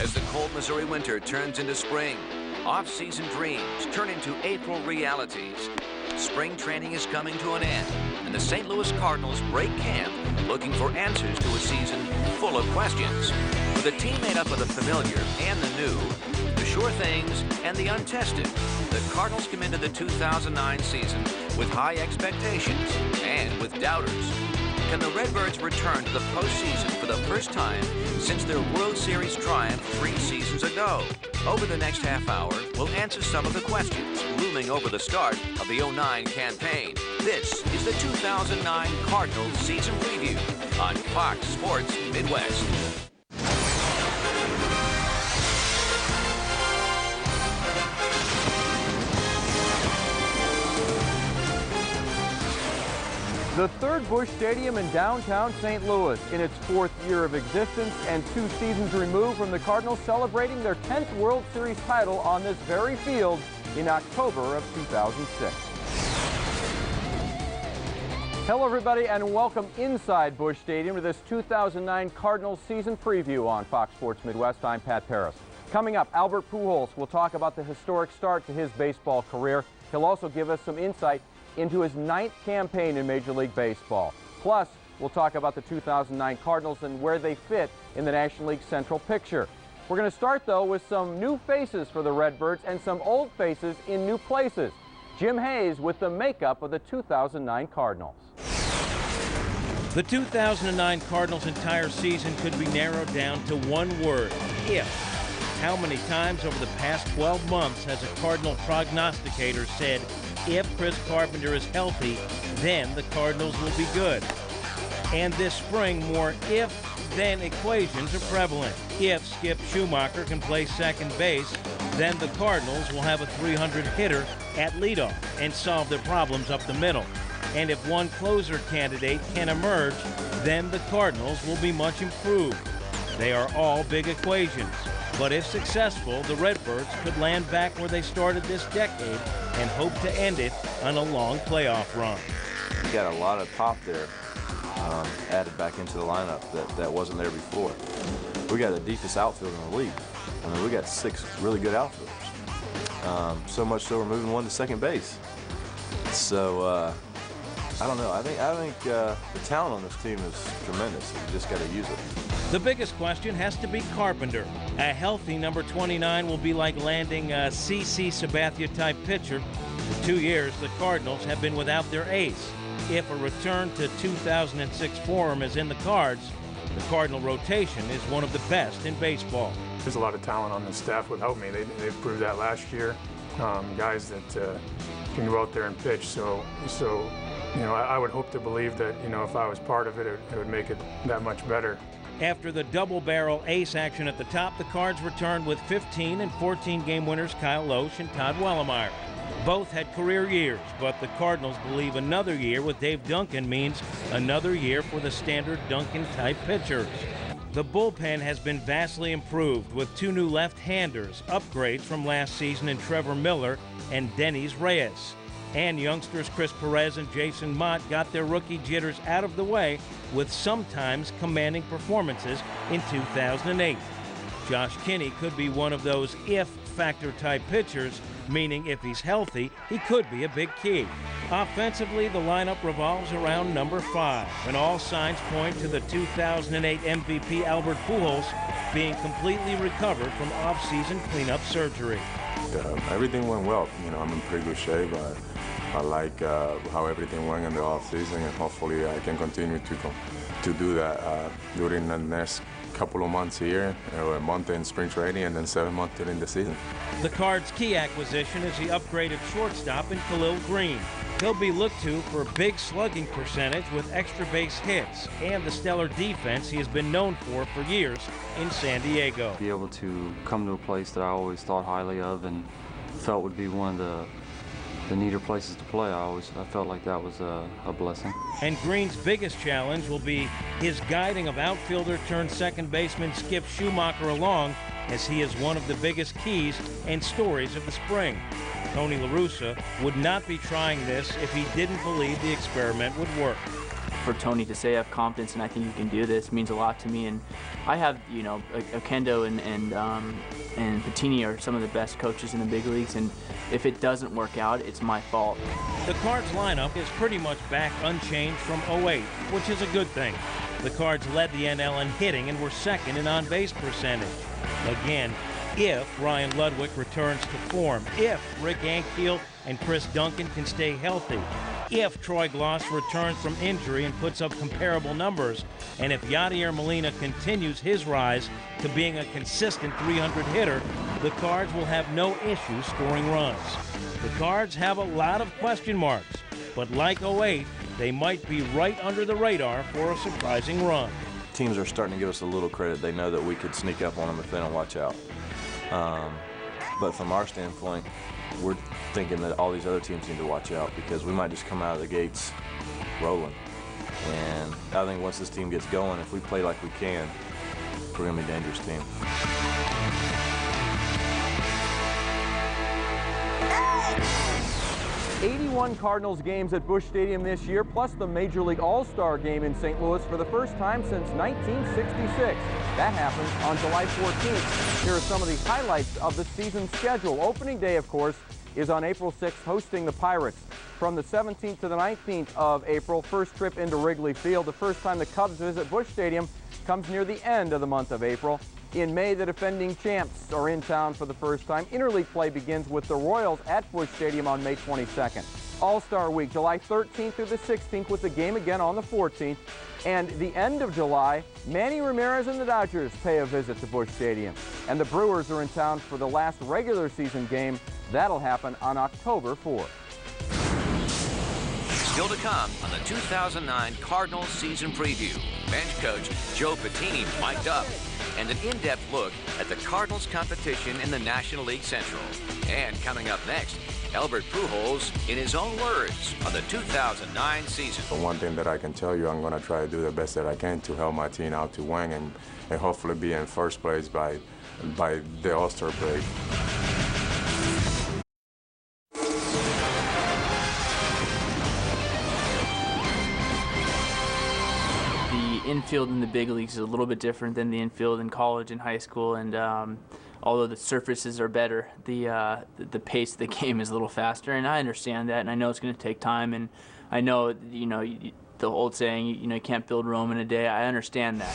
As the cold Missouri winter turns into spring, off-season dreams turn into April realities. Spring training is coming to an end, and the St. Louis Cardinals break camp looking for answers to a season full of questions. With a team made up of the familiar and the new, the sure things and the untested, the Cardinals come into the 2009 season with high expectations and with doubters. Can the Redbirds return to the postseason for the first time since their World Series triumph 3 seasons ago? Over the next half hour, we'll answer some of the questions looming over the start of the 09 campaign. This is the 2009 Cardinals season preview on Fox Sports Midwest. The third Busch Stadium in downtown St. Louis in its 4th year of existence and 2 seasons removed from the Cardinals celebrating their 10th World Series title on this very field in October of 2006. Hello everybody and welcome inside Busch Stadium to this 2009 Cardinals season preview on Fox Sports Midwest. I'm Pat Paris. Coming up, Albert Pujols will talk about the historic start to his baseball career. He'll also give us some insight into his 9th campaign in Major League Baseball. Plus, we'll talk about the 2009 Cardinals and where they fit in the National League Central picture. We're going to start, though, with some new faces for the Redbirds and some old faces in new places. Jim Hayes with the makeup of the 2009 Cardinals. The 2009 Cardinals' entire season could be narrowed down to one word: if. How many times over the past 12 months has a Cardinal prognosticator said, if Chris Carpenter is healthy, then the Cardinals will be good? And this spring, more if-then equations are prevalent. If Skip Schumacher can play second base, then the Cardinals will have a 300 hitter at leadoff and solve their problems up the middle. And if one closer candidate can emerge, then the Cardinals will be much improved. They are all big equations. But if successful, the Redbirds could land back where they started this decade and hope to end it on a long playoff run. We got a lot of pop there added back into the lineup that wasn't there before. We got the deepest outfield in the league. I mean, we got 6 really good outfielders. So much so we're moving one to second base. So I don't know. I think the talent on this team is tremendous. You just got to use it. The biggest question has to be Carpenter. A healthy number 29 will be like landing a CC Sabathia-type pitcher. For 2 years, the Cardinals have been without their ace. If a return to 2006 form is in the cards, the Cardinal rotation is one of the best in baseball. There's a lot of talent on the staff without me. They proved that last year. Guys that can go out there and pitch. So you know, I would hope to believe that, you know, if I was part of it, it would make it that much better. After the double-barrel ace action at the top, the Cards returned with 15 and 14 game winners Kyle Loesch and Todd Wellemeyer. Both had career years, but the Cardinals believe another year with Dave Duncan means another year for the standard Duncan-type pitchers. The bullpen has been vastly improved with 2 new left-handers, upgrades from last season in Trevor Miller and Dennis Reyes. And youngsters Chris Perez and Jason Mott got their rookie jitters out of the way with sometimes commanding performances in 2008. Josh Kinney could be one of those if-factor type pitchers, meaning if he's healthy, he could be a big key. Offensively, the lineup revolves around number 5, and all signs point to the 2008 MVP Albert Pujols being completely recovered from off-season cleanup surgery. Everything went well. You know, I'm in pretty good shape. I like how everything went in the off-season, and hopefully I can continue to do that during the next couple of months here, a month in spring training, and then 7 months during the season. The Cards' key acquisition is the upgraded shortstop in Khalil Green. He'll be looked to for big slugging percentage with extra base hits and the stellar defense he has been known for years in San Diego. Be able to come to a place that I always thought highly of and felt would be one of the neater places to play. I felt like that was a blessing. And Green's biggest challenge will be his guiding of outfielder turned second baseman Skip Schumacher along, as he is one of the biggest keys and stories of the spring. Tony La Russa would not be trying this if he didn't believe the experiment would work. for Tony to say I have confidence and I think you can do this means a lot to me. And I have, you know, Okendo and Patini are some of the best coaches in the big leagues, and if it doesn't work out, it's my fault. The Cards lineup is pretty much back unchanged from '08, which is a good thing. The Cards led the NL in hitting and were second in on-base percentage. Again, if Ryan Ludwig returns to form, if Rick Ankiel and Chris Duncan can stay healthy, if Troy Gloss returns from injury and puts up comparable numbers, and if Yadier Molina continues his rise to being a consistent 300 hitter, the Cards will have no issue scoring runs. The Cards have a lot of question marks, but like '08, they might be right under the radar for a surprising run. Teams are starting to give us a little credit. They know that we could sneak up on them if they don't watch out. But from our standpoint, we're thinking that all these other teams need to watch out because we might just come out of the gates rolling. And I think once this team gets going, if we play like we can, we're going to be a dangerous team. 81 Cardinals games at Busch Stadium this year, plus the Major League All-Star game in St. Louis for the first time since 1966. That happens on July 14th. Here are some of the highlights of the season schedule. Opening day, of course, is on April 6th, hosting the Pirates. From the 17th to the 19th of April, first trip into Wrigley Field. The first time the Cubs visit Busch Stadium comes near the end of the month of April. In May, the defending champs are in town for the first time. Interleague play begins with the Royals at Busch Stadium on May 22nd. All-Star Week, July 13th through the 16th, with the game again on the 14th. And the end of July, Manny Ramirez and the Dodgers pay a visit to Busch Stadium. And the Brewers are in town for the last regular season game. That'll happen on October 4th. Still to come on the 2009 Cardinals season preview. Bench coach Joe Patini mic'd up, and an in-depth look at the Cardinals' competition in the National League Central. And coming up next, Albert Pujols in his own words on the 2009 season. The one thing that I can tell you, I'm going to try to do the best that I can to help my team out to win and hopefully be in first place by the All-Star break. Infield in the big leagues is a little bit different than the infield in college and high school, and although the surfaces are better, the pace of the game is a little faster, and I understand that, and I know it's going to take time, and I know, you know, the old saying, you know, you can't build Rome in a day. I understand that.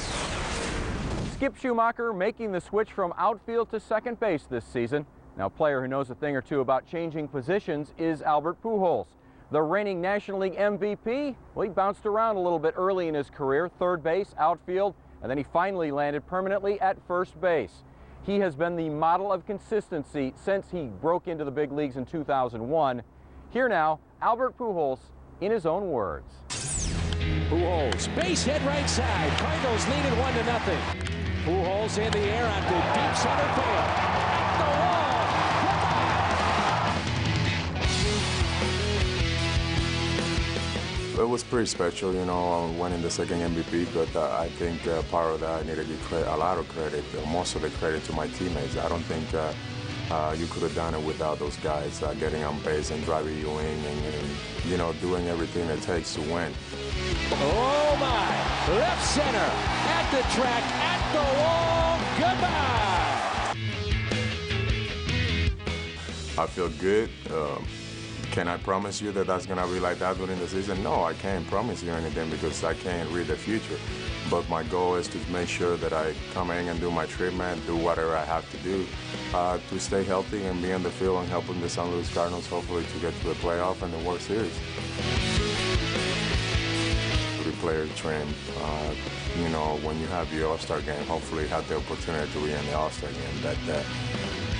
Skip Schumacher making the switch from outfield to second base this season. Now, a player who knows a thing or two about changing positions is Albert Pujols. The reigning National League MVP, well, he bounced around a little bit early in his career, third base, outfield, and then he finally landed permanently at first base. He has been the model of consistency since he broke into the big leagues in 2001. Here now, Albert Pujols in his own words. Pujols, base hit right side. Cardinals lead it 1-0. Pujols in the air onto deep center field. At the wall. It was pretty special, you know, winning the second MVP, but I think part of that I need to give a lot of credit, most of the credit to my teammates. I don't think you could have done it without those guys getting on base and driving you in and, you know, doing everything it takes to win. Oh my, left center, at the track, at the wall, goodbye. I feel good. Can I promise you that that's going to be like that during the season? No, I can't promise you anything because I can't read the future. But my goal is to make sure that I come in and do my treatment, do whatever I have to do to stay healthy and be on the field and helping the St. Louis Cardinals hopefully to get to the playoff and the World Series. Every player train, you know, when you have your All-Star game, hopefully you have the opportunity to be in the All-Star game.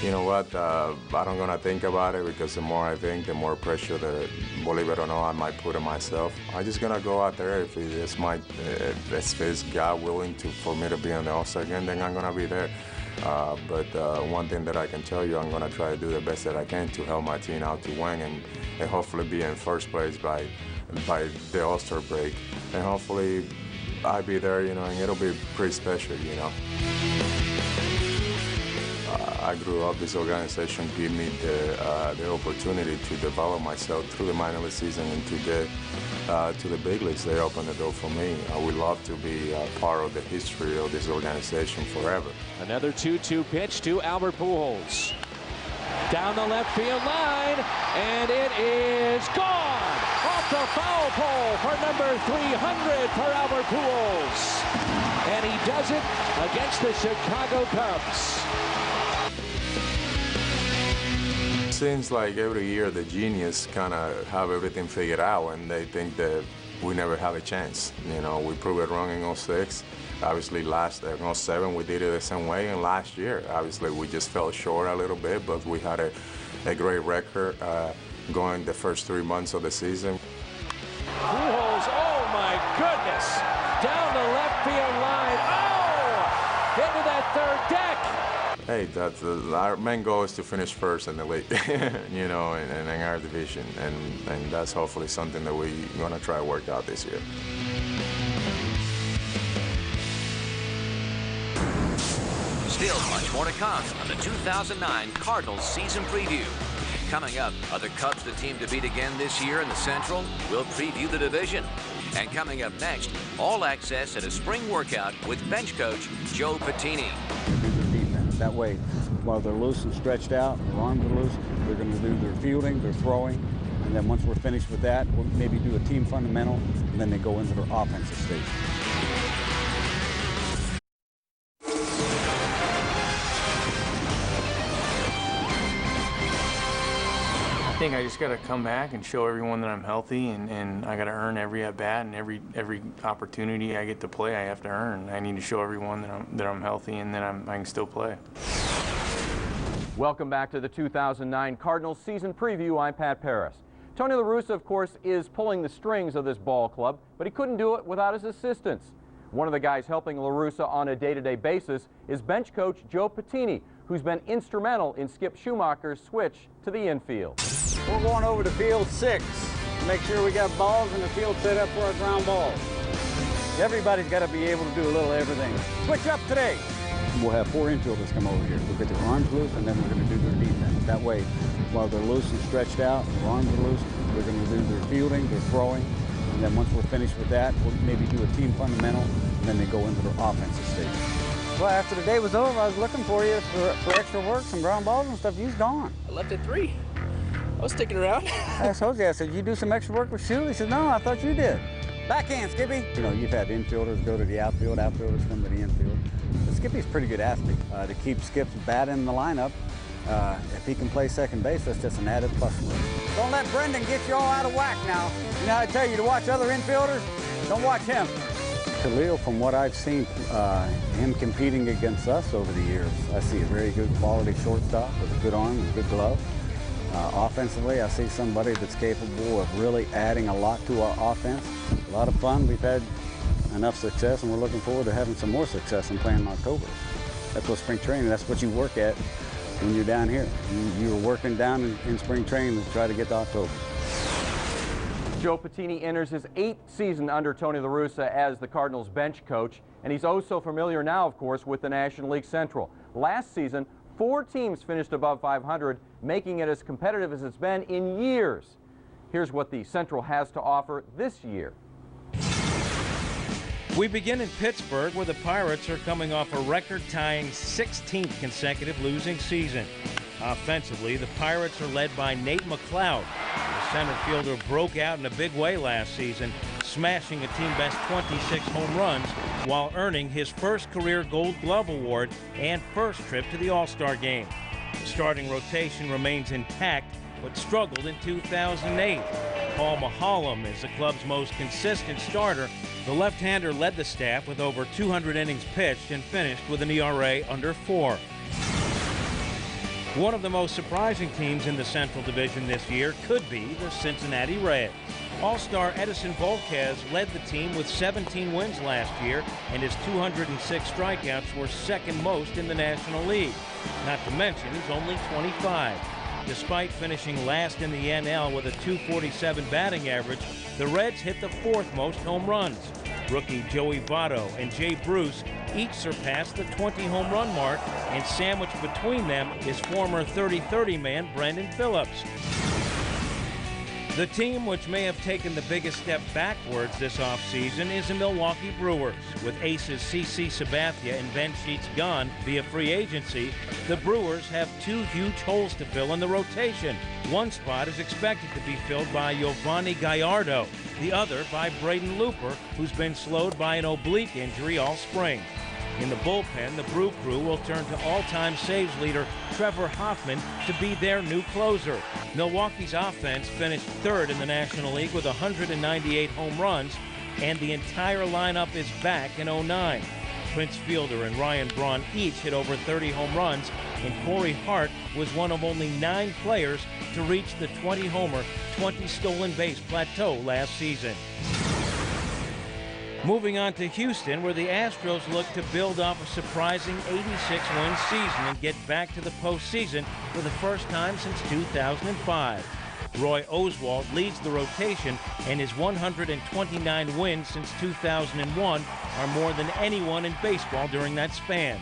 You know what, I don't gonna think about it because the more I think, the more pressure that, believe it or not, I might put on myself. I'm just gonna go out there. If it's God willing for me to be on the All-Star game, then I'm gonna be there. But one thing that I can tell you, I'm gonna try to do the best that I can to help my team out to win and hopefully be in first place by the All-Star break. And hopefully I'll be there, you know, and it'll be pretty special, you know. I grew up, this organization gave me the opportunity to develop myself through the minor league season and to get to the big leagues. They opened the door for me. I would love to be part of the history of this organization forever. Another 2-2 pitch to Albert Pujols. Down the left field line, and it is gone! Off the foul pole for number 300 for Albert Pujols. And he does it against the Chicago Cubs. Seems like every year the genius kind of have everything figured out, and they think that we never have a chance. You know, we proved it wrong in 06. Obviously, in 07 we did it the same way, and last year, obviously, we just fell short a little bit, but we had a great record going the first 3 months of the season. Pujols, oh my goodness! Down the left field line, oh! Into that third deck! Hey, our main goal is to finish first in the league, you know, in our division, and that's hopefully something that we're going to try to work out this year. Still much more to come on the 2009 Cardinals season preview. Coming up, are the Cubs the team to beat again this year in the Central? We'll preview the division. And coming up next, all access at a spring workout with bench coach Joe Patini. That way, while they're loose and stretched out, their arms are loose, they're going to do their fielding, their throwing, and then once we're finished with that, we'll maybe do a team fundamental, and then they go into their offensive stage. I think I just got to come back and show everyone that I'm healthy, and I got to earn every at bat, and every opportunity I get to play, I have to earn. I need to show everyone that I'm healthy and that I can still play. Welcome back to the 2009 Cardinals season preview. I'm Pat Paris. Tony La Russa, of course, is pulling the strings of this ball club, but he couldn't do it without his assistants. One of the guys helping La Russa on a day-to-day basis is bench coach Joe Patini, who's been instrumental in Skip Schumacher's switch to the infield. We're going over to field 6 to make sure we got balls in the field set up for our ground balls. Everybody's got to be able to do a little everything. Switch up today. We'll have 4 infielders come over here. We'll get their arms loose, and then we're going to do their defense. That way, while they're loose and stretched out, their arms are loose, we're going to do their fielding, their throwing, and then once we're finished with that, we'll maybe do a team fundamental, and then they go into their offensive stage. Well, after the day was over, I was looking for you for extra work, some ground balls and stuff. You's gone. I left at 3. I was sticking around. I told you, I said, you do some extra work with Shula? He said, no, I thought you did. Backhand, Skippy. You know, you've had infielders go to the outfield, outfielders come to the infield. But Skippy's a pretty good athlete. To keep Skip's bat in the lineup, if he can play second base, that's just an added plus for him. Don't let Brendan get you all out of whack now. You know how I tell you to watch other infielders? Don't watch him. Khalil, from what I've seen, him competing against us over the years, I see a very good quality shortstop with a good arm and a good glove. Offensively, I see somebody that's capable of really adding a lot to our offense. A lot of fun. We've had enough success, and we're looking forward to having some more success and playing in October. That's what spring training, that's what you work at when you're down here. You're working down in spring training to try to get to October. Joe Patini enters his 8th season under Tony La Russa as the Cardinals bench coach, and he's oh so familiar now, of course, with the National League Central. Last season, 4 teams finished above 500, making it as competitive as it's been in years. Here's what the Central has to offer this year. We begin in Pittsburgh, where the Pirates are coming off a record-tying 16th consecutive losing season. Offensively, the Pirates are led by Nate McLeod. The center fielder broke out in a big way last season, smashing a team-best 26 home runs while earning his first career Gold Glove Award and first trip to the All-Star Game. The starting rotation remains intact, but struggled in 2008. Paul Maholm is the club's most consistent starter. The left-hander led the staff with over 200 innings pitched and finished with an ERA under 4. One of the most surprising teams in the Central Division this year could be the Cincinnati Reds. All-star Edison Volquez led the team with 17 wins last year, and his 206 strikeouts were second most in the National League. Not to mention, he's only 25. Despite finishing last in the NL with a .247 batting average, the Reds hit the 4th most home runs. Rookie Joey Votto and Jay Bruce each surpassed the 20 home run mark, and sandwiched between them is former 30-30 man Brendan Phillips. The team which may have taken the biggest step backwards this offseason is the Milwaukee Brewers. With aces CC Sabathia and Ben Sheets gone via free agency, the Brewers have two huge holes to fill in the rotation. One spot is expected to be filled by Giovanni Gallardo, the other by Braden Looper, who's been slowed by an oblique injury all spring. In the bullpen, the Brew Crew will turn to all-time saves leader Trevor Hoffman to be their new closer. Milwaukee's offense finished third in the National League with 198 home runs, and the entire lineup is back in '09. Prince Fielder and Ryan Braun each hit over 30 home runs, and Corey Hart was one of only 9 players to reach the 20-homer, 20-stolen-base plateau last season. Moving on to Houston, where the Astros look to build off a surprising 86-win season and get back to the postseason for the first time since 2005. Roy Oswalt leads the rotation, and his 129 wins since 2001 are more than anyone in baseball during that span.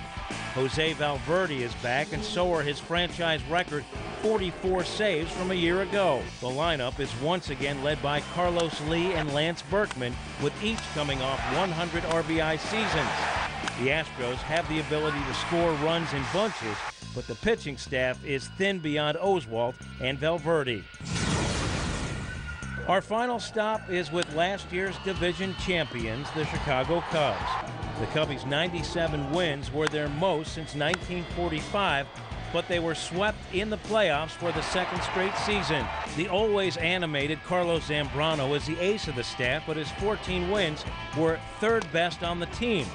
Jose Valverde is back, and so are his franchise record 44 saves from a year ago. The lineup is once again led by Carlos Lee and Lance Berkman, with each coming off 100 RBI seasons. The Astros have the ability to score runs in bunches, but the pitching staff is thin beyond Oswalt and Valverde. Our final stop is with last year's division champions, the Chicago Cubs. The Cubbies' 97 wins were their most since 1945, but they were swept in the playoffs for the second straight season. The always animated Carlos Zambrano is the ace of the staff, but his 14 wins were third best on the team.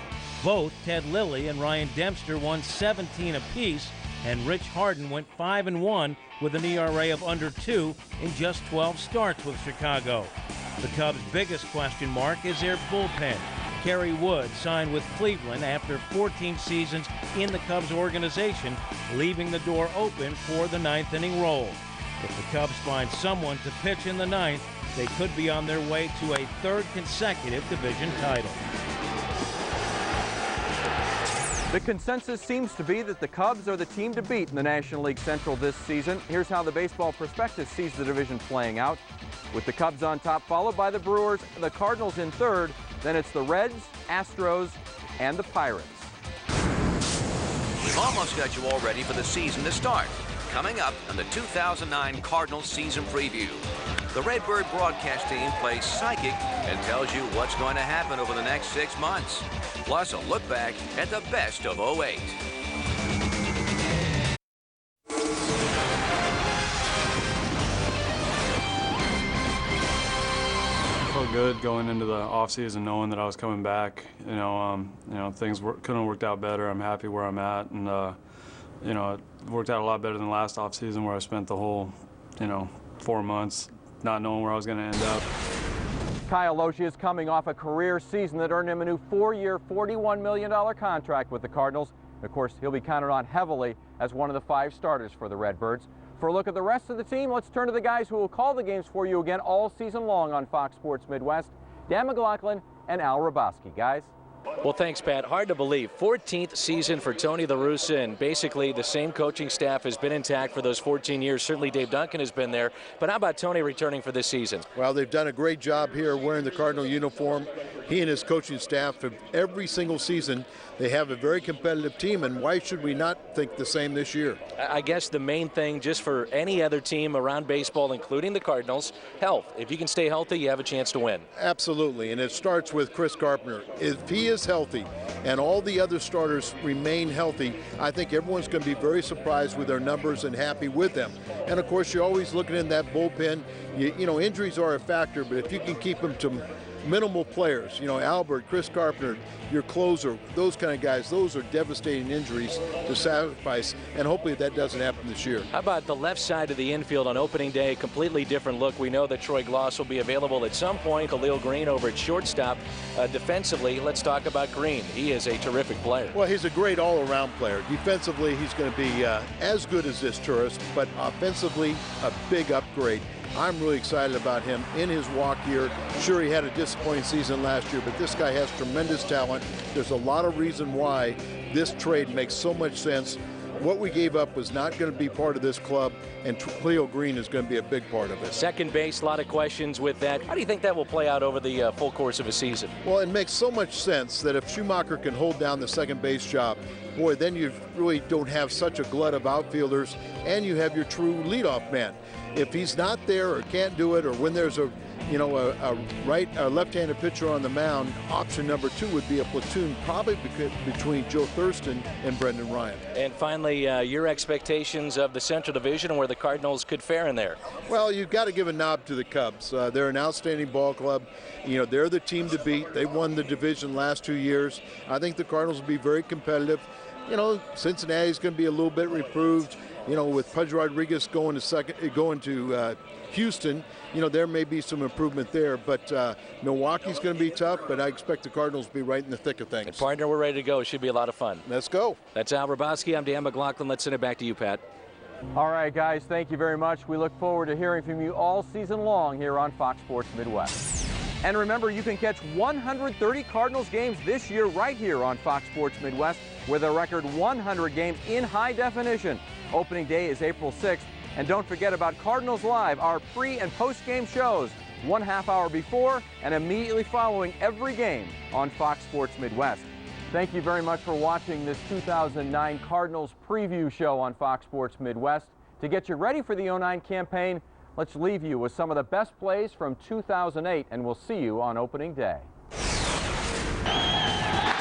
Both Ted Lilly and Ryan Dempster won 17 apiece, and Rich Harden went 5-1 with an ERA of under 2 in just 12 starts with Chicago. The Cubs' biggest question mark is their bullpen. Kerry Wood signed with Cleveland after 14 seasons in the Cubs organization, leaving the door open for the ninth-inning role. If the Cubs find someone to pitch in the ninth, they could be on their way to a third consecutive division title. The consensus seems to be that the Cubs are the team to beat in the National League Central this season. Here's how the Baseball Prospectus sees the division playing out, with the Cubs on top, followed by the Brewers, the Cardinals in third, then it's the Reds, Astros, and the Pirates. We've almost got you all ready for the season to start. Coming up on the 2009 Cardinals season preview. The Redbird broadcast team plays psychic and tells you what's going to happen over the next 6 months. Plus a look back at the best of '08. Felt good going into the offseason knowing that I was coming back. Things couldn't have worked out better. I'm happy where I'm at, and it worked out a lot better than last offseason where I spent the whole 4 months not knowing where I was going to end up. Kyle Loesch is coming off a career season that earned him a new 4-year, $41 million contract with the Cardinals. Of course, he'll be counted on heavily as one of the 5 starters for the Redbirds. For a look at the rest of the team, let's turn to the guys who will call the games for you again all season long on Fox Sports Midwest. Dan McLaughlin and Al Raboski. Guys. Well, thanks, Pat. Hard to believe. 14th season for Tony La Russa, and basically the same coaching staff has been intact for those 14 years. Certainly Dave Duncan has been there. But how about Tony returning for this season? Well, they've done a great job here wearing the Cardinal uniform. He and his coaching staff have every single season. They have a very competitive team, and why should we not think the same this year? I guess the main thing, just for any other team around baseball, including the Cardinals, health. If you can stay healthy, you have a chance to win. Absolutely, and it starts with Chris Carpenter. If he is healthy and all the other starters remain healthy, I think everyone's going to be very surprised with their numbers and happy with them. And, of course, you're always looking in that bullpen. Injuries are a factor, but if you can keep them to minimal players, Albert, Chris Carpenter, your closer, those kind of guys, those are devastating injuries to sacrifice, and hopefully that doesn't happen this year. How about the left side of the infield on opening day? Completely different look. We know that Troy Gloss will be available at some point. Khalil Green over at shortstop. Defensively, let's talk about Green. He is a terrific player. Well, he's a great all-around player. Defensively, he's going to be as good as this tourist, but offensively, a big upgrade. I'm really excited about him in his walk year. Sure, he had a disappointing season last year, but this guy has tremendous talent. There's a lot of reason why this trade makes so much sense. What we gave up was not going to be part of this club, and Cleo Green is going to be a big part of it. Second base, a lot of questions with that. How do you think that will play out over the full course of a season? Well, it makes so much sense that if Schumacher can hold down the second base job, boy, then you really don't have such a glut of outfielders, and you have your true leadoff man. If he's not there or can't do it, or when there's a left-handed pitcher on the mound, option number 2 would be a platoon, probably between Joe Thurston and Brendan Ryan. And finally, your expectations of the Central Division and where the Cardinals could fare in there? Well, you've got to give a nod to the Cubs. They're an outstanding ball club. You know, they're the team to beat. They won the division last 2 years. I think the Cardinals will be very competitive. You know, Cincinnati's going to be a little bit reproved. You know, with Pudge Rodriguez going to Houston, you know, there may be some improvement there. But Milwaukee's going to be tough, but I expect the Cardinals to be right in the thick of things. And partner, we're ready to go. It should be a lot of fun. Let's go. That's Al Hrabosky. I'm Dan McLaughlin. Let's send it back to you, Pat. All right, guys, thank you very much. We look forward to hearing from you all season long here on Fox Sports Midwest. And remember, you can catch 130 Cardinals games this year right here on Fox Sports Midwest with a record 100 games in high definition. Opening day is April 6th. And don't forget about Cardinals Live, our pre- and post-game shows, 1/2 hour before and immediately following every game on Fox Sports Midwest. Thank you very much for watching this 2009 Cardinals preview show on Fox Sports Midwest. To get you ready for the 09 campaign, let's leave you with some of the best plays from 2008, and we'll see you on opening day.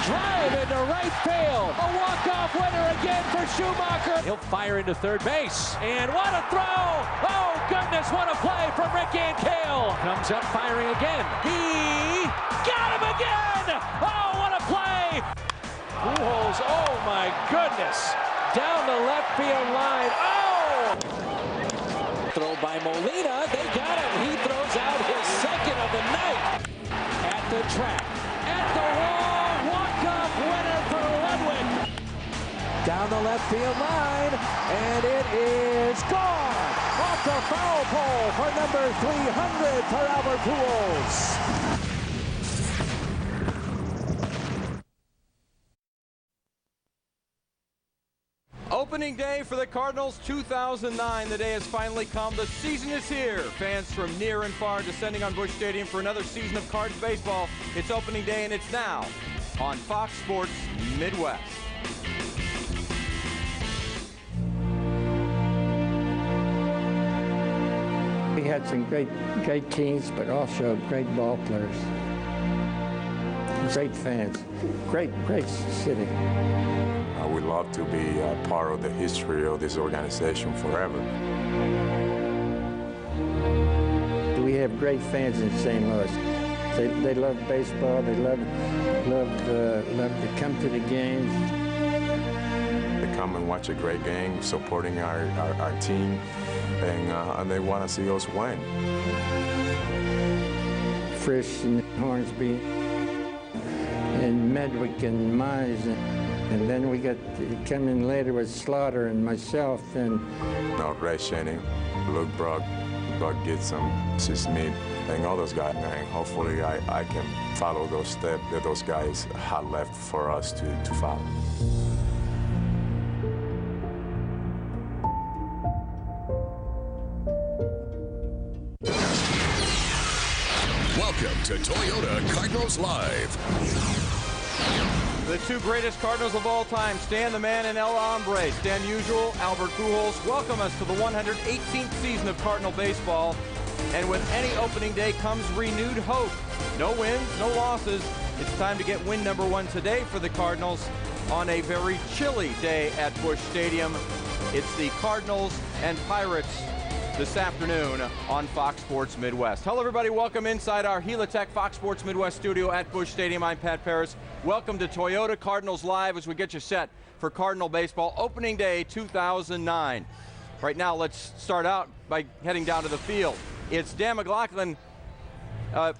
Drive into right field. A walk-off winner again for Schumacher. He'll fire into third base. And what a throw! Oh, goodness, what a play from Rick Ankiel. Comes up firing again. He got him again! Oh, what a play! Pujols, oh my goodness. Down the left field line. Oh! Throw by Molina. They got it. He throws out his second of the night. At the track. At the wall. Winner for Ludwig. Down the left field line, and it is gone. Off the foul pole for number 300 for Albert Pujols. Opening day for the Cardinals 2009. The day has finally come. The season is here. Fans from near and far descending on Busch Stadium for another season of Cards baseball. It's opening day, and it's now on Fox Sports Midwest. We had some great teams, but also great ball players. Great fans. Great city. I would love to be a part of the history of this organization forever. We have great fans in St. Louis. They love baseball. They love to come to the games. They come and watch a great game, supporting our team, and they want to see us win. Frisch and Hornsby and Medwick and Mize, and then we got come in later with Slaughter and myself and Ray Shannon, Luke Brock, Buck Gibson, Sid Smith, and all those guys. And hopefully I can follow those steps that those guys had left for us to follow. Welcome to Toyota Cardinals Live. The two greatest Cardinals of all time, Stan the Man and El Hombre. Stan Musial, Albert Pujols, welcome us to the 118th season of Cardinal baseball. And with any opening day comes renewed hope. No wins, no losses. It's time to get win number 1 today for the Cardinals on a very chilly day at Busch Stadium. It's the Cardinals and Pirates this afternoon on Fox Sports Midwest. Hello, everybody. Welcome inside our Helitech Fox Sports Midwest studio at Busch Stadium. I'm Pat Paris. Welcome to Toyota Cardinals Live as we get you set for Cardinal baseball opening day 2009. Right now, let's start out by heading down to the field. It's Dan McLaughlin.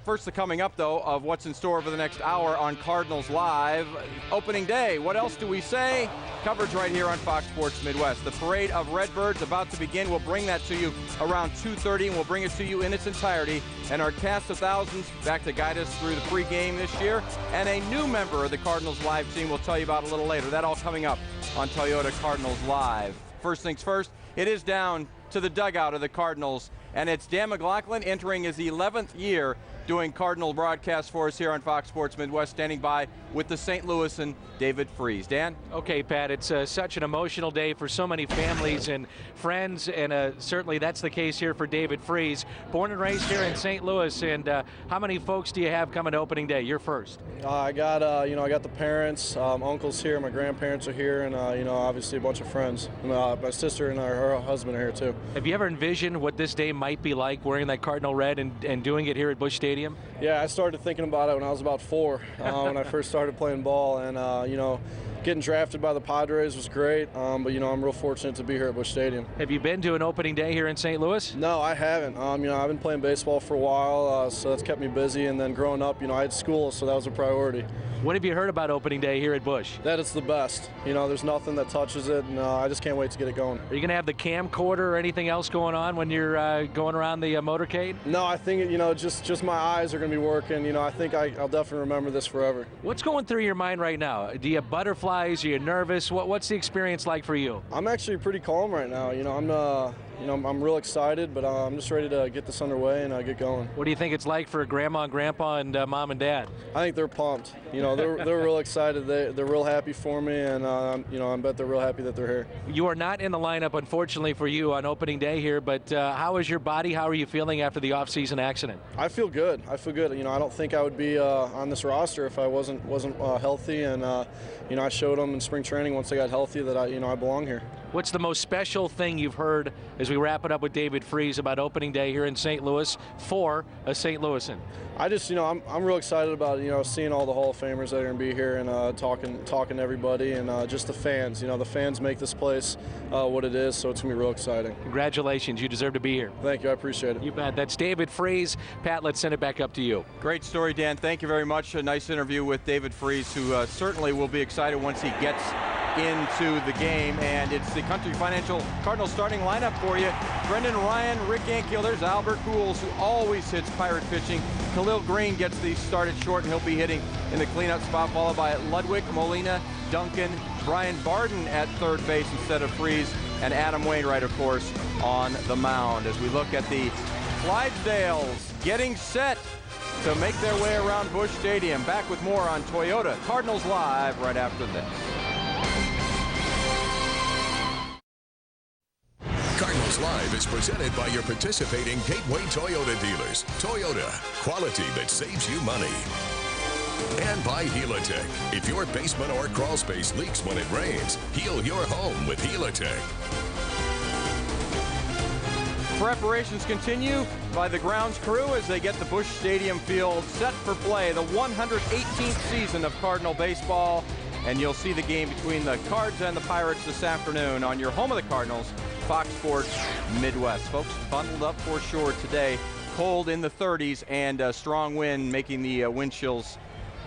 First, the coming up, though, of what's in store over the next hour on Cardinals Live. Opening day, what else do we say? Coverage right here on Fox Sports Midwest. The parade of Redbirds about to begin. We'll bring that to you around 2:30, and we'll bring it to you in its entirety. And our cast of thousands back to guide us through the pregame this year. And a new member of the Cardinals Live team we'll tell you about a little later. That all coming up on Toyota Cardinals Live. First things first, it is down to the dugout of the Cardinals, and it's Dan McLaughlin entering his 11th year doing Cardinal broadcasts for us here on Fox Sports Midwest, standing by with the St. Louisan David Freese. Dan? Okay, Pat, it's such an emotional day for so many families and friends, and certainly that's the case here for David Freese. Born and raised here in St. Louis, and how many folks do you have coming to opening day? You're first. I got the parents, uncles here, my grandparents are here, and obviously a bunch of friends. And, my sister and her husband are here too. Have you ever envisioned what this day might be like, wearing that Cardinal red and doing it here at Busch Stadium? Yeah, I started thinking about it when I was about 4, when I first started playing ball, and getting drafted by the Padres was great, but I'm real fortunate to be here at Busch Stadium. Have you been to an opening day here in St. Louis? No, I haven't. I've been playing baseball for a while, so that's kept me busy, and then growing up, I had school, so that was a priority. What have you heard about opening day here at Busch? That it's the best. There's nothing that touches it, and I just can't wait to get it going. Are you going to have the camcorder or anything else going on when you're going around the motorcade? No, I think, just my eyes are going to be working. I think I'll definitely remember this forever. What's going through your mind right now? Do you have butterflies? Are you nervous? What's the experience like for you? I'm actually pretty calm right now. I'm real excited, but I'm just ready to get this underway and get going. What do you think it's like for Grandma and Grandpa and Mom and Dad? I think they're pumped. They're real excited. They're real happy for me, and I bet they're real happy that they're here. You are not in the lineup, unfortunately for you, on opening day here. But how is your body? How are you feeling after the off-season accident? I feel good. I don't think I would be on this roster if I wasn't healthy. And I showed them in spring training once I got healthy that I belong here. What's the most special thing you've heard as we wrap it up with David Freese about opening day here in St. Louis for a St. Louisan? I just, I'm real excited about, seeing all the Hall of Famers that are going to be here and talking to everybody, and just the fans. The fans make this place what it is, so it's going to be real exciting. Congratulations. You deserve to be here. Thank you. I appreciate it. You bet. That's David Freese. Pat, let's send it back up to you. Great story, Dan. Thank you very much. A nice interview with David Freese, who certainly will be excited once he gets into the game. And it's the Country Financial Cardinals starting lineup for you. Brendan Ryan, Rick Ankiel, there's Albert Pujols, who always hits Pirate pitching. Khalil Green gets the start at short, and he'll be hitting in the cleanup spot, followed by Ludwig, Molina, Duncan, Brian Barden at third base instead of Freese, and Adam Wainwright, of course, on the mound. As we look at the Clydesdales getting set to make their way around Busch Stadium. Back with more on Toyota Cardinals Live right after this. Cardinals Live is presented by your participating Gateway Toyota dealers. Toyota, quality that saves you money. And by Helitech. If your basement or crawl space leaks when it rains, heal your home with Helitech. Preparations continue by the grounds crew as they get the Busch Stadium field set for play. The 118th season of Cardinal baseball. And you'll see the game between the Cards and the Pirates this afternoon on your home of the Cardinals, Fox Sports Midwest. Folks, bundled up for sure today. Cold in the 30s and a strong wind making the wind chills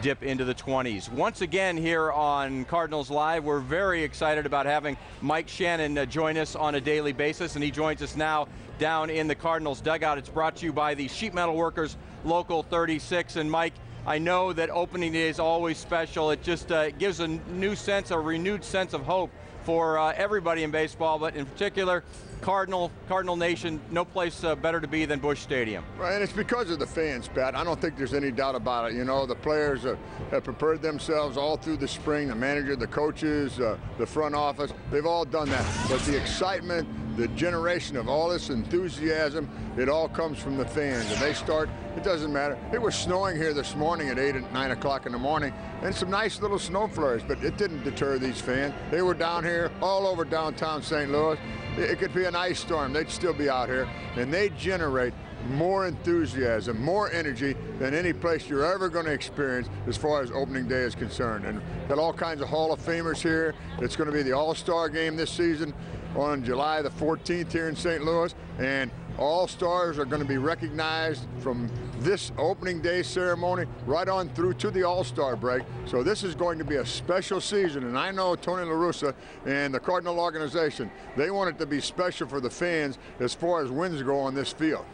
dip into the 20s. Once again here on Cardinals Live, we're very excited about having Mike Shannon join us on a daily basis, and he joins us now down in the Cardinals dugout. It's brought to you by the Sheet Metal Workers Local 36. And Mike, I know that opening day is always special. It just gives a new sense, a renewed sense of hope for everybody in baseball, but in particular, Cardinal Nation, no place better to be than Busch Stadium. Right, and it's because of the fans, Pat. I don't think there's any doubt about it. The players have prepared themselves all through the spring. The manager, the coaches, the front office, they've all done that. But the excitement, the generation of all this enthusiasm, it all comes from the fans. And they start, it doesn't matter. It was snowing here this morning at 8 and 9 o'clock in the morning, and some nice little snow flurries, but it didn't deter these fans. They were down here all over downtown St. Louis. It could be an ice storm. They'd still be out here, and they generate more enthusiasm, more energy than any place you're ever going to experience as far as opening day is concerned. And got all kinds of Hall of Famers here. It's going to be the All-Star game this season on July the 14th here in St. Louis, and All-Stars are going to be recognized from this opening day ceremony right on through to the All-Star break. So this is going to be a special season, and I know Tony La Russa and the Cardinal organization, they want it to be special for the fans as far as wins go on this field.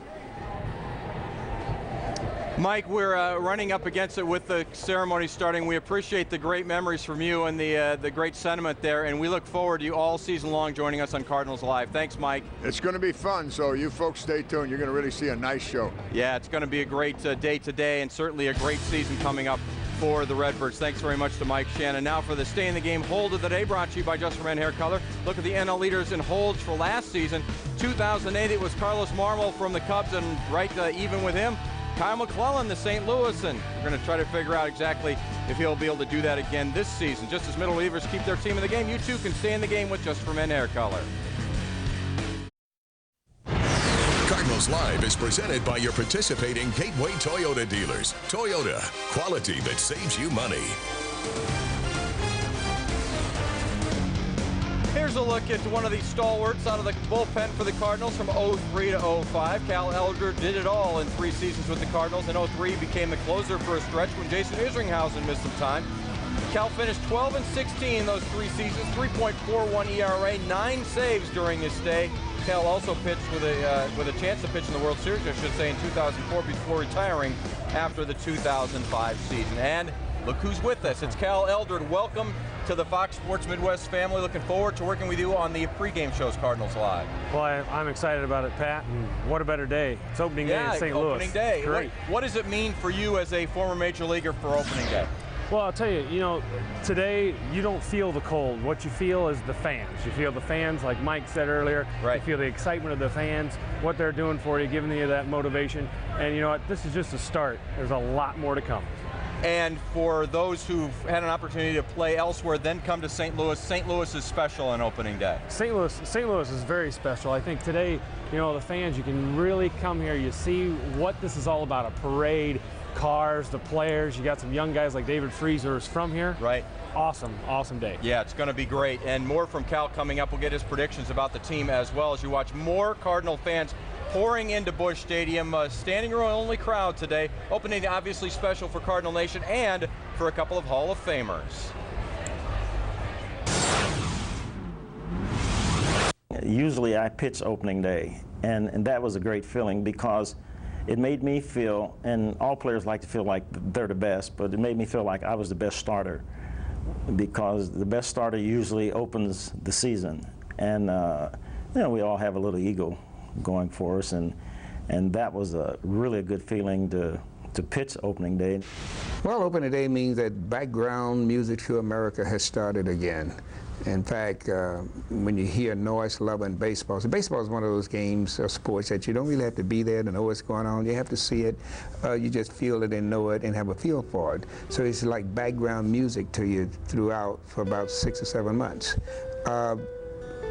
Mike, we're running up against it with the ceremony starting. We appreciate the great memories from you and the great sentiment there, and we look forward to you all season long joining us on Cardinals Live. Thanks, Mike. It's going to be fun, so you folks stay tuned. You're going to really see a nice show. Yeah, it's going to be a great day today, and certainly a great season coming up for the Redbirds. Thanks very much to Mike Shannon. Now for the Stay in the Game hold of the day, brought to you by Just for Men Hair Color. Look at the NL leaders in holds for last season. 2008, it was Carlos Marmol from the Cubs, and right even with him, Kyle McClellan, the St. Louis, and we're going to try to figure out exactly if he'll be able to do that again this season. Just as middle relievers keep their team in the game, you too can stay in the game with Just for Men Hair Color. Cardinals Live is presented by your participating Gateway Toyota dealers. Toyota, quality that saves you money. Here's a look at one of the stalwarts out of the bullpen for the Cardinals from 03 to 05. Cal Elder did it all in 3 seasons with the Cardinals. In 03, became the closer for a stretch when Jason Isringhausen missed some time. Cal finished 12 and 16 those 3 seasons, 3.41 ERA, 9 saves during his stay. Cal also pitched with a chance to pitch in the World Series, I should say, in 2004 before retiring after the 2005 season. And look who's with us. It's Cal Eldred. Welcome to the Fox Sports Midwest family. Looking forward to working with you on the pregame shows, Cardinals Live. Well, I'm excited about it, Pat, and what a better day. It's opening day in St. Louis. Opening day. Great. What does it mean for you as a former major leaguer for opening day? Well, I'll tell you, today you don't feel the cold. What you feel is the fans. You feel the fans, like Mike said earlier. Right. You feel the excitement of the fans, what they're doing for you, giving you that motivation. And you know what? This is just a start. There's a lot more to come. And for those who've had an opportunity to play elsewhere, then come to St. Louis is special on opening day. St. Louis is very special. I think today, the fans, you can really come here. You see what this is all about, a parade, cars, the players. You got some young guys like David Freezer is from here. Right. Awesome day. Yeah, it's going to be great. And more from Cal coming up. We'll get his predictions about the team as well as you watch more Cardinal fans pouring into Busch Stadium. Standing room only crowd today. Opening day obviously special for Cardinal Nation and for a couple of Hall of Famers. Usually I pitch opening day, and that was a great feeling because it made me feel, and all players like to feel like they're the best, but it made me feel like I was the best starter because the best starter usually opens the season. And we all have a little ego going for us, and that was really a good feeling to pitch opening day. Well, opening day means that background music to America has started again. In fact, when you hear noise level in baseball, so baseball is one of those games or sports that you don't really have to be there to know what's going on. You have to see it. You just feel it and know it and have a feel for it. So it's like background music to you throughout for about 6 or 7 months.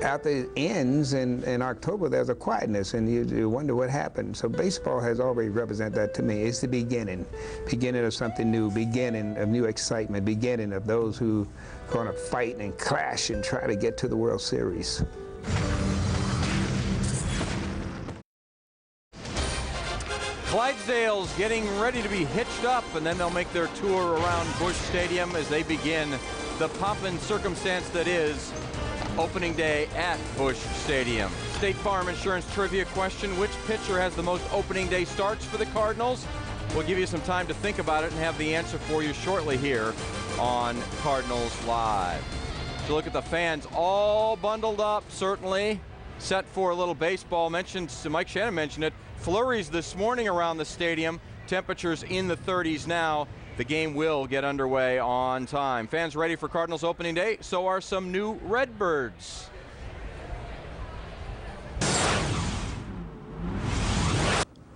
After it ends in October, there's a quietness, and you wonder what happened. So baseball has always represented that to me. It's the beginning of something new, beginning of new excitement, beginning of those who are going to fight and clash and try to get to the World Series. Clydesdale's getting ready to be hitched up, and then they'll make their tour around Busch Stadium as they begin the pomp and circumstance that is opening day at Busch Stadium. State Farm Insurance trivia question: which pitcher has the most opening day starts for the Cardinals? We'll give you some time to think about it and have the answer for you shortly here on Cardinals Live. So look at the fans all bundled up, certainly set for a little baseball. Mike Shannon mentioned it. Flurries this morning around the stadium. Temperatures in the 30s now. The game will get underway on time. Fans ready for Cardinals opening day? So are some new Redbirds.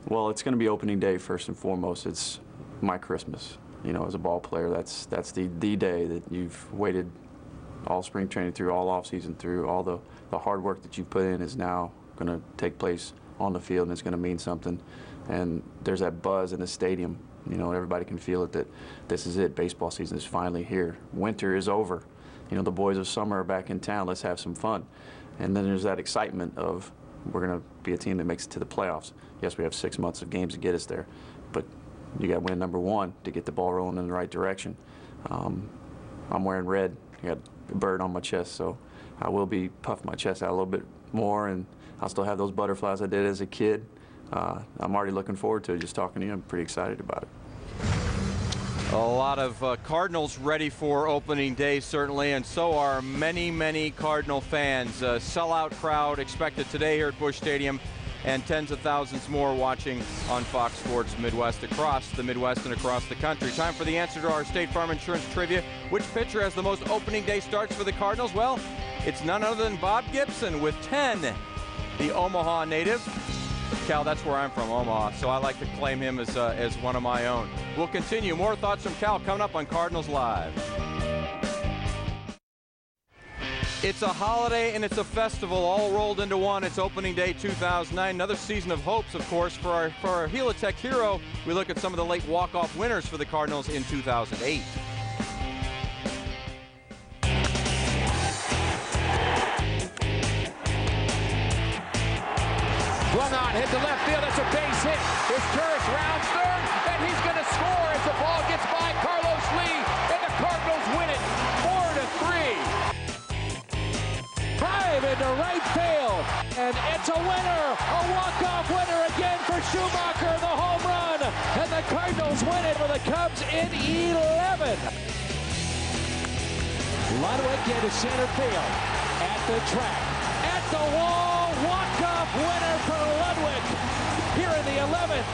Well, it's going to be opening day first and foremost. It's my Christmas. As a ball player, that's the day that you've waited all spring training through, all off season through, all the hard work that you've put in is now going to take place on the field, and it's going to mean something. And there's that buzz in the stadium. Everybody can feel it that this is it. Baseball season is finally here. Winter is over. The boys of summer are back in town. Let's have some fun. And then there's that excitement of we're going to be a team that makes it to the playoffs. Yes, we have 6 months of games to get us there, but you got to win number 1 to get the ball rolling in the right direction. I'm wearing red. I got a bird on my chest, so I will be puffing my chest out a little bit more, and I'll still have those butterflies I did as a kid. I'm already looking forward to it. Just talking to you, I'm pretty excited about it. A lot of Cardinals ready for opening day, certainly, and so are many, many Cardinal fans. A sellout crowd expected today here at Busch Stadium, and tens of thousands more watching on Fox Sports Midwest, across the Midwest and across the country. Time for the answer to our State Farm Insurance trivia. Which pitcher has the most opening day starts for the Cardinals? Well, it's none other than Bob Gibson with 10. The Omaha native. Cal, that's where I'm from, Omaha, so I like to claim him as one of my own. We'll continue. More thoughts from Cal coming up on Cardinals Live. It's a holiday and it's a festival all rolled into one. It's opening day 2009. Another season of hopes, of course, for our Helitech hero. We look at some of the late walk-off winners for the Cardinals in 2008. Swung on, hit to left field. That's a base hit. Here's Turris, rounds third, and he's going to score as the ball gets by Carlos Lee, and the Cardinals win it 4-3. Drive into right field, and it's a winner, a walk-off winner again for Schumacher, the home run, and the Cardinals win it for the Cubs in 11. Ludwig into center field, at the track, at the wall, walk-off winner for Ludwig here in the 11th.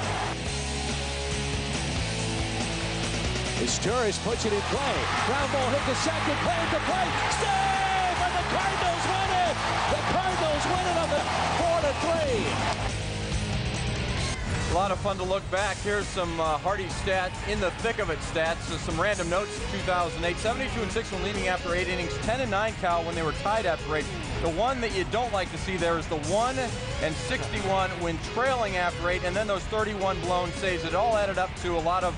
As Turris puts it in play, ground ball hit to second, cleared the plate, save, and the Cardinals win it. The Cardinals win it on the 4-3. A lot of fun to look back. Here's some Hardy stats, in the thick of it stats. So some random notes. 2008, 72-6 when leading after 8 innings, 10-9 Cal when they were tied after 8. The one that you don't like to see there is the 1-61 when trailing after 8, and then those 31 blown saves. It all added up to a lot of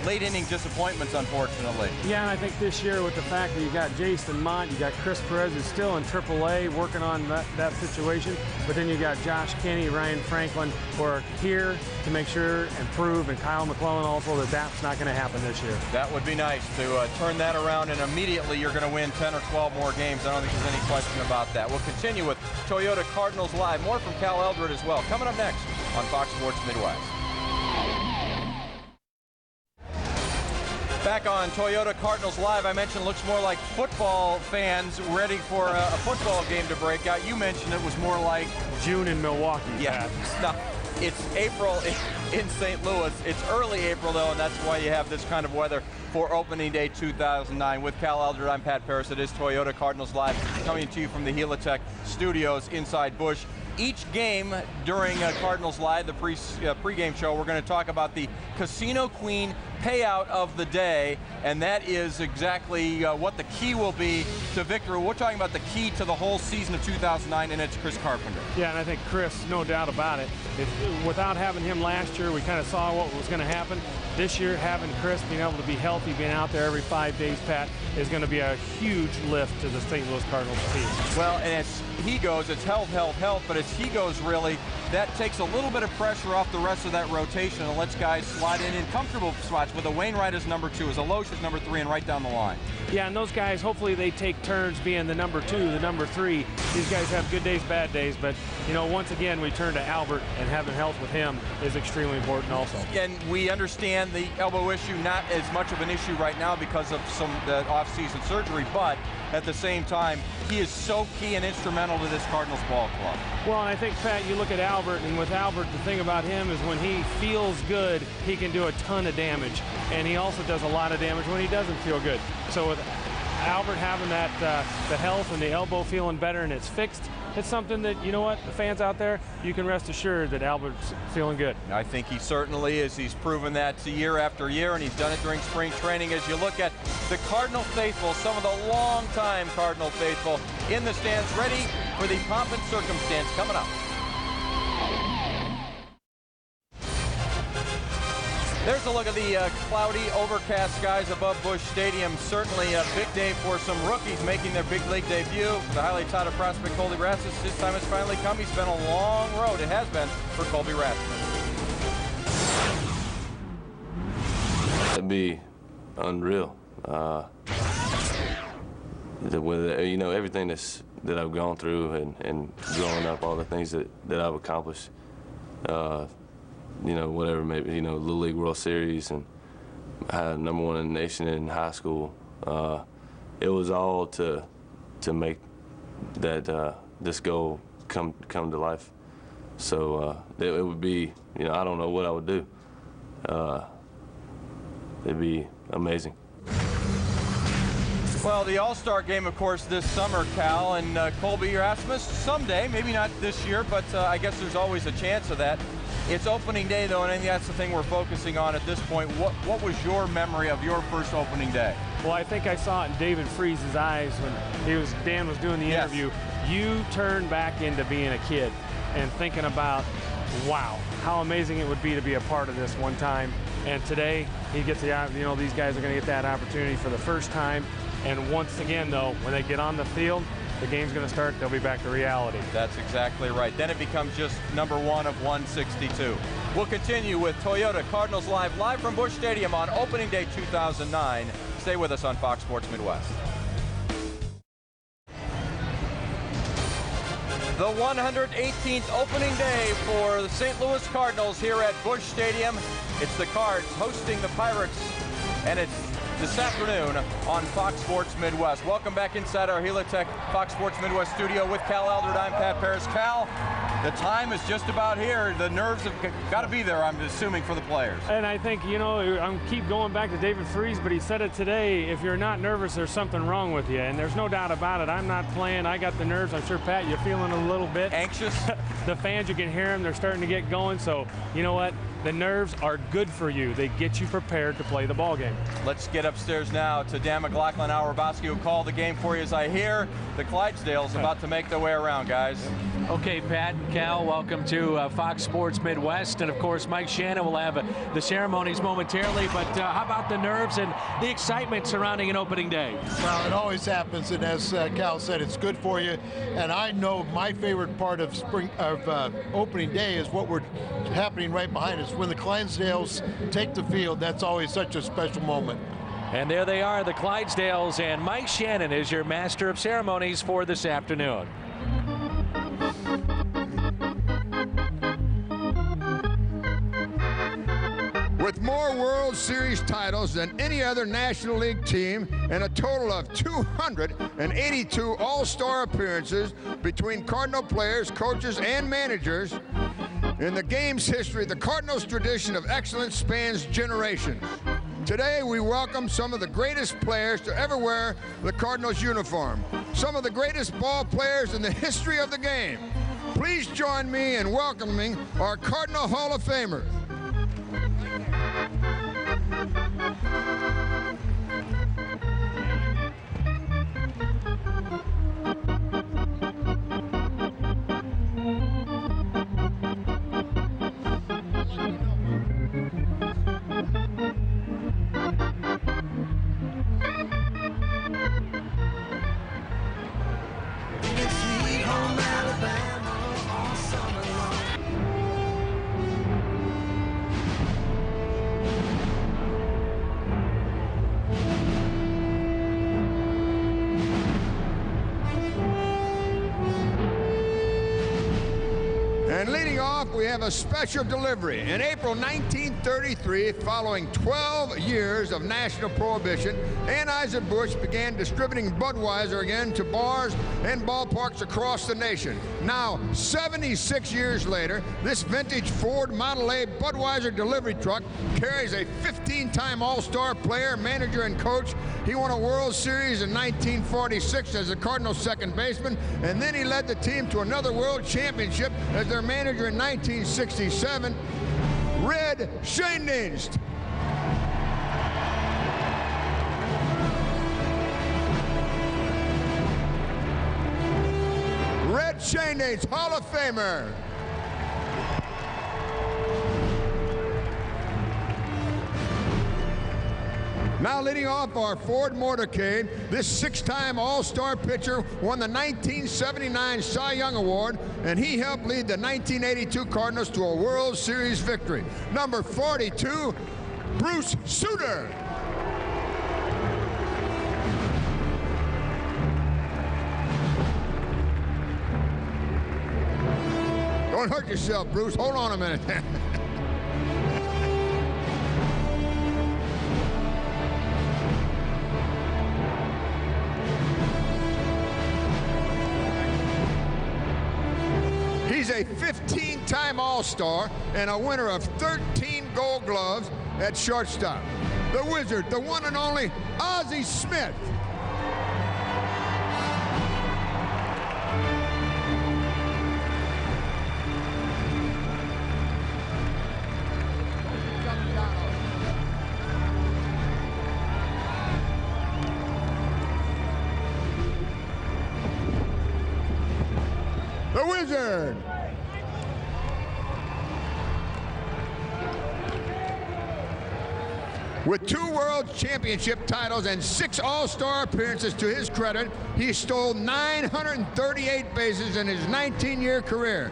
late inning disappointments, unfortunately. Yeah, and I think this year with the fact that you got Jason Mott, you got Chris Perez who's still in AAA working on that situation, but then you got Josh Kinney, Ryan Franklin who are here to make sure and prove, and Kyle McClellan also, that that's not going to happen this year. That would be nice to turn that around, and immediately you're going to win 10 or 12 more games. I don't think there's any question about that. We'll continue with Toyota Cardinals Live. More from Cal Eldred as well. Coming up next on Fox Sports Midwest. Back on Toyota Cardinals Live, I mentioned it looks more like football fans ready for a football game to break out. You mentioned it was more like June in Milwaukee. Yeah, it's April in St. Louis. It's early April, though, and that's why you have this kind of weather for opening day 2009. With Cal Eldred, I'm Pat Paris. It is Toyota Cardinals Live, coming to you from the Helitech studios inside Busch. Each game during Cardinals Live, the pregame show, we're going to talk about the Casino Queen payout of the day, and that is exactly what the key will be to victory. We're talking about the key to the whole season of 2009, and it's Chris Carpenter. Yeah, and I think Chris, no doubt about it. Without having him last year, we kind of saw what was going to happen. This year, having Chris being able to be healthy, being out there every 5 days, Pat, is going to be a huge lift to the St. Louis Cardinals team. Well, and as he goes, it's health, health, health, but as he goes, really, that takes a little bit of pressure off the rest of that rotation and lets guys slide in comfortable spots with a Wainwright as number 2, as a Loesch as number 3, and right down the line. Yeah, and those guys, hopefully they take turns being the number 2, the number 3. These guys have good days, bad days, but, you know, once again, we turn to Albert, and having health with him is extremely important also. And we understand the elbow issue, not as much of an issue right now because of the off-season surgery, but at the same time, he is so key and instrumental to this Cardinals ball club. Well, and I think, Pat, you look at Albert, and with Albert, the thing about him is when he feels good, he can do a ton of damage, and he also does a lot of damage when he doesn't feel good. So with Albert having that the health and the elbow feeling better and it's fixed, it's something that, you know what, the fans out there, you can rest assured that Albert's feeling good. I think he certainly is. He's proven that year after year, and he's done it during spring training. As you look at the Cardinal faithful, some of the longtime Cardinal faithful in the stands, ready for the pomp and circumstance coming up. There's a look at the cloudy, overcast skies above Busch Stadium. Certainly a big day for some rookies making their big league debut. For the highly touted prospect Colby Rasmus, his time has finally come. He's been a long road. It has been for Colby Rasmus. It'd be unreal. With everything that I've gone through and growing up, all the things that I've accomplished. Whatever, maybe, Little League World Series and #1 in the nation in high school. It was all to make that this goal come to life. So it would be, I don't know what I would do. It'd be amazing. Well, the All-Star game, of course, this summer, Cal, and Colby Rasmus, someday, maybe not this year, but I guess there's always a chance of that. It's opening day, though, and I think that's the thing we're focusing on at this point. What was your memory of your first opening day? Well, I think I saw it in David Freese's eyes when Dan was doing the interview. You turned back into being a kid and thinking about, wow, how amazing it would be to be a part of this one time. And today, he gets the, these guys are going to get that opportunity for the first time. And once again, though, when they get on the field, the game's going to start, they'll be back to reality. That's exactly right. Then it becomes just #1 of 162. We'll continue with Toyota Cardinals Live from Busch Stadium on opening day 2009. Stay with us on Fox Sports Midwest. The 118th opening day for the St. Louis Cardinals here at Busch Stadium. It's the Cards hosting the Pirates, and it's this afternoon on Fox Sports Midwest. Welcome back inside our Helitech Fox Sports Midwest studio with Cal Eldred. I'm Pat Paris. Cal, the time is just about here. The nerves have got to be there, I'm assuming, for the players. And I think, I keep going back to David Freese, but he said it today, if you're not nervous, there's something wrong with you. And there's no doubt about it. I'm not playing. I got the nerves. I'm sure, Pat, you're feeling a little bit anxious. The fans, you can hear them. They're starting to get going. So, you know what? The nerves are good for you. They get you prepared to play the ball game. Let's get upstairs now to Dan McLaughlin, Al Rabowski, who called the game for you. As I hear the Clydesdales about to make their way around, guys. Okay, Pat and Cal, welcome to Fox Sports Midwest. And, of course, Mike Shannon will have the ceremonies momentarily. But how about the nerves and the excitement surrounding an opening day? Well, it always happens, and as Cal said, it's good for you. And I know my favorite part of opening day is what we're happening right behind us. When the Clydesdales take the field, that's always such a special moment. And there they are, the Clydesdales, and Mike Shannon is your master of ceremonies for this afternoon. With more World Series titles than any other National League team and a total of 282 All-Star appearances between Cardinal players, coaches, and managers, in the game's history, the Cardinals' tradition of excellence spans generations. Today, we welcome some of the greatest players to ever wear the Cardinals uniform, some of the greatest ball players in the history of the game. Please join me in welcoming our Cardinal Hall of Famers. And leading off, we have a special delivery. In April 1933, following 12 years of national prohibition, Anheuser-Busch began distributing Budweiser again to bars and ballparks across the nation. Now, 76 years later, this vintage Ford Model A Budweiser delivery truck carries a 15-time All-Star player, manager, and coach. He won a World Series in 1946 as the Cardinals' second baseman, and then he led the team to another World Championship as their manager in 1967. Red Schoendienst. Red Schoendienst, Hall of Famer. Now leading off our Ford motorcade, this 6-time All-Star pitcher won the 1979 Cy Young Award, and he helped lead the 1982 Cardinals to a World Series victory. Number 42, Bruce Sutter. Don't hurt yourself, Bruce. Hold on a minute. He's a 15-time All-Star and a winner of 13 Gold Gloves at shortstop. The Wizard, the one and only Ozzie Smith. The Wizard. With 2 World Championship titles and 6 All-Star appearances to his credit, he stole 938 bases in his 19-year career.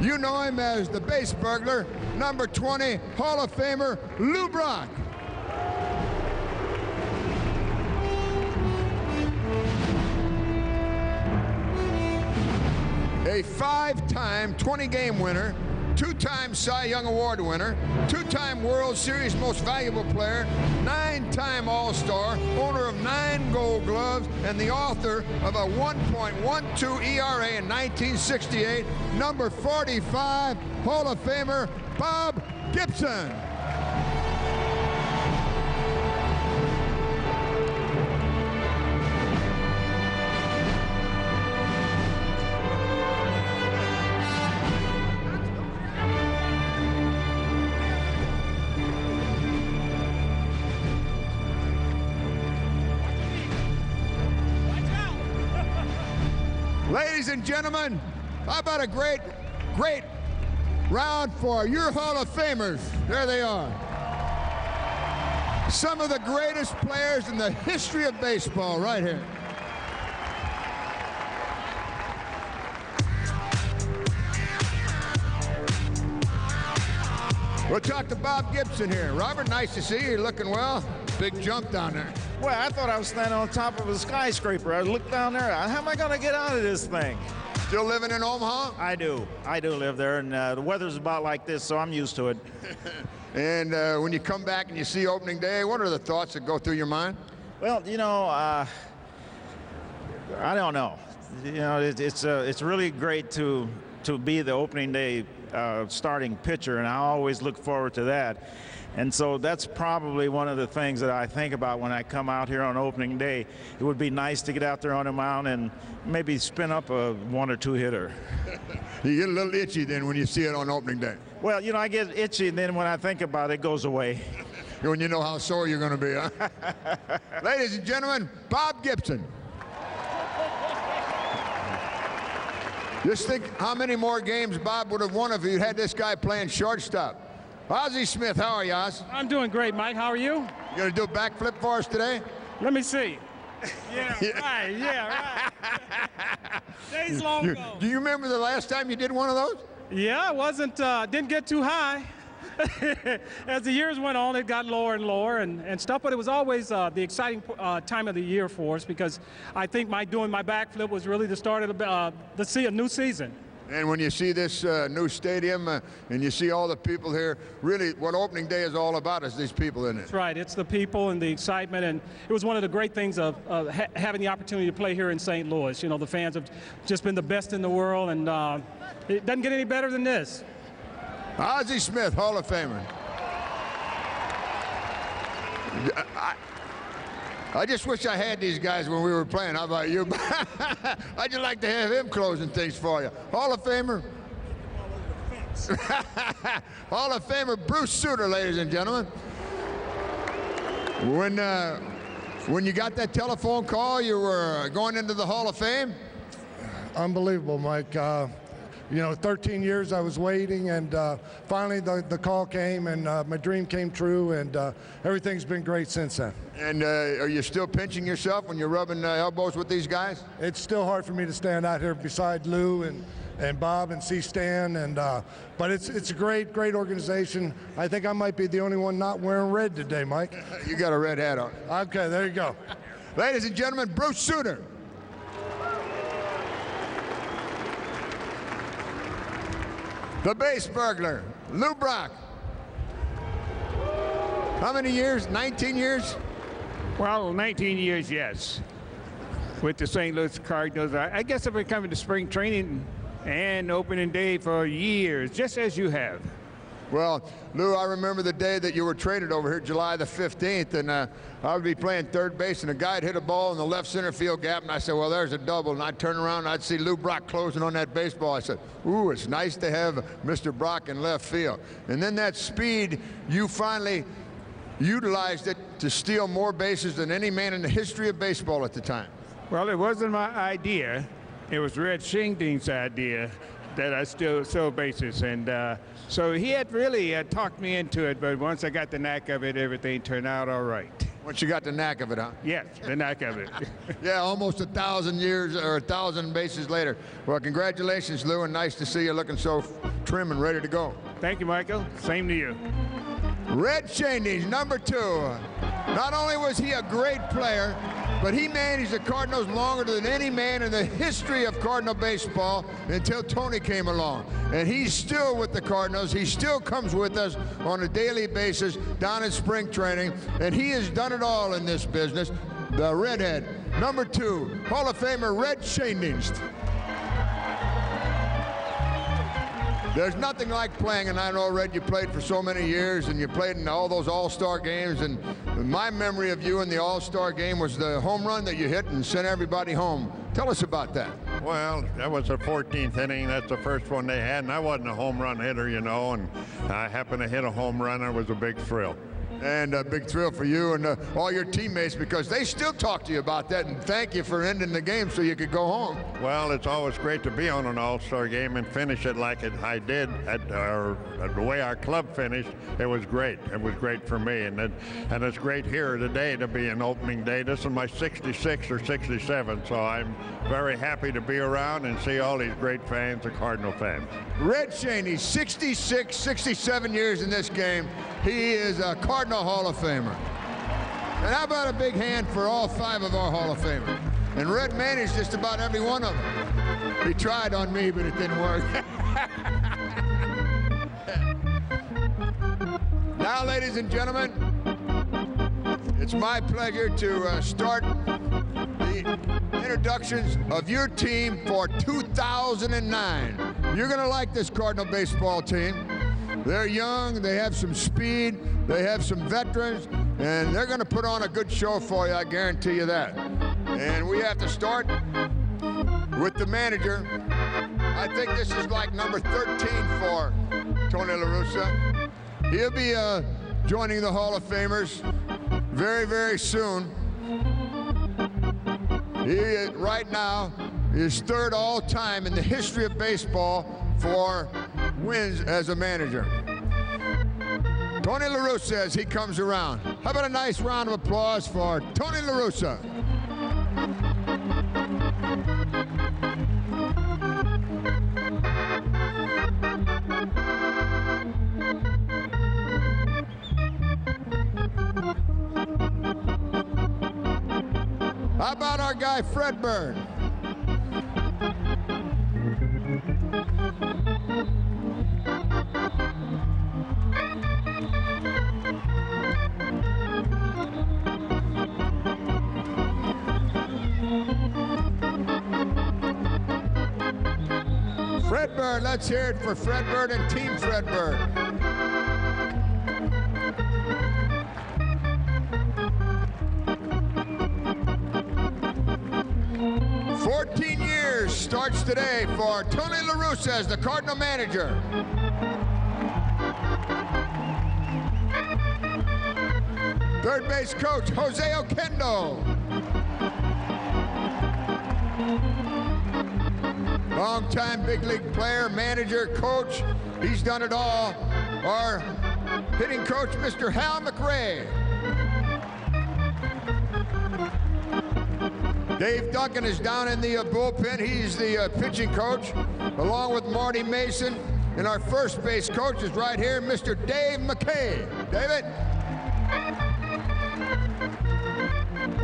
You know him as the base burglar, number 20, Hall of Famer Lou Brock. A 5-time 20-game winner, 2-time Cy Young Award winner, 2-time World Series Most Valuable Player, 9-time All-Star, owner of 9 Gold Gloves, and the author of a 1.12 ERA in 1968, number 45, Hall of Famer Bob Gibson. Ladies and gentlemen, how about a great round for your Hall of Famers? There they are. Some of the greatest players in the history of baseball right here. We'll talk to Bob Gibson here. Robert, nice to see you. You're looking well. Big jump down there. Well, I thought I was standing on top of a skyscraper. I looked down there. How am I going to get out of this thing? Still living in Omaha? I do. I do live there, and the weather's about like this, so I'm used to it. And when you come back and you see opening day, what are the thoughts that go through your mind? Well, you know, I don't know. You know, it's really great to be the opening day starting pitcher, and I always look forward to that. And so that's probably one of the things that I think about when I come out here on opening day. It would be nice to get out there on the mound and maybe spin up a 1 or 2 hitter. You get a little itchy then when you see it on opening day. Well, you know, I get itchy, and then when I think about it, it goes away. When you know how sore you're going to be, huh? Ladies and gentlemen, Bob Gibson. Just think how many more games Bob would have won if he had this guy playing shortstop. Ozzie Smith, how are you, Oz? I'm doing great, Mike. How are you? You going to do a backflip for us today? Let me see. Yeah, right. Days long ago. Do you remember the last time you did one of those? Yeah, didn't get too high. As the years went on, it got lower and lower and stuff, but it was always the exciting time of the year for us because I think doing my backflip was really the start of a new season. And when you see this new stadium and you see all the people here, really what opening day is all about is these people in it. That's right. It's the people and the excitement, and it was one of the great things of having the opportunity to play here in St. Louis. You know, the fans have just been the best in the world, and it doesn't get any better than this. Ozzie Smith, Hall of Famer. I just wish I had these guys when we were playing. How about you? I'd just like to have him closing things for you. Hall of Famer. Hall of Famer Bruce Sutter, ladies and gentlemen. When you got that telephone call, you were going into the Hall of Fame? Unbelievable, Mike. You know, 13 years I was waiting, and finally the call came, and my dream came true, and everything's been great since then. And are you still pinching yourself when you're rubbing elbows with these guys? It's still hard for me to stand out here beside Lou and Bob and see Stan, but it's a great organization. I think I might be the only one not wearing red today, Mike. You got a red hat on. Okay, there you go. Ladies and gentlemen, Bruce Sutter. The base burglar, Lou Brock. How many years? 19 years? Well, 19 years, yes. With the St. Louis Cardinals. I guess I've been coming to spring training and opening day for years, just as you have. Well, Lou, I remember the day that you were traded over here, July the 15th, and I would be playing third base, and a guy had hit a ball in the left center field gap, and I said, well, there's a double, and I'd turn around, and I'd see Lou Brock closing on that baseball. I said, ooh, it's nice to have Mr. Brock in left field. And then that speed, you finally utilized it to steal more bases than any man in the history of baseball at the time. Well, it wasn't my idea. It was Red Shingding's idea that I stole bases, and so he had really talked me into it, but once I got the knack of it, everything turned out all right. Once you got the knack of it, huh? Yes, the knack of it. Yeah, almost 1,000 years or 1,000 bases later. Well, congratulations, Lou, and nice to see you looking so trim and ready to go. Thank you, Michael. Same to you. Red Shingding, number 2. Not only was he a great player, but he managed the Cardinals longer than any man in the history of Cardinal baseball until Tony came along. And he's still with the Cardinals. He still comes with us on a daily basis down in spring training, and he has done it all in this business. The redhead, number 2, Hall of Famer Red Shingding. There's nothing like playing, and I know, Red, you played for so many years, and you played in all those all-star games, and my memory of you in the all-star game was the home run that you hit and sent everybody home. Tell us about that. Well, that was the 14th inning. That's the first one they had, and I wasn't a home run hitter, you know, and I happened to hit a home run, and it was a big thrill. And a big thrill for you and all your teammates, because they still talk to you about that and thank you for ending the game so you could go home. Well, it's always great to be on an all-star game and finish it like I did at the way our club finished. It was great. It was great for me, and it's great here today to be an opening day. This is my 66 or 67, so I'm very happy to be around and see all these great fans, the Cardinal fans. Red Shingding, 66, 67 years in this game. He is a Cardinal Hall of Famer. And how about a big hand for all 5 of our Hall of Famers? And Red managed just about every one of them. He tried on me, but it didn't work. Now, ladies and gentlemen, it's my pleasure to start the introductions of your team for 2009. You're going to like this Cardinal baseball team. They're young, they have some speed, they have some veterans, and they're going to put on a good show for you, I guarantee you that. And we have to start with the manager. I think this is like number 13 for Tony La Russa. He'll be joining the Hall of Famers very, very soon. He, right now, is 3rd all-time in the history of baseball for wins as a manager. Tony La Russa as he comes around. How about a nice round of applause for Tony La Russa? How about our guy Fred Bird? Fred Bird, let's hear it for Fred Bird and Team Fred Bird. Starts today for Tony La Russa as the Cardinal manager. Third base coach, Jose Oquendo. Longtime big league player, manager, coach. He's done it all. Our hitting coach, Mr. Hal McRae. Dave Duncan is down in the bullpen. He's the pitching coach, along with Marty Mason. And our first base coach is right here, Mr. Dave McKay. David?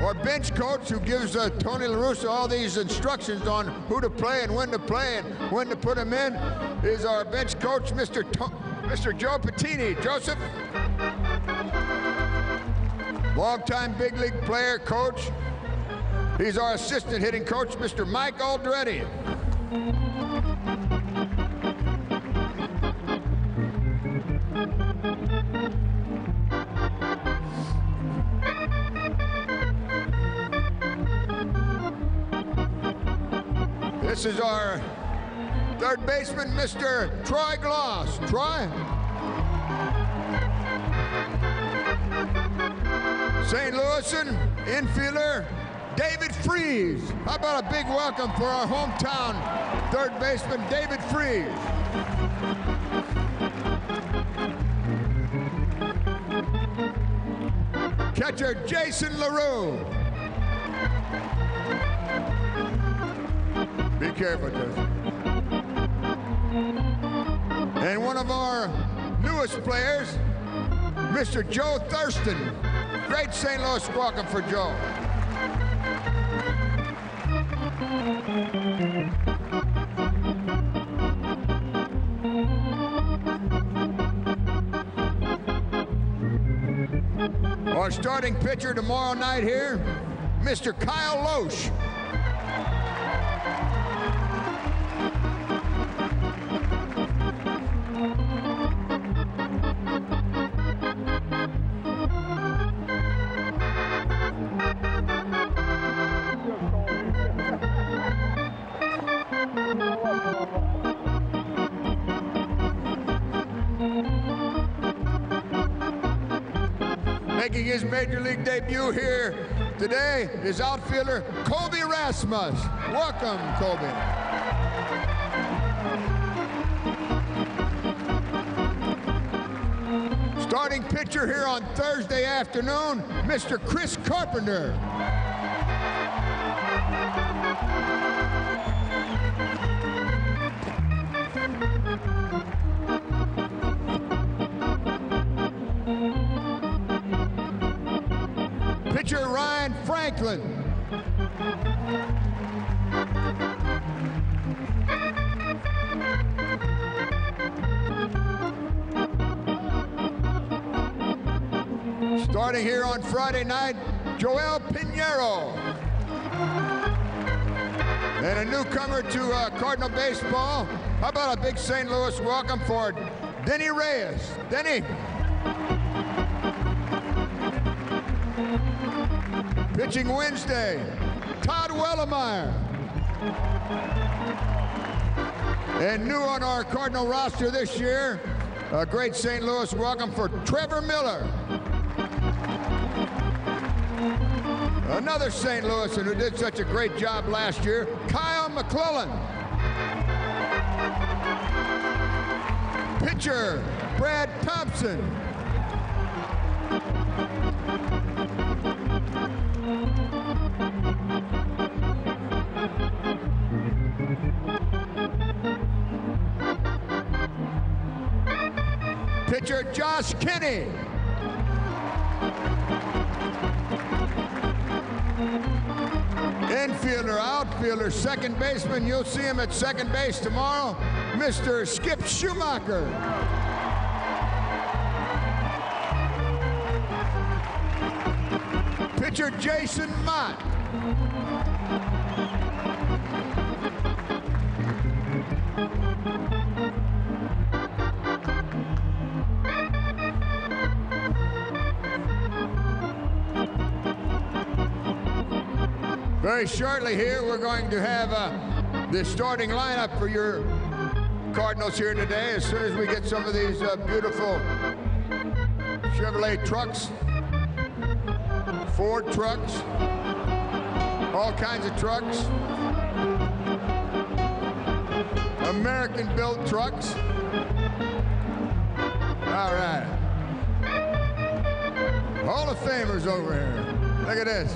Our bench coach, who gives Tony La Russa all these instructions on who to play and when to put them in, is our bench coach, Mr. Joe Pettini. Joseph? Longtime big league player, coach. He's our assistant hitting coach, Mr. Mike Aldretti. This is our third baseman, Mr. Troy Gloss. Troy? St. Louisan infielder, David Freese. How about a big welcome for our hometown third baseman, David Freese. Catcher, Jason LaRue. Be careful, Jason. And one of our newest players, Mr. Joe Thurston. Great St. Louis welcome for Joe. Our starting pitcher tomorrow night here, Mr. Kyle Loesch. Making his major league debut here today is outfielder Colby Rasmus. Welcome, Colby. Starting pitcher here on Thursday afternoon, Mr. Chris Carpenter. Pitcher Ryan Franklin. Starting here on Friday night, Joel Pinheiro. And a newcomer to Cardinal baseball. How about a big St. Louis welcome for Denny Reyes. Denny. Pitching Wednesday, Todd Wellemeyer. And new on our Cardinal roster this year, a great St. Louis welcome for Trevor Miller. Another St. Louisan who did such a great job last year, Kyle McClellan. Pitcher, Brad Thompson. Pitcher, Josh Kinney. Infielder, outfielder, second baseman. You'll see him at second base tomorrow, Mr. Skip Schumacher. Pitcher, Jason Mott. Very shortly here, we're going to have the starting lineup for your Cardinals here today. As soon as we get some of these beautiful Chevrolet trucks, Ford trucks, all kinds of trucks. American-built trucks. All right. Hall of Famers over here. Look at this.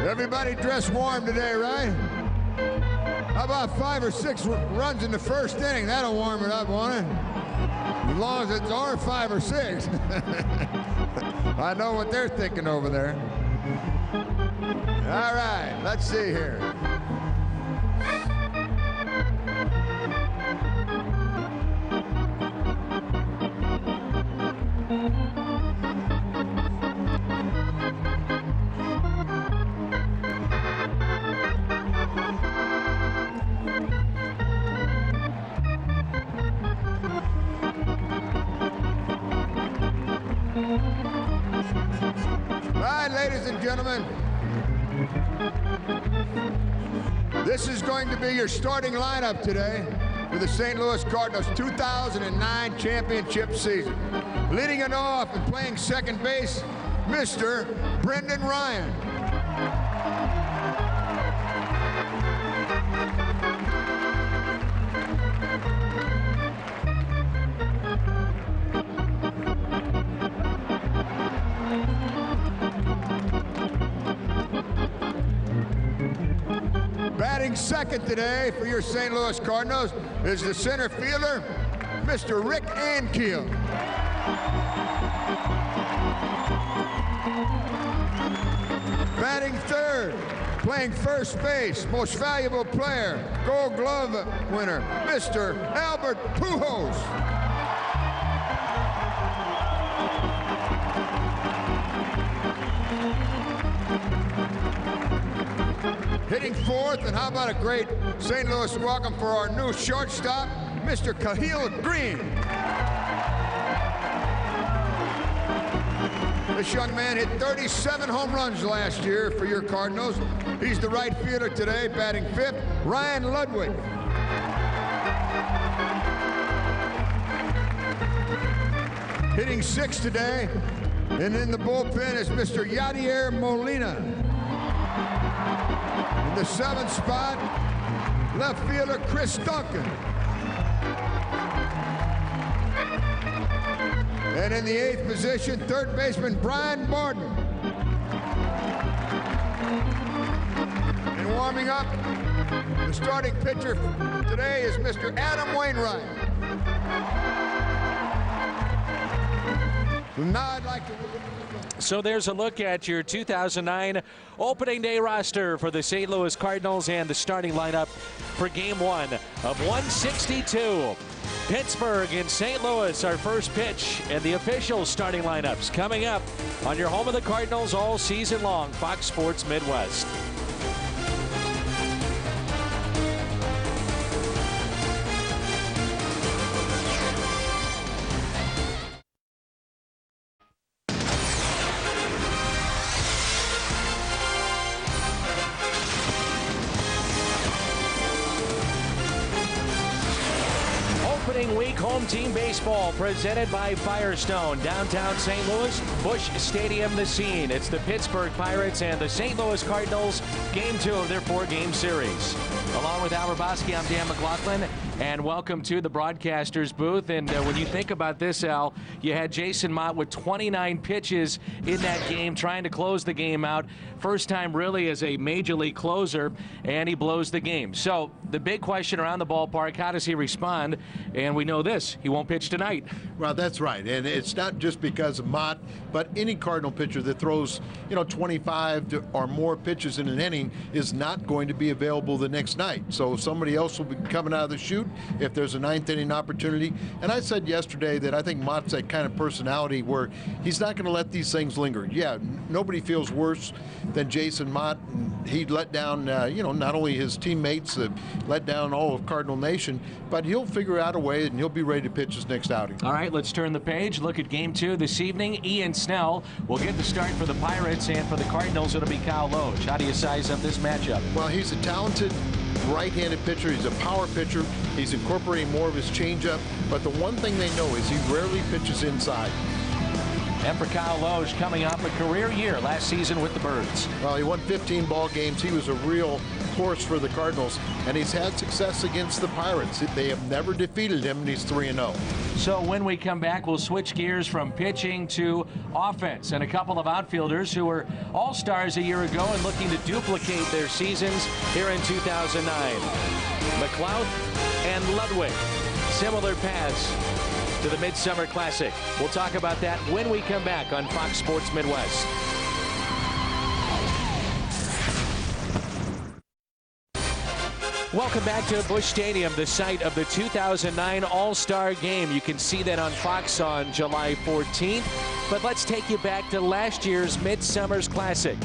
Everybody dressed warm today, right? How about 5 or 6 runs in the first inning? That'll warm it up, won't it? As long as it's our 5 or 6. I know what they're thinking over there. All right, let's see here. Ladies and gentlemen, this is going to be your starting lineup today for the St. Louis Cardinals 2009 championship season. Leading it off and playing second base, Mr. Brendan Ryan. Batting second today for your St. Louis Cardinals is the center fielder, Mr. Rick Ankiel. Batting third, playing first base, most valuable player, Gold Glove winner, Mr. Albert Pujols. Hitting fourth, and how about a great St. Louis welcome for our new shortstop, Mr. Cahill Green. This young man hit 37 home runs last year for your Cardinals. He's the right fielder today, batting fifth, Ryan Ludwig. Hitting sixth today, and in the bullpen is Mr. Yadier Molina. In the seventh spot, left fielder Chris Duncan. And in the eighth position, third baseman Brian Barton. And warming up, the starting pitcher today is Mr. Adam Wainwright. Now I'd like to... So there's a look at your 2009 opening day roster for the St. Louis Cardinals and the starting lineup for game 1 of 162. Pittsburgh and St. Louis, our first pitch, and the official starting lineups coming up on your home of the Cardinals all season long, Fox Sports Midwest. Week home team baseball presented by Firestone. Downtown St. Louis, Busch Stadium the scene. It's the Pittsburgh Pirates and the St. Louis Cardinals, game 2 of their 4-game series. Along with Al Rabosky, I'm Dan McLaughlin, and welcome to the broadcaster's booth. And when you think about this, Al, you had Jason Mott with 29 pitches in that game, trying to close the game out. First time really as a major league closer, and he blows the game. So the big question around the ballpark, how does he respond? And we know this, he won't pitch tonight. Well, that's right. And it's not just because of Mott, but any Cardinal pitcher that throws, 25 or more pitches in an inning is not going to be available the next night. So somebody else will be coming out of the chute if there's a 9th inning opportunity. And I said yesterday that I think Mott's that kind of personality where he's not going to let these things linger. Yeah, nobody feels worse than Jason Mott. He let down, not only his teammates, let down all of Cardinal Nation, but he'll figure out a way and he'll be ready to pitch his next outing. All right, let's turn the page. Look at game 2 this evening. Ian Snell will get the start for the Pirates, and for the Cardinals, it'll be Kyle Loach. How do you size up this matchup? Well, he's a talented right-handed pitcher. He's a power pitcher. He's incorporating more of his changeup. But the one thing they know is he rarely pitches inside. And for Kyle Loesch, coming off a career year last season with the Birds. Well, he won 15 ball games. He was a real force for the Cardinals, and he's had success against the Pirates. They have never defeated him, and he's 3-0. So when we come back, we'll switch gears from pitching to offense, and a couple of outfielders who were all-stars a year ago and looking to duplicate their seasons here in 2009. McLeod and Ludwig, similar paths to the Midsummer Classic. We'll talk about that when we come back on Fox Sports Midwest. Welcome back to Busch Stadium, the site of the 2009 All-Star Game. You can see that on Fox on July 14th. But let's take you back to last year's Midsummer's Classic.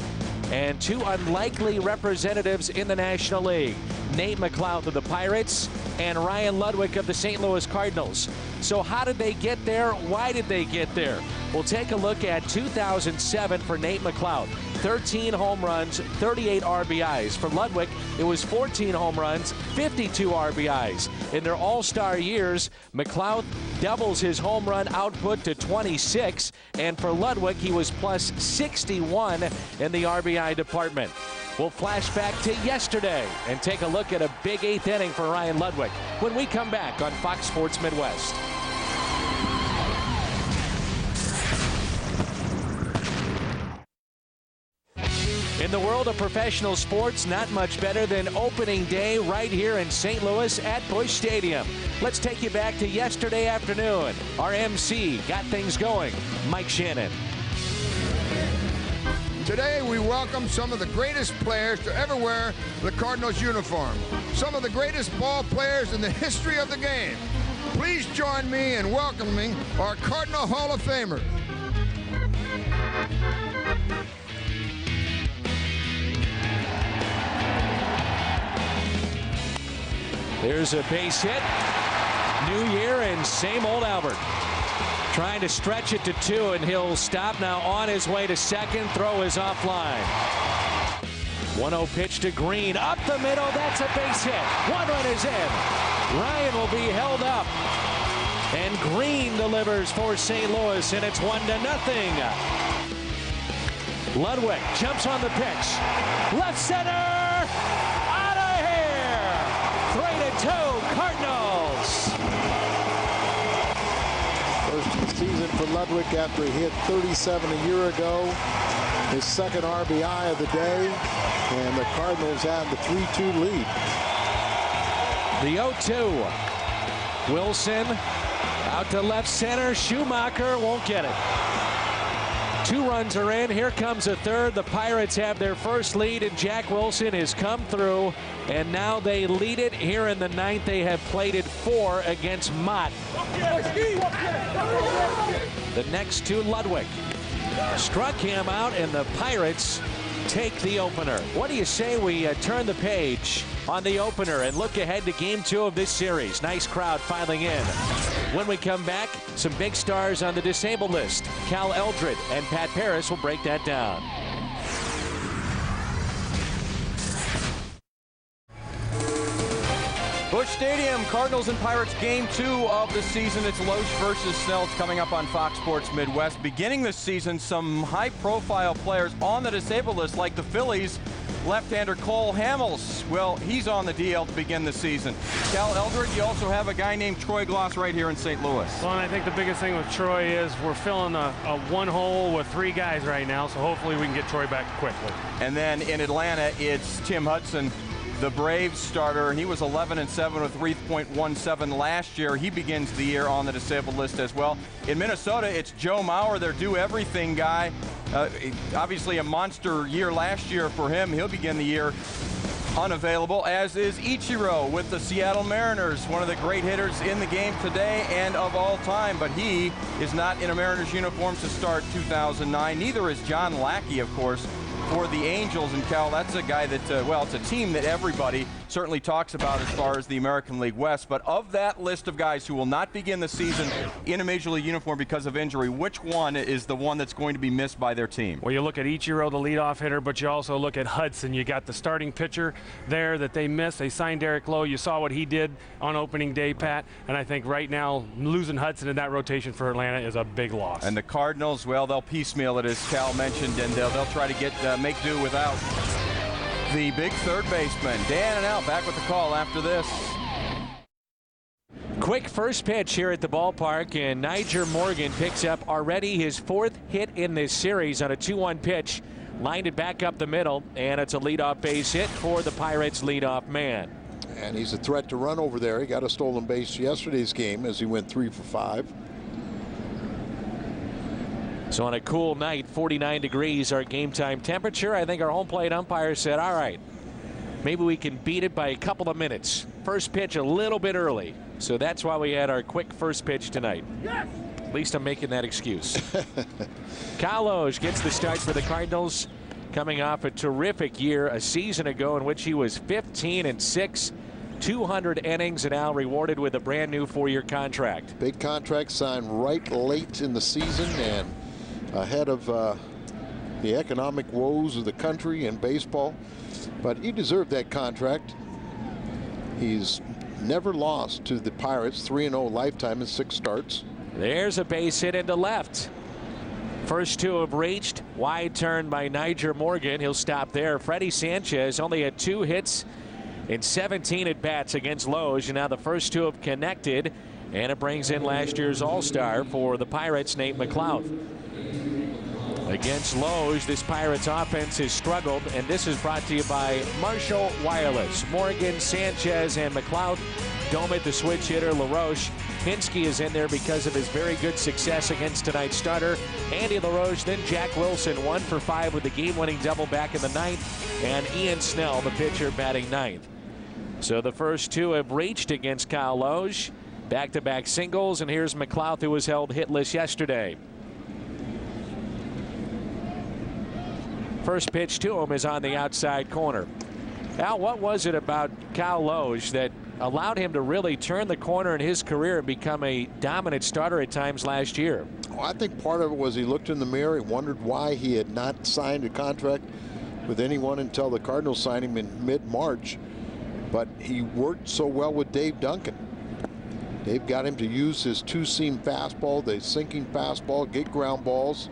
And two unlikely representatives in the National League. Nate McLeod of the Pirates and Ryan Ludwig of the St. Louis Cardinals. So how did they get there? Why did they get there? We'll take a look at 2007 for Nate McLeod. 13 home runs, 38 RBIs. For Ludwig, it was 14 home runs, 52 RBIs. In their all-star years, McLeod doubles his home run output to 26, and for Ludwig, he was plus 61 in the RBI department. We'll flash back to yesterday and take a look at a big 8th inning for Ryan Ludwig when we come back on Fox Sports Midwest. In the world of professional sports, not much better than opening day right here in St. Louis at Busch Stadium. Let's take you back to yesterday afternoon. Our MC got things going, Mike Shannon. Today we welcome some of the greatest players to ever wear the Cardinals uniform. Some of the greatest ball players in the history of the game. Please join me in welcoming our Cardinal Hall of Famers. There's a base hit. New year and same old Albert. Trying to stretch it to 2, and he'll stop now on his way to second. Throw is offline. 1-0 pitch to Green. Up the middle. That's a base hit. 1 run is in. Ryan will be held up. And Green delivers for St. Louis, and it's 1-0. Ludwig jumps on the pitch. Left center. 3-2 Cardinals. First of the season for Ludwig after he hit 37 a year ago. His second RBI of the day, and the Cardinals have the 3-2 lead. The 0-2. Wilson out to left center. Schumacher won't get it. 2 runs are in. Here comes a third. The Pirates have their first lead, and Jack Wilson has come through, and now they lead it here in the 9th. They have plated 4 against Mott. The next to Ludwig. Struck him out, and the Pirates take the opener. What do you say we turn the page on the opener and look ahead to Game 2 of this series? Nice crowd filing in. When we come back, some big stars on the disabled list. Cal Eldred and Pat Paris will break that down. Busch Stadium, Cardinals and Pirates Game 2 of the season. It's Loesch versus Snell. It's coming up on Fox Sports Midwest. Beginning this season, some high-profile players on the disabled list, like the Phillies. Left-hander Cole Hamels, well, he's on the DL to begin the season. Cal Eldred, you also have a guy named Troy Gloss right here in St. Louis. Well, and I think the biggest thing with Troy is we're filling a 1 hole with 3 guys right now, so hopefully we can get Troy back quickly. And then in Atlanta, it's Tim Hudson, the Braves starter. He was 11-7 with 3.17 last year. He begins the year on the disabled list as well. In Minnesota, it's Joe Mauer, their do-everything guy. Obviously a monster year last year for him. He'll begin the year unavailable, as is Ichiro with the Seattle Mariners, one of the great hitters in the game today and of all time, but he is not in a Mariners uniform to start 2009. Neither is John Lackey, of course, for the Angels. And Cal, that's a guy that, well, it's a team that everybody certainly talks about as far as the American League West. But of that list of guys who will not begin the season in a Major League uniform because of injury, which one is the one that's going to be missed by their team? Well, you look at Ichiro, the leadoff hitter, but you also look at Hudson. You got the starting pitcher there that they missed. They signed Derek Lowe. You saw what he did on opening day, Pat, and I think right now losing Hudson in that rotation for Atlanta is a big loss. And the Cardinals, well, they'll piecemeal it, as Cal mentioned, and they'll try to get make do without the big third baseman. Dan and Al back with the call after this. Quick first pitch here at the ballpark, and Niger Morgan picks up already his 4th hit in this series on a 2-1 pitch. Lined it back up the middle, and it's a leadoff base hit for the Pirates' leadoff man. And he's a threat to run over there. He got a stolen base yesterday's game as he went 3 for 5. So on a cool night, 49 degrees our game time temperature. I think our home plate umpire said, all right, maybe we can beat it by a couple of minutes. First pitch a little bit early. So that's why we had our quick first pitch tonight. Yes! At least I'm making that excuse. Kyle Loge gets the start for the Cardinals, coming off a terrific year a season ago in which he was 15-6, 200 innings, and now rewarded with a brand new 4-year contract. Big contract signed right late in the season and ahead of the economic woes of the country and baseball. But he deserved that contract. He's never lost to the Pirates, 3-0 lifetime in 6 starts. There's a base hit into left. First 2 have reached. Wide turn by Niger Morgan. He'll stop there. Freddie Sanchez only had 2 hits in 17 at-bats against Loge, and now the first 2 have connected, and it brings in last year's All-Star for the Pirates, Nate McLeod. Against Loge, this Pirates offense has struggled, and this is brought to you by Marshall Wireless. Morgan, Sanchez, and McLeod. Domit, the switch hitter, LaRoche. Pinsky is in there because of his very good success against tonight's starter. Andy LaRoche, then Jack Wilson, 1 for 5 with the game-winning double back in the 9th, and Ian Snell, the pitcher, batting 9th. So the first 2 have reached against Kyle Loge. Back-to-back singles, and here's McLeod, who was held hitless yesterday. First pitch to him is on the outside corner. Al, what was it about Kyle Loge that allowed him to really turn the corner in his career and become a dominant starter at times last year? Well, I think part of it was he looked in the mirror and wondered why he had not signed a contract with anyone until the Cardinals signed him in mid-March. But he worked so well with Dave Duncan. Dave got him to use his 2-seam fastball, the sinking fastball, get ground balls.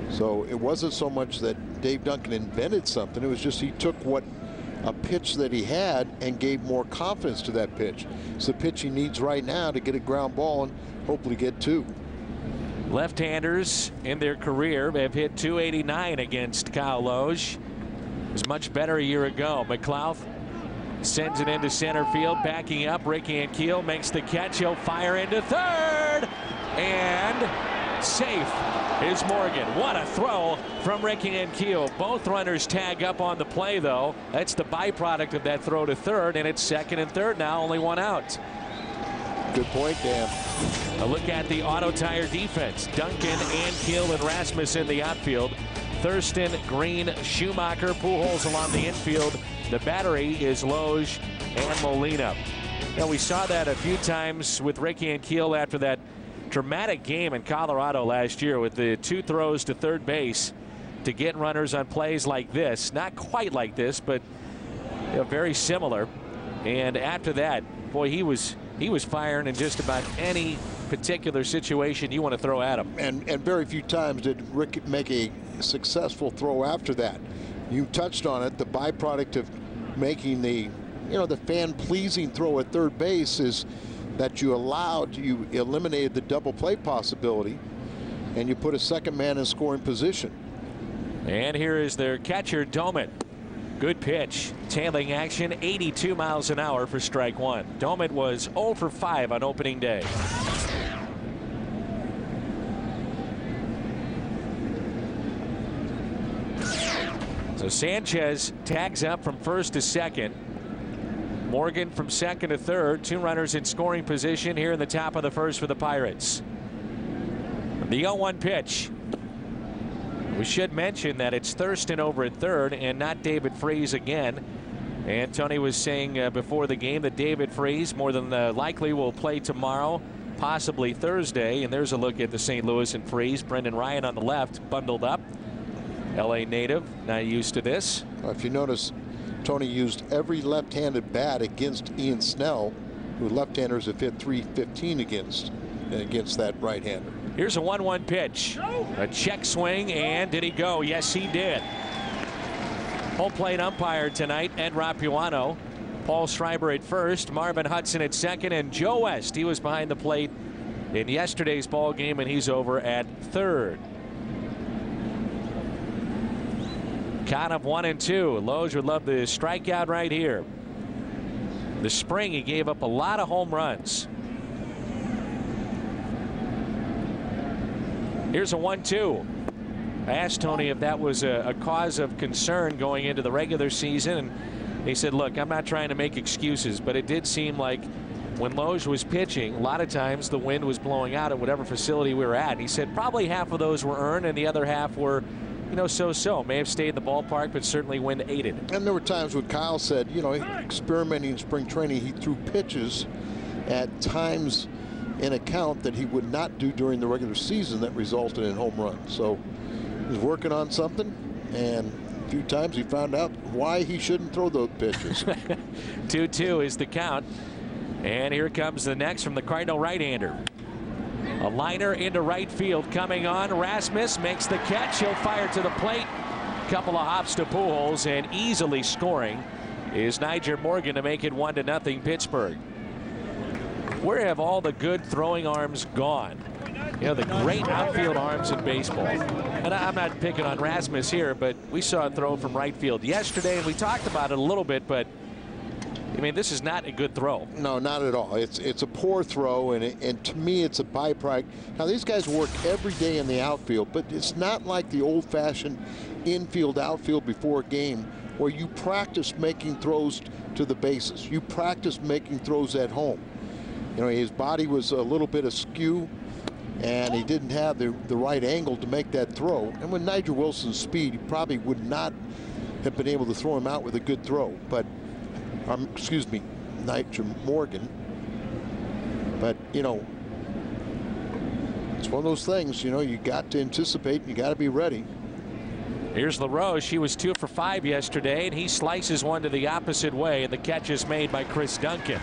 So it wasn't so much that Dave Duncan invented something. It was just he took a pitch that he had and gave more confidence to that pitch. It's the pitch he needs right now to get a ground ball and hopefully get 2. Left-handers in their career have hit .289 against Kyle Loge. It was much better a year ago. McLeod sends it into center field, backing up. Ricky Ankiel makes the catch. He'll fire into third, and safe is Morgan. What a throw from Ricky Ankiel. Both runners tag up on the play, though. That's the byproduct of that throw to third, and it's second and third now, only 1 out. Good point, Dan. A look at the Auto Tire defense. Duncan, Ankiel, and Rasmus in the outfield. Thurston, Green, Schumacher, Pujols along the infield. The battery is Loge and Molina. Now, we saw that a few times with Ricky Ankiel after that dramatic game in Colorado last year with the 2 throws to third base to get runners on plays like this. Not quite like this, but very similar. And after that, boy, he was firing in just about any particular situation you want to throw at him. And very few times did Rick make a successful throw after that. You touched on it. The byproduct of making the fan-pleasing throw at third base is that you eliminated the double play possibility, and you put a second man in scoring position. And here is their catcher, Domit. Good pitch. Tailing action, 82 miles an hour for strike 1. Domit was 0 for 5 on opening day. So Sanchez tags up from first to second. Morgan from second to third. 2 runners in scoring position here in the top of the first for the Pirates. The 0-1 pitch. We should mention that it's Thurston over at third and not David Freese again. And Tony was saying before the game that David Freese more than likely will play tomorrow, possibly Thursday. And there's a look at the St. Louis and Freese. Brendan Ryan on the left, bundled up. LA native, not used to this. If you notice, Tony used every left-handed bat against Ian Snell, who left-handers have hit .315 against that right-hander. Here's a 1-1 pitch. A check swing, and did he go? Yes, he did. Home plate umpire tonight, Ed Rapuano. Paul Schreiber at first, Marvin Hudson at second, and Joe West. He was behind the plate in yesterday's ball game, and he's over at third. Count of 1-2. Loge would love the strikeout right here. The spring, he gave up a lot of home runs. Here's a 1-2. I asked Tony if that was a cause of concern going into the regular season, and he said, look, I'm not trying to make excuses, but it did seem like when Loge was pitching, a lot of times the wind was blowing out at whatever facility we were at. And he said probably half of those were earned and the other half were, you know, so-so. May have stayed in the ballpark, but certainly wind aided. And there were times when Kyle said, you know, experimenting in spring training, he threw pitches at times in a count that he would not do during the regular season that resulted in home runs. So he was working on something, and a few times he found out why he shouldn't throw those pitches. 2-2 is the count. And here comes the next from the Cardinal right-hander. A liner into right field coming on. Rasmus makes the catch. He'll fire to the plate. Couple of hops to Pujols, and easily scoring is Nyjer Morgan to make it 1-0 Pittsburgh. Where have all the good throwing arms gone? You know, the great outfield arms in baseball. And I'm not picking on Rasmus here, but we saw a throw from right field yesterday, and we talked about it a little bit, but I mean, this is not a good throw. No, not at all. It's a poor throw, and to me, it's a byproduct. Now, these guys work every day in the outfield, but it's not like the old-fashioned infield, outfield before a game where you practice making throws to the bases. You practice making throws at home. You know, his body was a little bit askew, and he didn't have the right angle to make that throw. And with Nigel Wilson's speed, he probably would not have been able to throw him out with a good throw. But excuse me, Nyjer Morgan. But, you know, it's one of those things, you know, you got to anticipate, you got to be ready. Here's LaRoche. He was 2 for 5 yesterday, and he slices one to the opposite way, and the catch is made by Chris Duncan.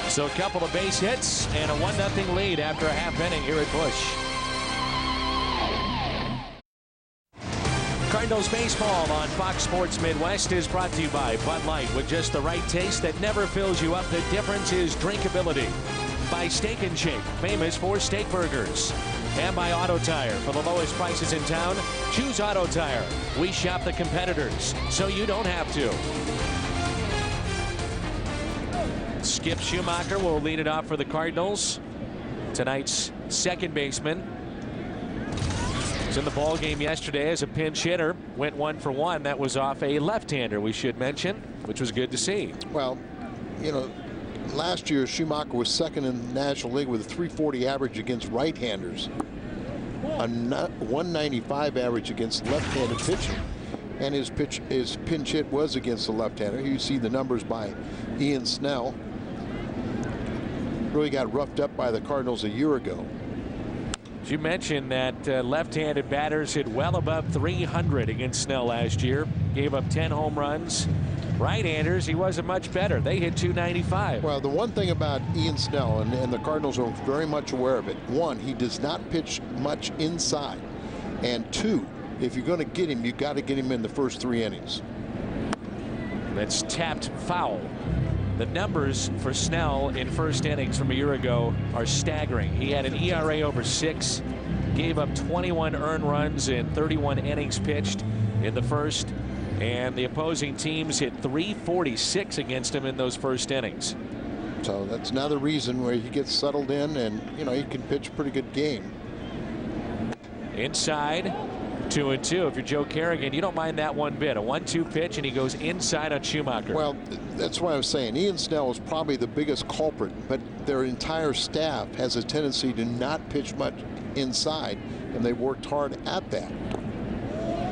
So a couple of base hits and a 1-0 lead after a half inning here at Busch. Cardinals baseball on Fox Sports Midwest is brought to you by Bud Light. With just the right taste that never fills you up, the difference is drinkability. By Steak and Shake, famous for steak burgers. And by Auto Tire. For the lowest prices in town, choose Auto Tire. We shop the competitors, so you don't have to. Skip Schumacher will lead it off for the Cardinals. Tonight's second baseman. Was in the ball game yesterday as a pinch hitter. Went 1 for 1. That was off a left-hander, we should mention, which was good to see. Well, you know, last year Schumacher was second in the National League with a .340 average against right-handers, a .195 average against left-handed pitching, and his pinch hit was against the left-hander. You see the numbers by Ian Snell. Really got roughed up by the Cardinals a year ago. As you mentioned that left-handed batters hit well above 300 against Snell last year. Gave up 10 home runs. Right-handers, he wasn't much better. They hit .295. Well, the one thing about Ian Snell, and the Cardinals are very much aware of it, one, he does not pitch much inside. And two, if you're going to get him, you got to get him in the first 3 innings. That's tapped foul. The numbers for Snell in first innings from a year ago are staggering. He had an ERA over 6, gave up 21 earned runs in 31 innings pitched in the first, and the opposing teams hit .346 against him in those first innings. So that's another reason where he gets settled in, and you know, he can pitch a pretty good game. Inside, 2-2. If you're Joe Kerrigan, you don't mind that one bit. A 1-2 pitch, and he goes inside on Schumacher. Well, that's what I was saying. Ian Snell is probably the biggest culprit, but their entire staff has a tendency to not pitch much inside, and they worked hard at that.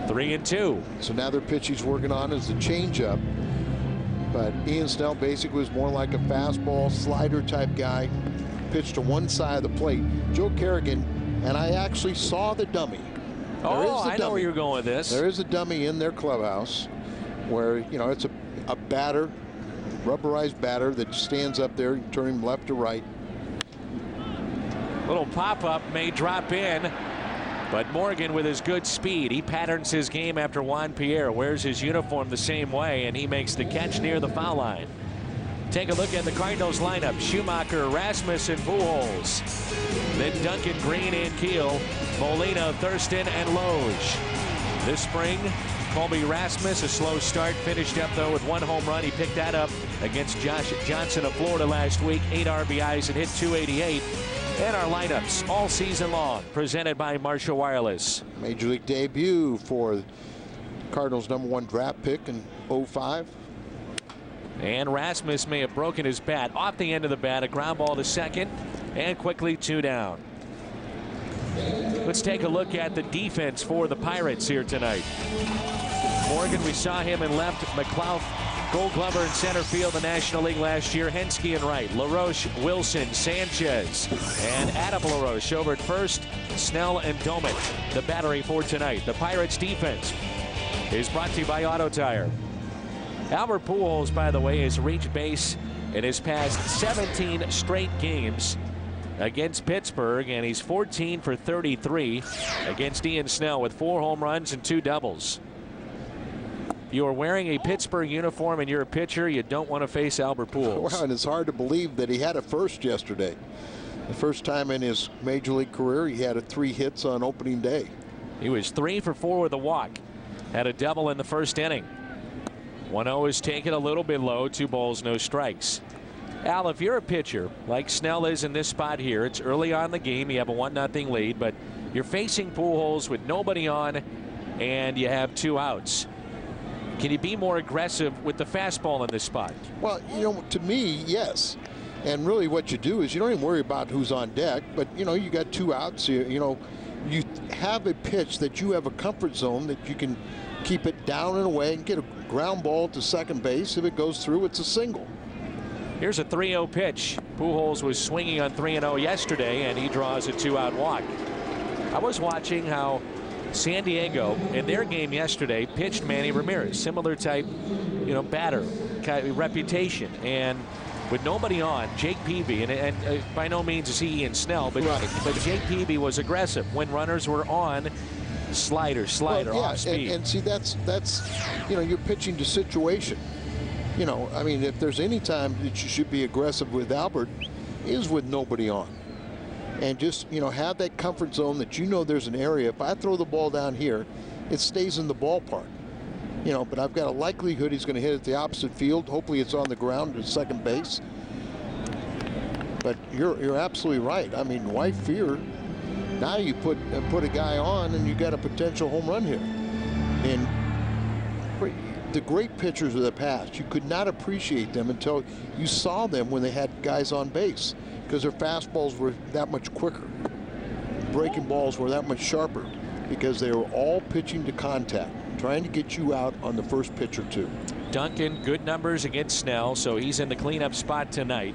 3-2. So now their pitch he's working on is the changeup, but Ian Snell basically was more like a fastball slider type guy, pitched to one side of the plate. Joe Kerrigan, and I actually saw the dummy. Oh, I know where you're going with this. There is a dummy in their clubhouse, where, you know, it's a batter, rubberized batter that stands up there, you turn him left to right. Little pop-up may drop in, but Morgan with his good speed, he patterns his game after Juan Pierre wears his uniform the same way, and he makes the catch near the foul line. Take a look at the Cardinals lineup. Schumacher, Rasmussen, Pujols. Then Duncan, Green, and Keel. Molina, Thurston, and Loge. This spring, Colby Rasmus, a slow start, finished up though with 1 home run. He picked that up against Josh Johnson of Florida last week. 8 RBIs and hit .288. And our lineups all season long, presented by Marshall Wireless. Major League debut for Cardinals' #1 draft pick in 05. And Rasmus may have broken his bat off the end of the bat. A ground ball to second, and quickly 2 down. Let's take a look at the defense for the Pirates here tonight. Morgan, we saw him in left. McLeod, Gold Glover in center field, the National League last year. Hensky in right. LaRoche, Wilson, Sanchez, and Adam LaRoche over at first. Snell and Doman, the battery for tonight. The Pirates defense is brought to you by Auto Tire. Albert Pujols, by the way, has reached base in his past 17 straight games against Pittsburgh, and he's 14 for 33 against Ian Snell with 4 home runs and 2 doubles. If you are wearing a Pittsburgh uniform and you're a pitcher, you don't want to face Albert Pujols. Wow, and it's hard to believe that he had a first yesterday. The first time in his major league career he had 3 hits on opening day. He was 3 for 4 with a walk. Had a double in the first inning. 1-0 is taken a little bit low. 2 balls, no strikes. Al, if you're a pitcher like Snell is in this spot here, it's early on in the game. You have a 1-0 lead, but you're facing Pujols with nobody on, and you have 2 outs. Can you be more aggressive with the fastball in this spot? Well, you know, to me, yes. And really what you do is you don't even worry about who's on deck, but, you know, you got 2 outs. You know, you have a pitch that you have a comfort zone that you can keep it down and away and get a ground ball to second base. If it goes through, it's a single. Here's a 3-0 pitch. Pujols was swinging on 3-0 yesterday, and he draws a 2-out walk. I was watching how San Diego, in their game yesterday, pitched Manny Ramirez. Similar type, you know, batter, kind of reputation. And with nobody on, Jake Peavy, and by no means is he Ian Snell, but Jake Peavy was aggressive. When runners were on, slider, well, yeah, off speed. And see, that's you know, you're pitching to situation. You know, I mean, if there's any time that you should be aggressive with Albert, is with nobody on. And just, you know, have that comfort zone that you know there's an area. If I throw the ball down here, it stays in the ballpark. You know, but I've got a likelihood he's going to hit it the opposite field. Hopefully it's on the ground at second base. But you're absolutely right. I mean, why fear? Now you put a guy on and you got a potential home run here. And the great pitchers of the past, you could not appreciate them until you saw them when they had guys on base, because their fastballs were that much quicker. Breaking balls were that much sharper because they were all pitching to contact, trying to get you out on the first pitch or 2. Duncan, good numbers against Snell, so he's in the cleanup spot tonight.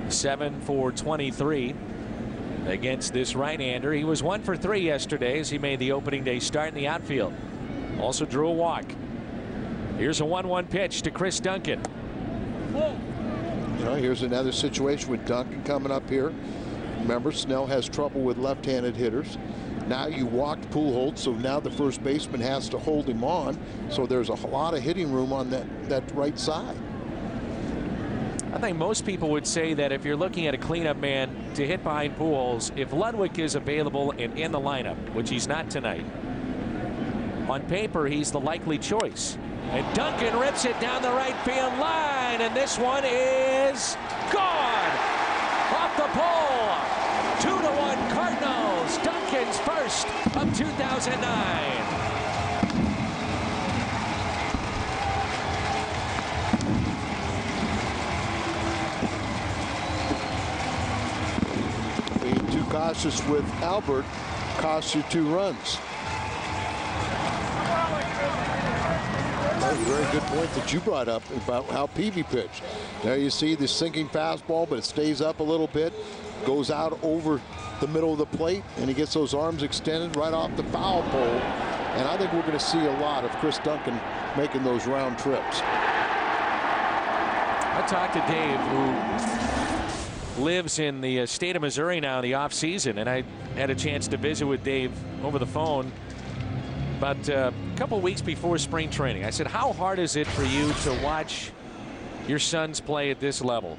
7 for 23 against this right-hander. He was 1 for 3 yesterday as he made the opening day start in the outfield. Also drew a walk. Here's a 1-1 pitch to Chris Duncan. You know, here's another situation with Duncan coming up here. Remember, Snell has trouble with left-handed hitters. Now you walked Pujols, so now the first baseman has to hold him on. So there's a lot of hitting room on that right side. I think most people would say that if you're looking at a cleanup man to hit behind Pujols, if Ludwig is available and in the lineup, which he's not tonight, on paper he's the likely choice. And Duncan rips it down the right field line, and this one is gone off the pole. 2-1 Cardinals. Duncan's first of 2009. Being too cautious with Albert costs you 2 runs. That was a very good point that you brought up about how Peavy pitched. There you see the sinking fastball, but it stays up a little bit, goes out over the middle of the plate, and he gets those arms extended right off the foul pole. And I think we're going to see a lot of Chris Duncan making those round trips. I talked to Dave, who lives in the state of Missouri now in the off season, and I had a chance to visit with Dave over the phone about a couple weeks before spring training. I said, how hard is it for you to watch your sons play at this level?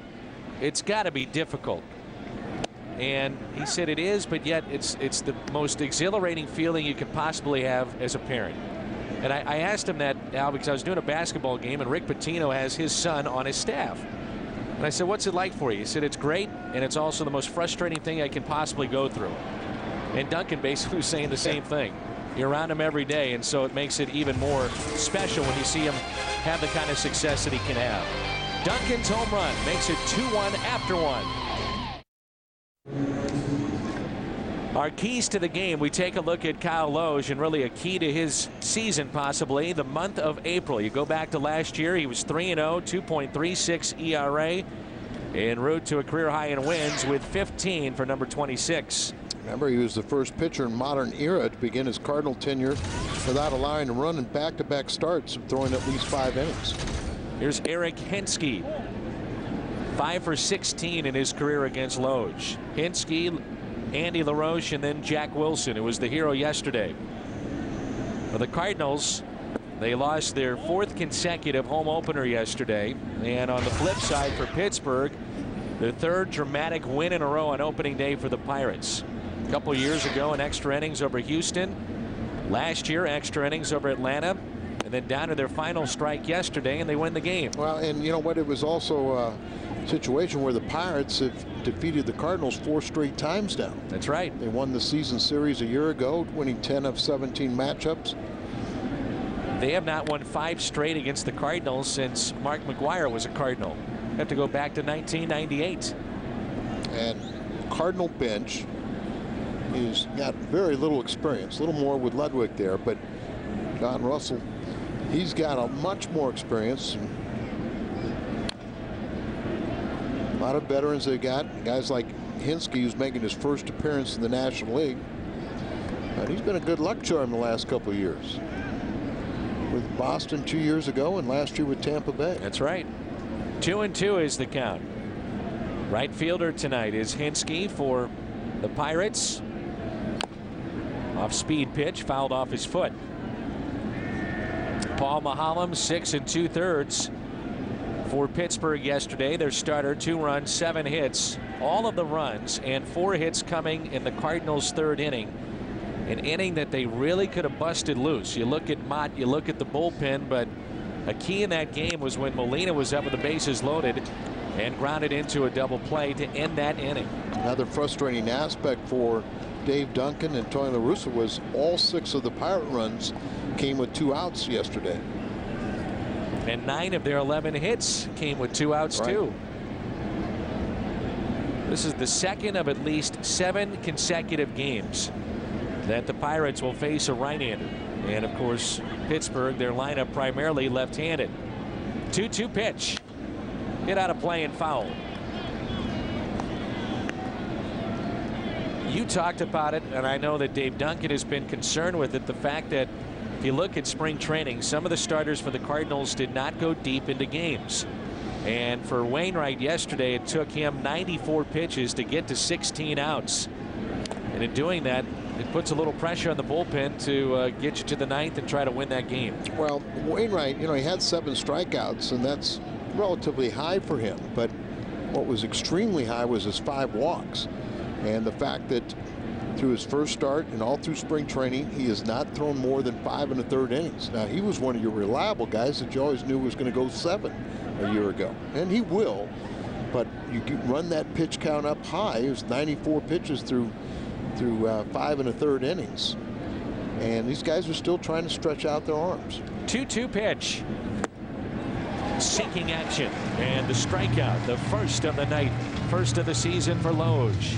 It's got to be difficult. And he said it is, but yet it's the most exhilarating feeling you could possibly have as a parent. And I asked him that, Al, because I was doing a basketball game, and Rick Pitino has his son on his staff. And I said, what's it like for you? He said, it's great, and it's also the most frustrating thing I can possibly go through. And Duncan basically was saying the same thing. You're around him every day, and so it makes it even more special when you see him have the kind of success that he can have. Duncan's home run makes it 2-1 after one. Our keys to the game, we take a look at Kyle Loge, and really a key to his season possibly, the month of April. You go back to last year, he was 3-0, 2.36 ERA, en route to a career high in wins with 15 for number 26. Remember, he was the first pitcher in modern era to begin his Cardinal tenure without allowing a run in back-to-back starts of throwing at least 5 innings. Here's Eric Henske, 5 for 16 in his career against Loge. Henske, Andy LaRoche, and then Jack Wilson, who was the hero yesterday. For the Cardinals, they lost their 4th consecutive home opener yesterday. And on the flip side for Pittsburgh, their 3rd dramatic win in a row on opening day for the Pirates. A couple years ago in extra innings over Houston. Last year, extra innings over Atlanta. And then down to their final strike yesterday, and they win the game. Well, and you know what? It was also a situation where the Pirates have defeated the Cardinals 4 straight times now. That's right. They won the season series a year ago, winning 10 of 17 matchups. They have not won 5 straight against the Cardinals since Mark McGwire was a Cardinal. Have to go back to 1998. And Cardinal bench is got very little experience, a little more with Ludwig there, but John Russell, he's got a much more experience. A lot of veterans they got, guys like Henske, who's making his first appearance in the National League. But he's been a good luck charm the last couple of years. With Boston 2 years ago and last year with Tampa Bay. That's right. 2-2 is the count. Right fielder tonight is Henske for the Pirates. Off speed pitch, fouled off his foot. Paul Maholm, 6 2/3 for Pittsburgh yesterday. Their starter, 2 runs, 7 hits. All of the runs and 4 hits coming in the Cardinals' 3rd inning. An inning that they really could have busted loose. You look at Mott, you look at the bullpen, but a key in that game was when Molina was up with the bases loaded and grounded into a double play to end that inning. Another frustrating aspect for Dave Duncan and Tony La Russa was all 6 of the Pirate runs came with 2 outs yesterday. And 9 of their 11 hits came with 2 outs too. This is the second of at least 7 consecutive games that the Pirates will face a right-hander. And of course, Pittsburgh, their lineup primarily left-handed. 2-2 pitch. Hit out of play and foul. You talked about it, and I know that Dave Duncan has been concerned with it, the fact that if you look at spring training, some of the starters for the Cardinals did not go deep into games. And for Wainwright yesterday, it took him 94 pitches to get to 16 outs. And in doing that, it puts a little pressure on the bullpen to get you to the 9th and try to win that game. Well, Wainwright, you know, he had 7 strikeouts, and that's relatively high for him. But what was extremely high was his 5 walks. And the fact that through his first start and all through spring training, he has not thrown more than 5 1/3 innings. Now, he was one of your reliable guys that you always knew was going to go 7 a year ago. And he will. But you can run that pitch count up high. It was 94 pitches through 5 1/3 innings. And these guys are still trying to stretch out their arms. 2-2 pitch. Sinking action. And the strikeout, the first of the night, first of the season for Loge.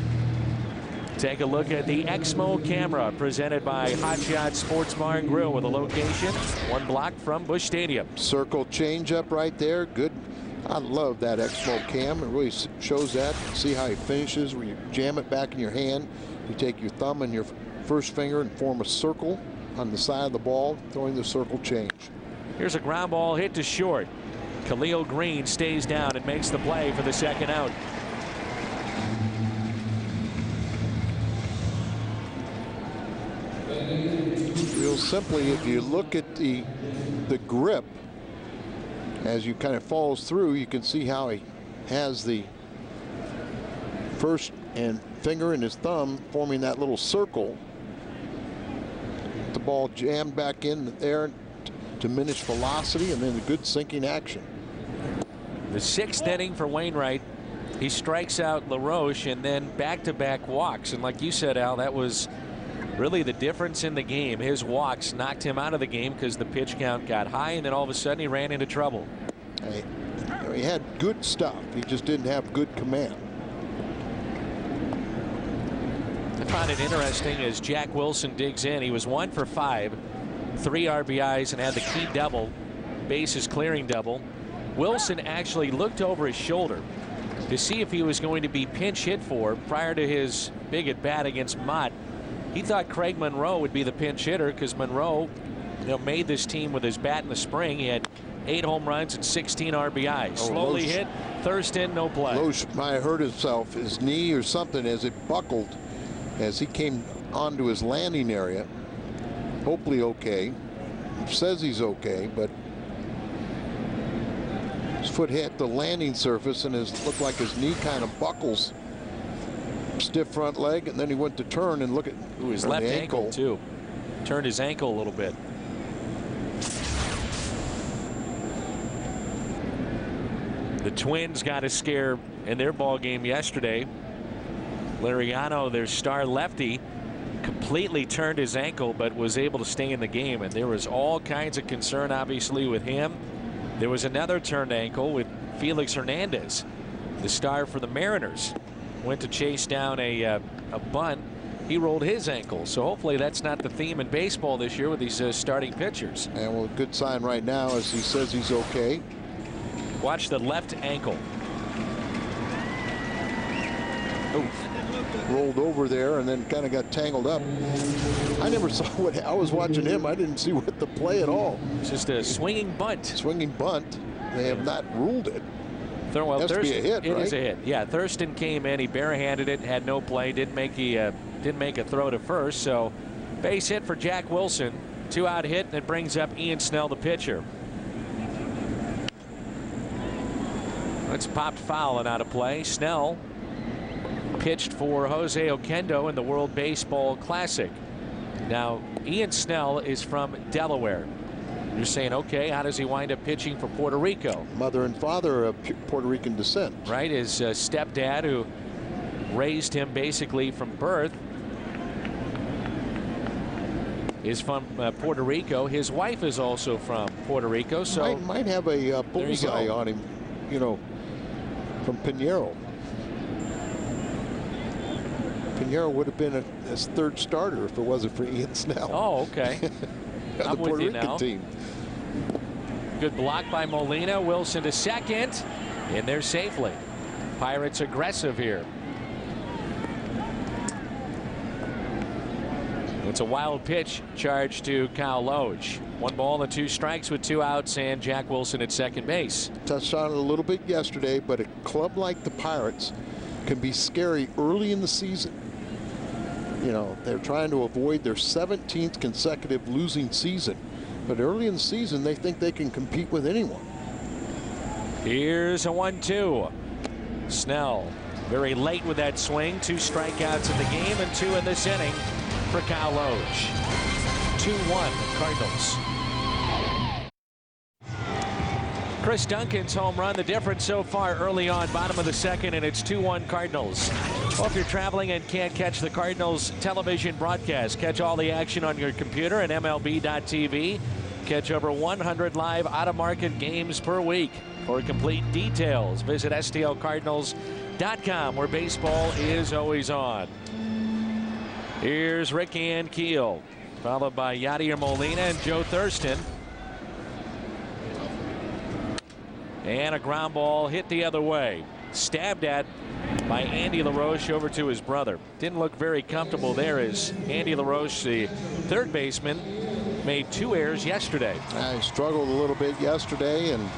Take a look at the Exmo camera presented by Hot Shot Sports Bar and Grill with a location 1 block from Busch Stadium. Circle changeup right there. Good. I love that Exmo cam. It really shows that. See how he finishes where you jam it back in your hand. You take your thumb and your first finger and form a circle on the side of the ball, throwing the circle change. Here's a ground ball hit to short. Khalil Green stays down and makes the play for the second out. Real simply, if you look at the grip, as you kind of follows through, you can see how he has the first and finger and his thumb forming that little circle. The ball jammed back in there, diminished velocity, and then a good sinking action. The 6th inning for Wainwright. He strikes out LaRoche and then back-to-back walks. And like you said, Al, that was really the difference in the game. His walks knocked him out of the game because the pitch count got high, and then all of a sudden he ran into trouble. He had good stuff. He just didn't have good command. I find it interesting as Jack Wilson digs in. He was 1 for 5, 3 RBIs, and had the key double, bases clearing double. Wilson actually looked over his shoulder to see if he was going to be pinch hit for prior to his big at bat against Mott. He thought Craig Monroe would be the pinch hitter because Monroe, made this team with his bat in the spring. He had 8 home runs and 16 RBIs. Slowly hit, Thurston, no play. Loesch might have hurt himself, his knee or something, as it buckled as he came onto his landing area. Hopefully okay. He says he's okay, but his foot hit the landing surface and it looked like his knee kind of buckles. Stiff front leg, and then he went to turn and look at his left ankle too. Turned his ankle a little bit. The Twins got a scare in their ball game yesterday. Liriano, their star lefty, completely turned his ankle but was able to stay in the game, and there was all kinds of concern obviously with him. There was another turned ankle with Felix Hernandez, the star for the Mariners. Went to chase down a bunt. He rolled his ankle. So hopefully that's not the theme in baseball this year with these starting pitchers. And well, a good sign right now as he says he's okay. Watch the left ankle. Rolled over there and then kind of got tangled up. I never saw what I was watching him. I didn't see what the play at all. It's just a swinging bunt. Swinging bunt. They have not ruled it. Well, has to be a hit, it right? is a hit. Yeah, Thurston came in. He barehanded it, had no play, didn't make a throw to first. So base hit for Jack Wilson. 2-out hit, and it brings up Ian Snell, the pitcher. It's popped foul and out of play. Snell pitched for Jose Oquendo in the World Baseball Classic. Now, Ian Snell is from Delaware. You're saying, okay, how does he wind up pitching for Puerto Rico? Mother and father of Puerto Rican descent. Right, his stepdad, who raised him basically from birth, is from Puerto Rico. His wife is also from Puerto Rico. So might have a bullseye on him, from Pinheiro. Pinheiro would have been his 3rd starter if it wasn't for Ian Snell. Oh, okay. the I'm Puerto with you Rican now. team. Good block by Molina. Wilson to second. In there safely. Pirates aggressive here. It's a wild pitch charge to Kyle Loesch. 1 ball and 2 strikes with 2 outs, and Jack Wilson at second base. Touched on it a little bit yesterday, but a club like the Pirates can be scary early in the season. They're trying to avoid their 17th consecutive losing season. But early in the season, they think they can compete with anyone. Here's a 1-2. Snell very late with that swing. 2 strikeouts in the game and 2 in this inning for Kyle Loesch. 2-1 Cardinals. Chris Duncan's home run, the difference so far early on, bottom of the 2nd, and it's 2-1 Cardinals. Well, if you're traveling and can't catch the Cardinals television broadcast, catch all the action on your computer at MLB.tv. Catch over 100 live out-of-market games per week. For complete details, visit STLCardinals.com, where baseball is always on. Here's Rick Ankiel, followed by Yadier Molina and Joe Thurston. And a ground ball hit the other way. Stabbed at by Andy LaRoche over to his brother. Didn't look very comfortable there as Andy LaRoche, the 3rd baseman, made 2 errors yesterday. I struggled a little bit yesterday, and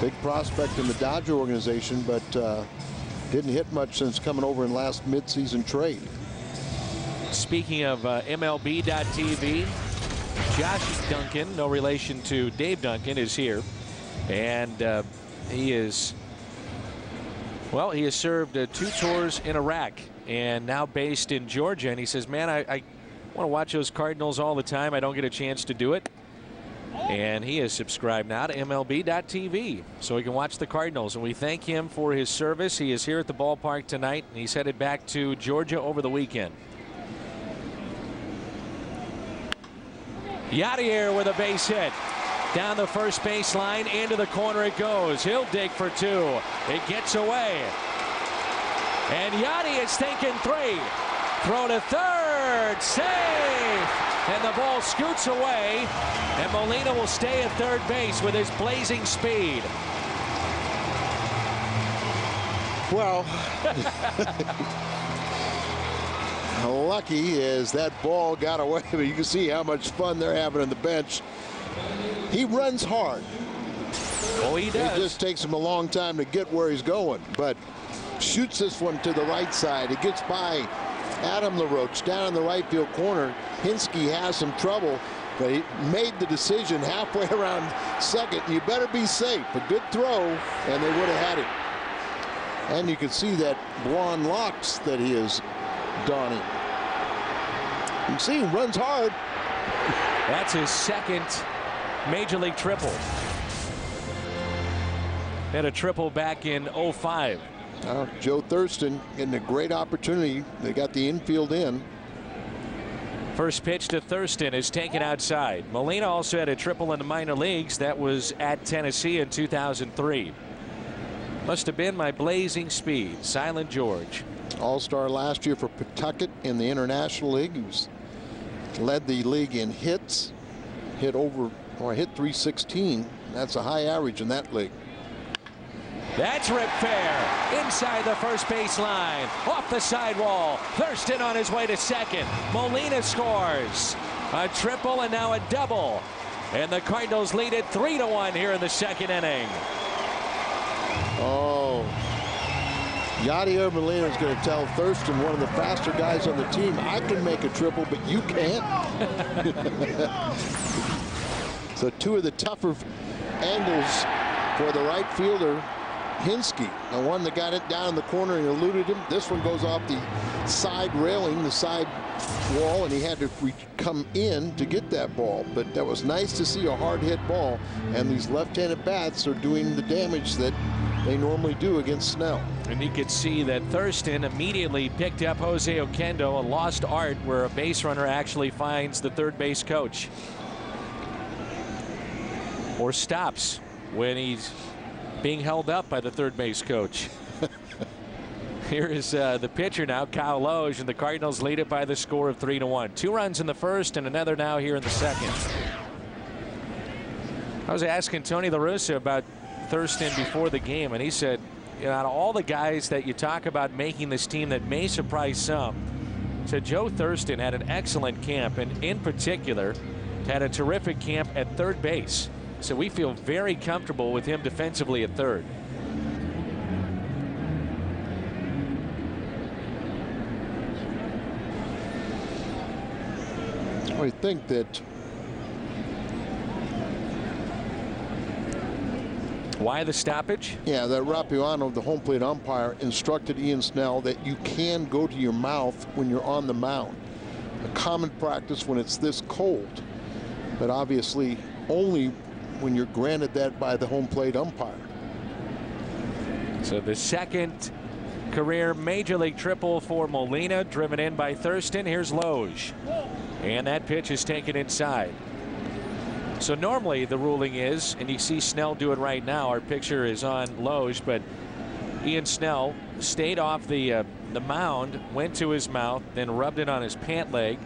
big prospect in the Dodger organization, but didn't hit much since coming over in last midseason trade. Speaking of MLB.TV, Josh Duncan, no relation to Dave Duncan, is here. And he is, well, he has served 2 tours in Iraq and now based in Georgia. And he says, man, I want to watch those Cardinals all the time. I don't get a chance to do it. And he is subscribed now to MLB.TV so he can watch the Cardinals. And we thank him for his service. He is here at the ballpark tonight, and he's headed back to Georgia over the weekend. Yadier with a base hit. Down the first baseline, into the corner it goes. He'll dig for 2. It gets away. And Yadi is thinking 3. Throw to third. Safe. And the ball scoots away. And Molina will stay at third base with his blazing speed. Well, lucky is that ball got away, but you can see how much fun they're having on the bench. He runs hard. Oh, he does. It just takes him a long time to get where he's going, but shoots this one to the right side. It gets by Adam LaRoche down in the right field corner. Hinsky has some trouble, but he made the decision halfway around second. You better be safe. A good throw, and they would have had it. And you can see that blonde locks that he is donning. You can see he runs hard. That's his second Major League triple. Had a triple back in 05. Joe Thurston getting a great opportunity. They got the infield in. First pitch to Thurston is taken outside. Molina also had a triple in the minor leagues. That was at Tennessee in 2003. Must have been my blazing speed. Silent George. All-star last year for Pawtucket in the International League. He led the league in hits. Hit 316. That's a high average in that league. That's ripped fair. Inside the first base line. Off the sidewall. Thurston on his way to second. Molina scores. A triple and now a double. And the Cardinals lead it 3-1 here in the second inning. Oh. Yadier Molina is going to tell Thurston, one of the faster guys on the team, I can make a triple, but you can't. So 2 of the tougher angles for the right fielder, Hinsky. The one that got it down in the corner and eluded him. This one goes off the side railing, the side wall, and he had to come in to get that ball. But that was nice to see a hard hit ball, and these left-handed bats are doing the damage that they normally do against Snell. And you could see that Thurston immediately picked up Jose Oquendo, a lost art where a base runner actually finds the third base coach. Or stops when he's being held up by the third base coach. Here is the pitcher now, Kyle Loge, and the Cardinals lead it by the score of 3-1. 2 runs in the first and another now here in the second. I was asking Tony La Russa about Thurston before the game, and he said, you know, out of all the guys that you talk about making this team that may surprise some, said Joe Thurston had an excellent camp, and in particular had a terrific camp at third base. So we feel very comfortable with him defensively at third. I think that why the stoppage? Yeah, that Rapuano, the home plate umpire, instructed Ian Snell that you can go to your mouth when you're on the mound. A common practice when it's this cold, but obviously only when you're granted that by the home plate umpire. So the second career Major League triple for Molina, driven in by Thurston. Here's Loge. And that pitch is taken inside. So normally the ruling is, and you see Snell do it right now, our picture is on Loge, but Ian Snell stayed off the mound, went to his mouth, then rubbed it on his pant leg,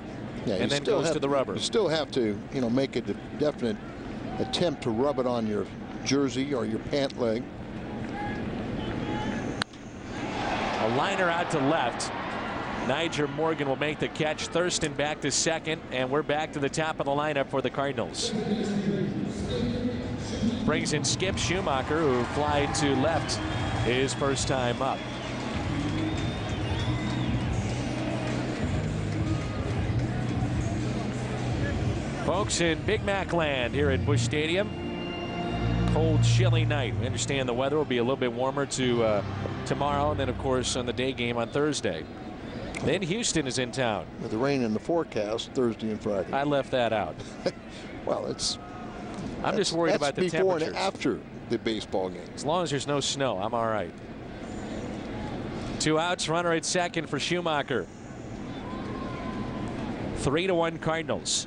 and then goes to the rubber. You still have to, you know, make a definite attempt to rub it on your jersey or your pant leg. A liner out to left. Niger Morgan will make the catch. Thurston back to second, and we're back to the top of the lineup for the Cardinals. Brings in Skip Schumacher, who flied to left his first time up. Folks, in Big Mac land here at Busch Stadium, cold, chilly night. We understand the weather will be a little bit warmer to tomorrow, and then, of course, on the day game on Thursday. Then Houston is in town. With the rain in the forecast Thursday and Friday. I left that out. Well, I'm just worried about the before temperatures. and after the baseball game. As long as there's no snow, I'm all right. 2 outs, runner at second for Schumacher. 3-1 Cardinals.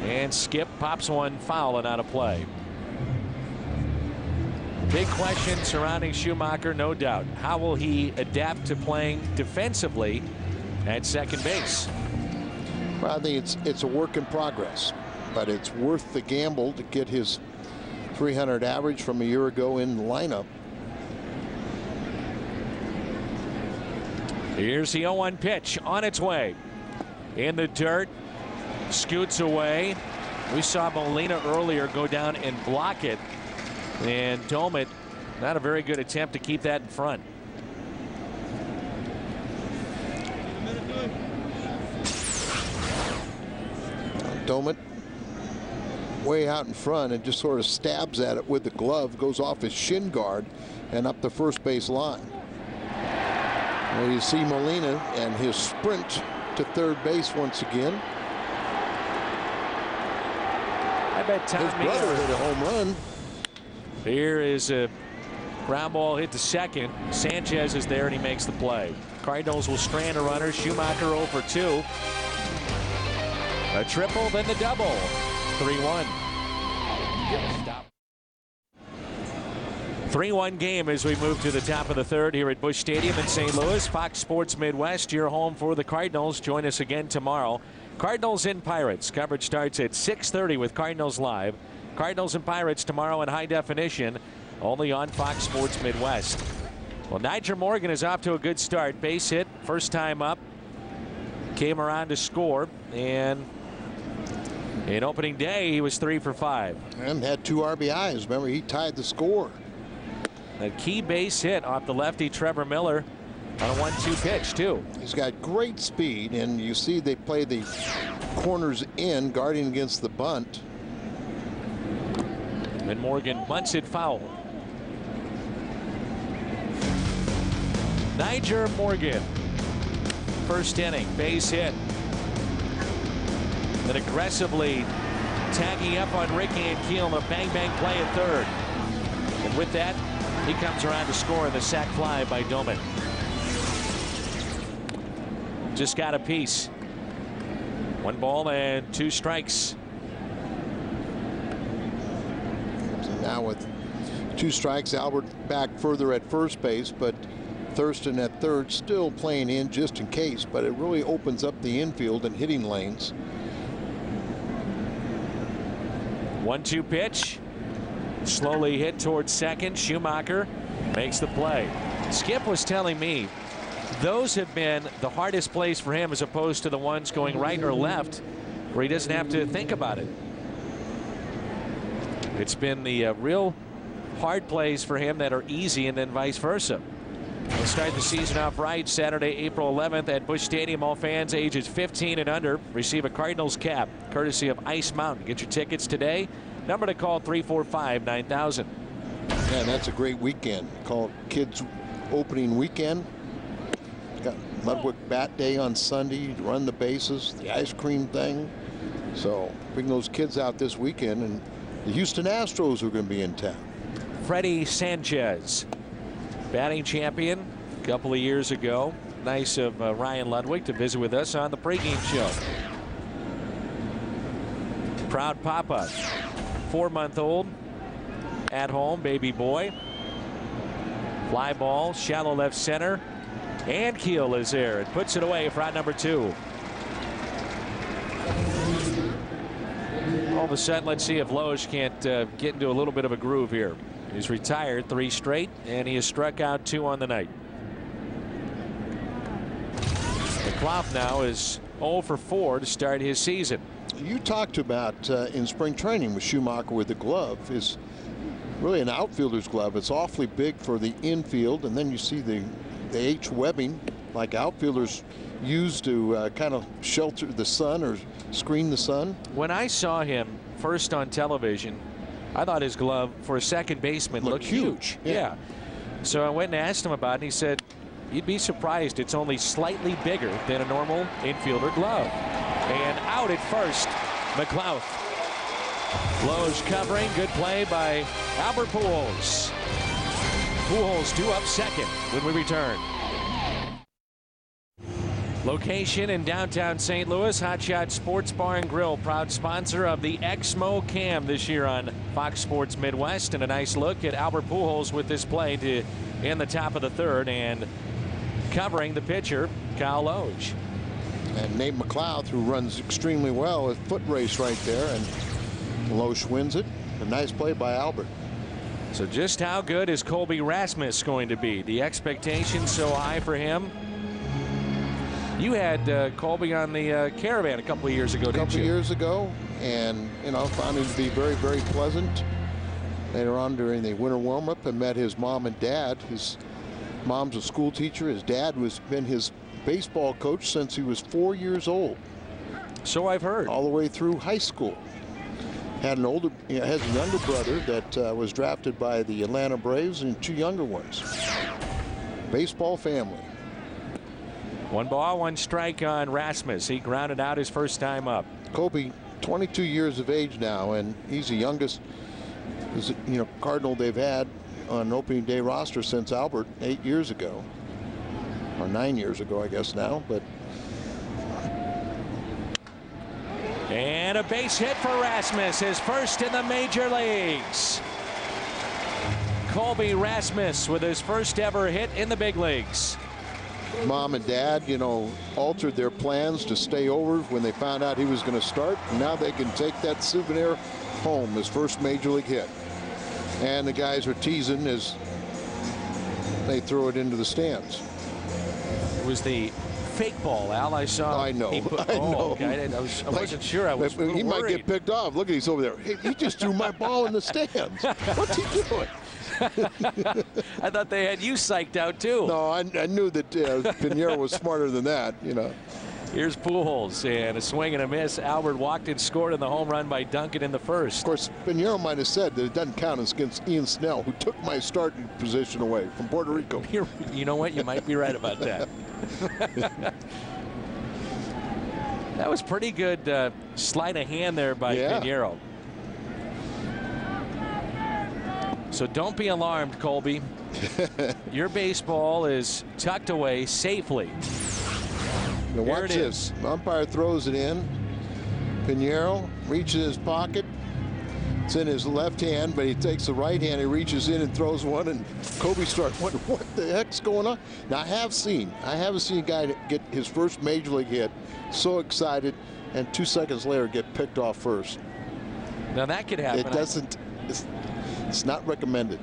And Skip pops one foul and out of play. Big question surrounding Schumacher, no doubt. How will he adapt to playing defensively at second base? Well, I think it's a work in progress, but it's worth the gamble to get his 300 average from a year ago in the lineup. Here's the 0-1 pitch on its way. In the dirt. Scoots away. We saw Molina earlier go down and block it. And Domit, not a very good attempt to keep that in front. Domit way out in front and just sort of stabs at it with the glove, goes off his shin guard and up the first base line. Well, you see Molina and his sprint to third base once again. I bet Tom his brother hit a home run. Here is a ground ball hit to second. Sanchez is there and he makes the play. Cardinals will strand a runner. Schumacher 0 for 2. A triple, then the double. 3-1. 3-1 game as we move to the top of the third here at Busch Stadium in St. Louis. Fox Sports Midwest, your home for the Cardinals. Join us again tomorrow. Cardinals and Pirates. Coverage starts at 6:30 with Cardinals Live. Cardinals and Pirates tomorrow in high definition, only on Fox Sports Midwest. Well, Niger Morgan is off to a good start. Base hit, first time up. Came around to score, and in opening day, he was 3 for 5. And had 2 RBIs. Remember, he tied the score. A key base hit off the lefty Trevor Miller on a 1-2 pitch, too. He's got great speed, and you see they play the corners in, guarding against the bunt. And Morgan bunts it foul. Niger Morgan, first inning, base hit. Then aggressively tagging up on Ricky and Keel, a bang-bang play at third. And with that, he comes around to score in the sac fly by Domit. Just got a piece. 1 ball and 2 strikes. Now with 2 strikes, Albert back further at first base, but Thurston at third, still playing in just in case, but it really opens up the infield and hitting lanes. 1-2 pitch. Slowly hit towards second. Schumacher makes the play. Skip was telling me those have been the hardest plays for him as opposed to the ones going right or left where he doesn't have to think about it. It's been the real hard plays for him that are easy, and then vice versa. We'll start the season off right Saturday, April 11th at Busch Stadium. All fans ages 15 and under receive a Cardinals cap courtesy of Ice Mountain. Get your tickets today. Number to call 345-9000. Yeah, that's a great weekend. Called Kids Opening Weekend. Got Ludwig Bat Day on Sunday, run the bases, the ice cream thing. So bring those kids out this weekend, and the Houston Astros are going to be in town. Freddie Sanchez, batting champion a couple of years ago. Nice of Ryan Ludwig to visit with us on the pregame show. Proud papa, 4-month-old, at home, baby boy. Fly ball, shallow left center, and Keel is there. It puts it away for out number 2. All of a sudden, let's see if Loesch can't get into a little bit of a groove here. He's retired 3 straight, and he has struck out 2 on the night. McLaughlin now is 0 for 4 to start his season. You talked about in spring training with Schumacher with the glove is really an outfielder's glove. It's awfully big for the infield, and then you see the H webbing like outfielders use to kind of shelter the sun or screen the sun. When I saw him first on television, I thought his glove for a second baseman looked huge. Yeah. So I went and asked him about it, and he said, you'd be surprised it's only slightly bigger than a normal infielder glove. And out at first, McLeod. Lowe's covering. Good play by Albert Pujols. Pujols due up second when we return. Location in downtown St. Louis. Hot Shot Sports Bar and Grill, proud sponsor of the Exmo Cam this year on Fox Sports Midwest. And a nice look at Albert Pujols with this play to in the top of the third, and covering the pitcher, Kyle Loge. And Nate McLeod, who runs extremely well, a foot race right there, and Loge wins it. A nice play by Albert. So just how good is Colby Rasmus going to be? The expectation so high for him. You had Colby on the Caravan a couple of years ago, didn't you? A couple of years ago, and found him to be very, very pleasant. Later on during the winter warm-up, I met his mom and dad. His mom's a school teacher. His dad was been his baseball coach since he was 4 years old. So I've heard. All the way through high school. Had an older, has a younger brother that was drafted by the Atlanta Braves, and 2 younger ones. Baseball family. 1 ball, 1 strike on Rasmus. He grounded out his first time up. Colby, 22 years of age now, and he's the youngest, Cardinal they've had on opening day roster since Albert 8 years ago, or 9 years ago, I guess now. But and a base hit for Rasmus, his first in the major leagues. Colby Rasmus with his first ever hit in the big leagues. Mom and dad, altered their plans to stay over when they found out he was going to start. And now they can take that souvenir home, his first major league hit. And the guys are teasing as they throw it into the stands. It was the fake ball, Al. I saw. I know. I know. Okay. I wasn't sure. I was he might get picked off. Look at he's over there. Hey, he just threw my ball in the stands. What's he doing? I thought they had you psyched out too. No, I knew that Pinheiro was smarter than that. Here's Pujols, and a swing and a miss. Albert walked and scored in the home run by Duncan in the first. Of course, Pinheiro might have said that it doesn't count against Ian Snell, who took my starting position away from Puerto Rico. You know what? You might be right about that. That was pretty good sleight of hand there by Pinheiro. So don't be alarmed, Colby. Your baseball is tucked away safely. Now watch this. Umpire throws it in. Pinheiro reaches his pocket. It's in his left hand, but he takes the right hand. He reaches in and throws one, and Colby starts wondering what the heck's going on. Now I haven't seen a guy get his first major league hit so excited, and 2 seconds later get picked off first. Now that could happen. It doesn't. It's not recommended.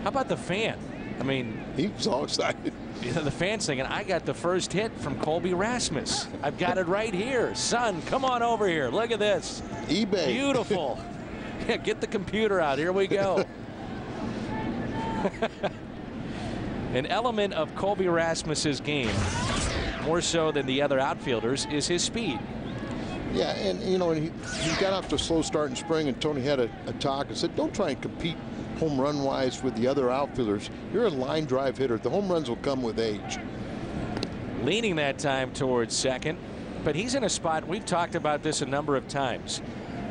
How about the fan? I mean, he was all excited. The fan's thinking, I got the first hit from Colby Rasmus. I've got it right here. Son, come on over here. Look at this. eBay. Beautiful. Yeah, get the computer out. Here we go. An element of Colby Rasmus's game, more so than the other outfielders, is his speed. Yeah, and he got off to a slow start in spring, and Tony had a talk and said, don't try and compete home run wise with the other outfielders. You're a line drive hitter. The home runs will come with age. Leaning that time towards second, but he's in a spot, we've talked about this a number of times.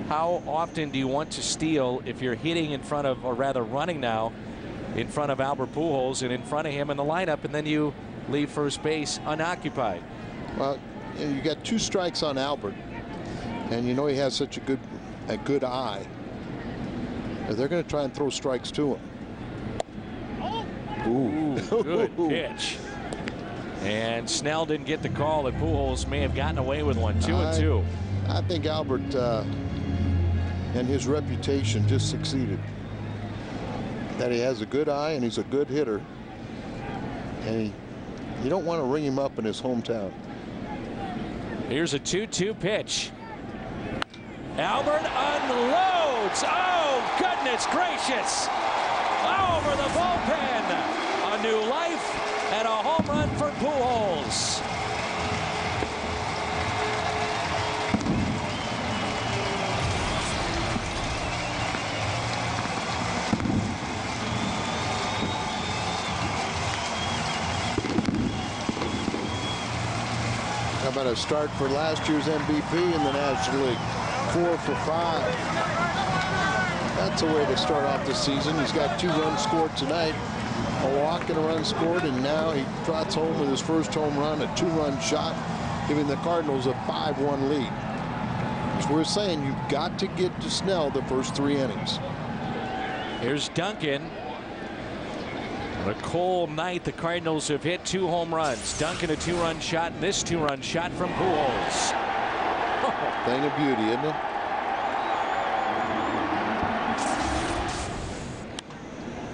How often do you want to steal if you're hitting in front of, or rather running now in front of Albert Pujols and in front of him in the lineup, and then you leave first base unoccupied? Well, you got 2 strikes on Albert, and he has such a good eye. They're going to try and throw strikes to him. Ooh, good pitch. And Snell didn't get the call that Pujols may have gotten away with one. 2-2. I think Albert and his reputation just succeeded. That he has a good eye and he's a good hitter. And you don't want to ring him up in his hometown. Here's a 2-2 pitch. Albert unloads. Oh, goodness gracious. Over the bullpen. A new life and a home run for Pujols. How about a start for last year's MVP in the National League? 4 for 5. That's a way to start off the season. He's got 2 runs scored tonight, a walk and a run scored, and now he trots home with his first home run, a 2-run shot, giving the Cardinals a 5-1 lead. As we're saying, you've got to get to Snell the first 3 innings. Here's Duncan. On a cold night, the Cardinals have hit 2 home runs. Duncan a 2-run shot, and this 2-run shot from Pujols. Thing of beauty, isn't it?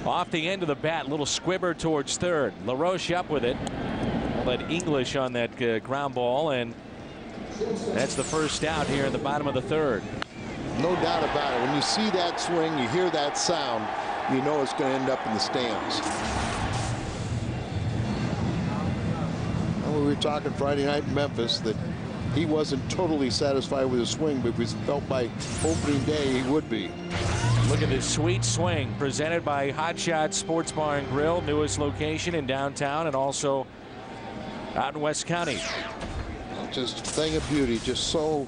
Off the end of the bat, little squibber towards third. LaRoche up with it. All that English on that ground ball, and that's the first out here in the bottom of the 3rd. No doubt about it. When you see that swing, you hear that sound, you know it's going to end up in the stands. And we were talking Friday night in Memphis that he wasn't totally satisfied with his swing, but we felt by opening day he would be. Look at this sweet swing presented by Hot Shot Sports Bar and Grill, newest location in downtown and also out in West County. Just a thing of beauty, just so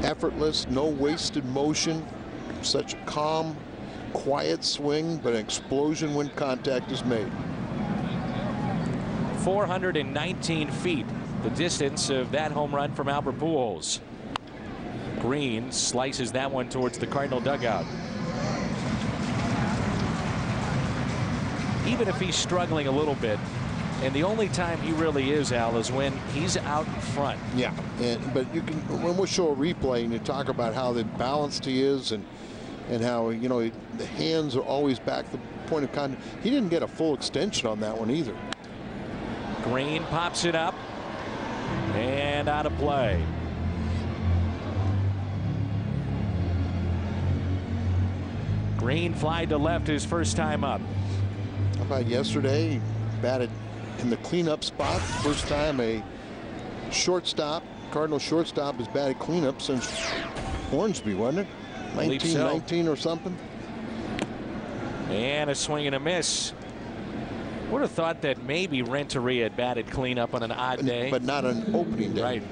effortless, no wasted motion, such a calm, quiet swing, but an explosion when contact is made. 419 feet, the distance of that home run from Albert Pujols. Green slices that one towards the Cardinal dugout. Even if he's struggling a little bit, and the only time he really is, Al, is when he's out in front. Yeah, but you can, when we'll show a replay and you talk about how balanced he is and how, you know, the hands are always back the point of contact. He didn't get a full extension on that one either. Green pops it up and out of play. Green fly to left his first time up. How about yesterday? He batted in the cleanup spot. First time a shortstop, Cardinal shortstop, has batted cleanup since Hornsby, wasn't it? 1919 or something. And a swing and a miss. Would have thought that maybe Renteria had batted cleanup on an odd day. But not an opening day. Right.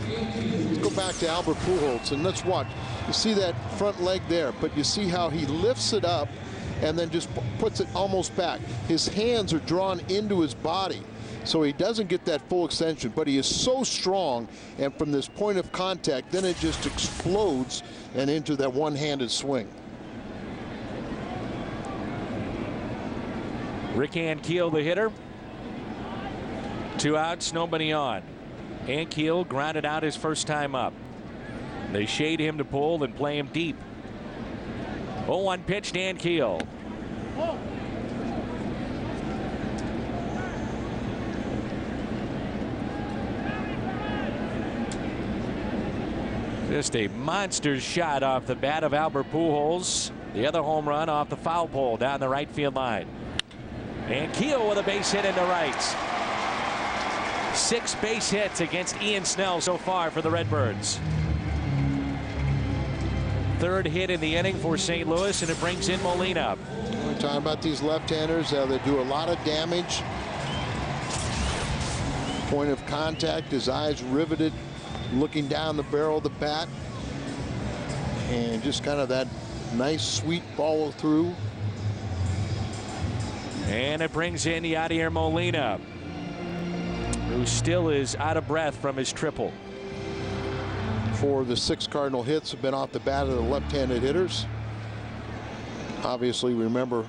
Let's go back to Albert Pujols and let's watch. You see that front leg there, but you see how he lifts it up and then just puts it almost back. His hands are drawn into his body, so he doesn't get that full extension, but he is so strong, and from this point of contact, then it just explodes and into that one-handed swing. Rick Ankiel, the hitter. 2 outs, nobody on. Ankiel grounded out his first time up. They shade him to pull and play him deep. 0-1 pitch to Ankiel. Just a monster shot off the bat of Albert Pujols. The other home run off the foul pole down the right field line. Ankiel with a base hit into right. 6 base hits against Ian Snell so far for the Redbirds. 3rd hit in the inning for St. Louis, and it brings in Molina. We're talking about these left-handers. They do a lot of damage. Point of contact, his eyes riveted, looking down the barrel of the bat. And just kind of that nice, sweet follow through. And it brings in Yadier Molina, who still is out of breath from his triple. 4 of the 6 Cardinal hits have been off the bat of the left-handed hitters. Obviously, remember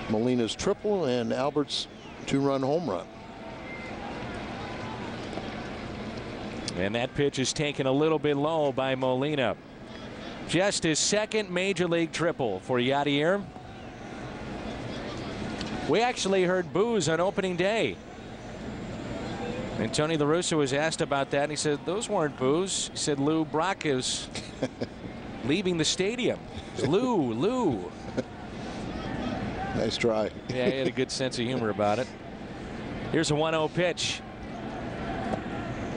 Molina's triple and Albert's 2-run home run. And that pitch is taken a little bit low by Molina. Just his 2nd major league triple for Yadier. We actually heard boos on opening day. And Tony La Russa was asked about that, and he said those weren't boos. He said Lou Brock is leaving the stadium. Lou. Nice try. Yeah, he had a good sense of humor about it. Here's a 1-0 pitch.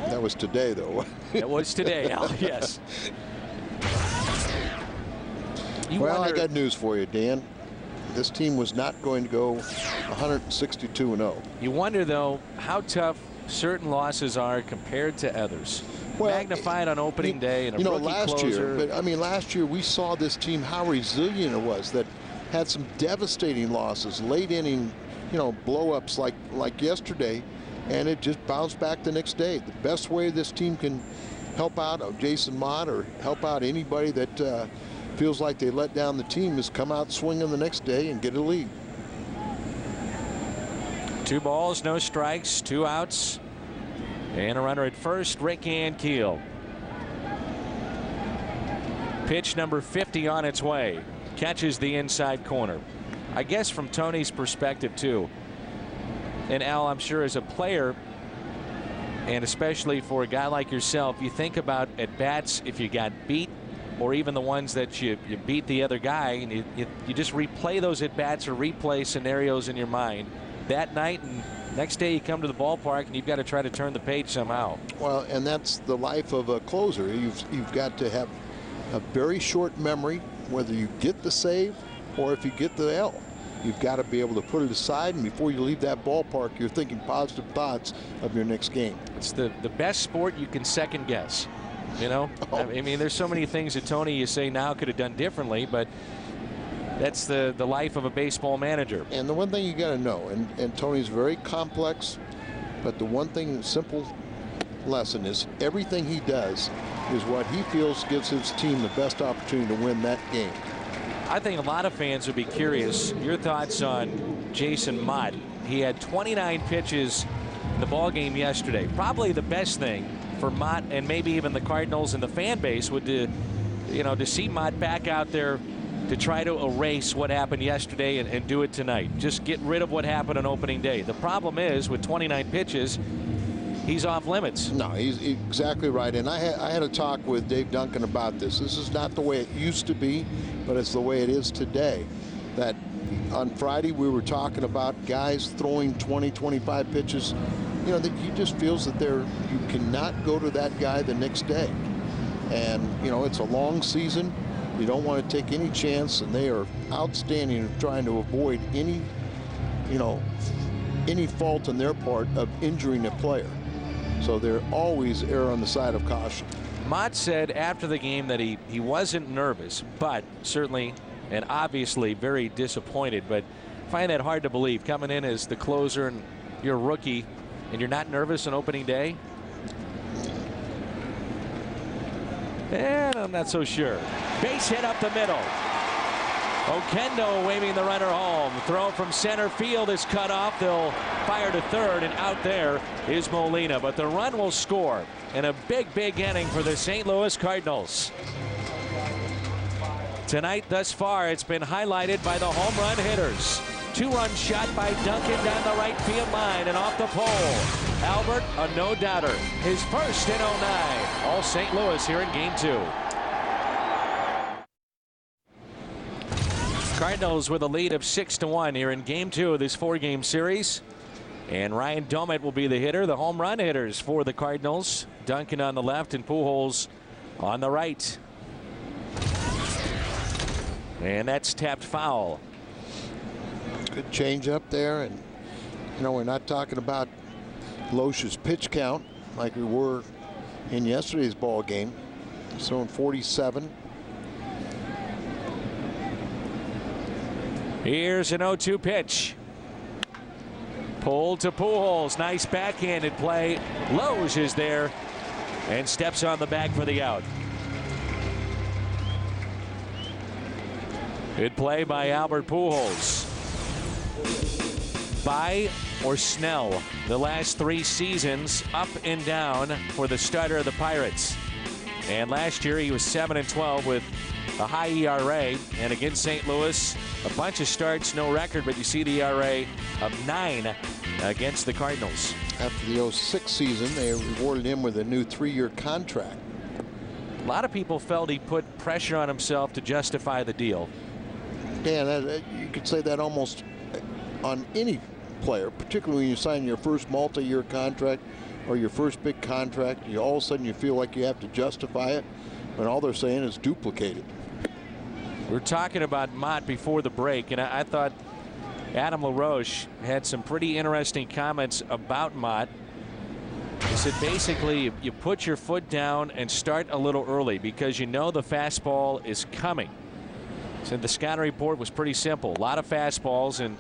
That was today, though. It was today, Al. Yes. Well, I got news for you, Dan. This team was not going to go 162-0. You wonder, though, how tough certain losses are compared to others. Well, magnified on opening day and a rookie last closer. year, but I mean, last year we saw this team how resilient it was. That had some devastating losses, late inning, blow-ups like yesterday, and it just bounced back the next day. The best way this team can help out Jason Mott or help out anybody that feels like they let down the team is come out swinging the next day and get a lead. 2 balls, no strikes, 2 outs, and a runner at first, Rick Ankiel. Pitch number 50 on its way. Catches the inside corner. I guess from Tony's perspective, too, and Al, I'm sure as a player, and especially for a guy like yourself, you think about at-bats if you got beat, or even the ones that you beat the other guy, and you just replay those at-bats or replay scenarios in your mind that night, and next day you come to the ballpark and you've got to try to turn the page somehow. Well, and that's the life of a closer. You've got to have a very short memory, whether you get the save or if you get the L. You've got to be able to put it aside, and before you leave that ballpark, you're thinking positive thoughts of your next game. It's the best sport you can second guess. I mean, there's so many things that Tony, you say now, could have done differently, but that's the life of a baseball manager. And the one thing you got to know, and Tony's very complex, but the one thing, simple lesson is everything he does is what he feels gives his team the best opportunity to win that game. I think a lot of fans would be curious your thoughts on Jason Mott. He had 29 pitches in the ball game yesterday. Probably the best thing for Mott and maybe even the Cardinals and the fan base would to see Mott back out there to try to erase what happened yesterday and do it tonight. Just get rid of what happened on opening day. The problem is with 29 pitches, he's off limits. No, he's exactly right. And I had a talk with Dave Duncan about this. This is not the way it used to be, but it's the way it is today. That on Friday we were talking about guys throwing 20, 25 pitches, that he just feels that you cannot go to that guy the next day. And, it's a long season. You don't want to take any chance, and they are outstanding at trying to avoid any fault on their part of injuring a player. So they're always err on the side of caution. Mott said after the game that he wasn't nervous, but certainly and obviously very disappointed. But I find that hard to believe, coming in as the closer and you're a rookie and you're not nervous on opening day. And I'm not so sure. Base hit up the middle. Oquendo waving the runner home. Throw from center field is cut off. They'll fire to third, and out there is Molina. But the run will score in a big inning for the St. Louis Cardinals. Tonight, thus far, it's been highlighted by the home run hitters. 2-run shot by Duncan down the right field line and off the pole. Albert, a no-doubter. His first in 09. All St. Louis here in Game 2. Cardinals with a lead of 6-1 here in Game 2 of this 4-game series. And Ryan Domet will be the hitter. The home run hitters for the Cardinals. Duncan on the left and Pujols on the right. And that's tapped foul. Good change up there, and we're not talking about Loesch's pitch count like we were in yesterday's ball game. So in 47. Here's an 0-2 pitch. Pulled to Pujols. Nice backhanded play. Loesch is there and steps on the bag for the out. Good play by Albert Pujols. By or Snell, the last 3 seasons up and down for the starter of the Pirates. And last year he was 7-12 with a high ERA, and against St. Louis, a bunch of starts, no record, but you see the ERA of 9 against the Cardinals. After the 06 season, they rewarded him with a new 3-year contract. A lot of people felt he put pressure on himself to justify the deal. Dan, you could say that almost on any player, particularly when you sign your first multi-year contract or your first big contract. All of a sudden you feel like you have to justify it, when all they're saying is duplicate it. We were talking about Mott before the break, and I thought Adam LaRoche had some pretty interesting comments about Mott. He said basically you put your foot down and start a little early because you know the fastball is coming. So the scouting report was pretty simple. A lot of fastballs. And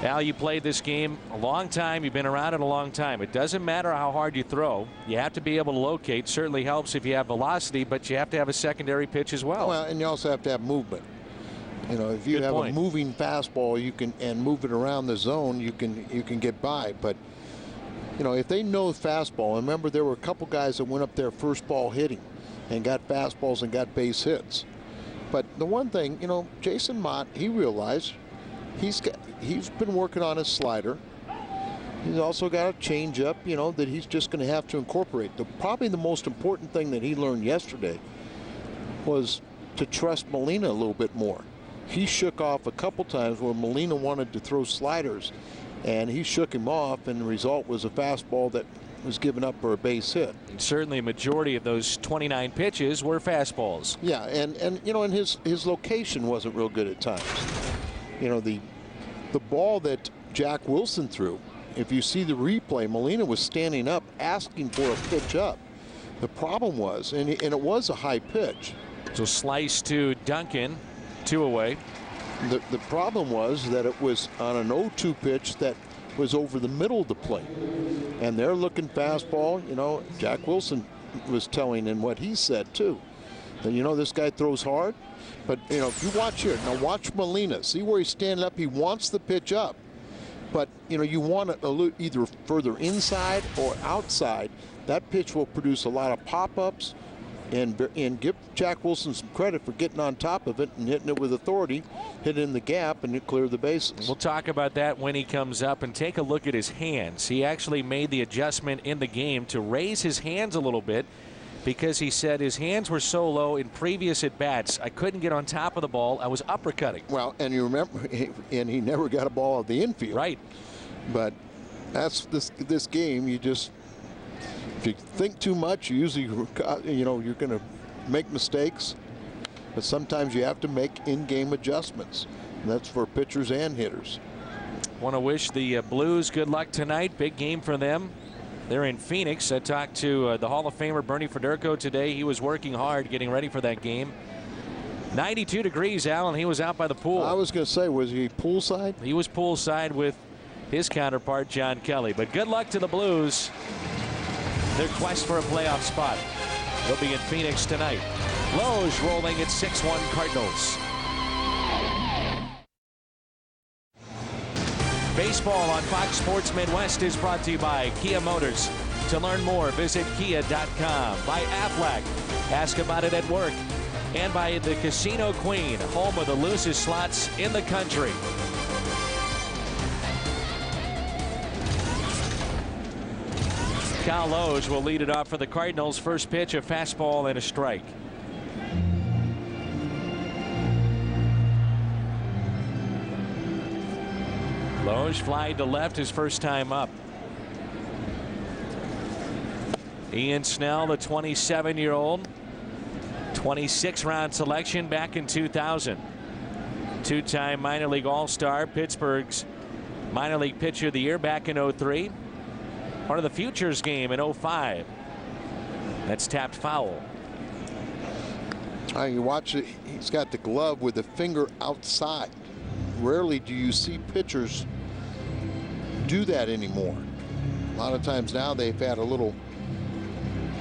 Al, you played this game a long time. You've been around it a long time. It doesn't matter how hard you throw. You have to be able to locate. Certainly helps if you have velocity, but you have to have a secondary pitch as well. Well, and you also have to have movement. You know, if you have a moving fastball, you can move it around the zone, you can get by. But you know, if they know fastball, and remember there were a couple guys that went up there first ball hitting and got fastballs and got base hits. But the one thing, you know, Jason Mott, he realized he's been working on his slider. He's also got a changeup, you know, that he's just going to have to incorporate. Probably the most important thing that he learned yesterday was to trust Molina a little bit more. He shook off a couple times where Molina wanted to throw sliders, and he shook him off, and the result was a fastball that was given up for a base hit. And certainly a majority of those 29 pitches were fastballs. Yeah, and you know, and his location wasn't real good at times. You know, the ball that Jack Wilson threw, if you see the replay, Molina was standing up asking for a pitch up. The problem was, and it was a high pitch. So slice to Duncan, 2 away. The problem was that it was on an 0-2 pitch that was over the middle of the plate. And they're looking fastball. You know, Jack Wilson was telling in what he said too, that, you know, this guy throws hard. But, you know, if you watch here, now watch Molina. See where he's standing up. He wants the pitch up. But, you know, you want it either further inside or outside. That pitch will produce a lot of pop-ups. And give Jack Wilson some credit for getting on top of it and hitting it with authority, hit in the gap, and it cleared the bases. We'll talk about that when he comes up, and take a look at his hands. He actually made the adjustment in the game to raise his hands a little bit because he said his hands were so low in previous at-bats. I couldn't get on top of the ball. I was uppercutting. Well, and you remember, and he never got a ball at the infield. Right. But that's this game, you just, if you think too much, you usually, you know, you're going to make mistakes. But sometimes you have to make in-game adjustments. And that's for pitchers and hitters. Want to wish the Blues good luck tonight. Big game for them. They're in Phoenix. I talked to the Hall of Famer Bernie Federko today. He was working hard getting ready for that game. 92 degrees, Alan. He was out by the pool. I was going to say, was he poolside? He was poolside with his counterpart, John Kelly. But good luck to the Blues. Their quest for a playoff spot. They'll be in Phoenix tonight. Lowe's rolling at 6-1 Cardinals. Baseball on Fox Sports Midwest is brought to you by Kia Motors. To learn more, visit kia.com. By Aflac, ask about it at work. And by the Casino Queen, home of the loosest slots in the country. Cal Lowe's will lead it off for the Cardinals. First pitch, a fastball and a strike. Lowe's flied to left his first time up. Ian Snell, the 27-year-old, 26-round selection back in 2000. Two-time minor league all-star, Pittsburgh's minor league pitcher of the year back in 03. Part of the Futures game in 05. That's tapped foul. You watch it, he's got the glove with the finger outside. Rarely do you see pitchers do that anymore. A lot of times now they've had a little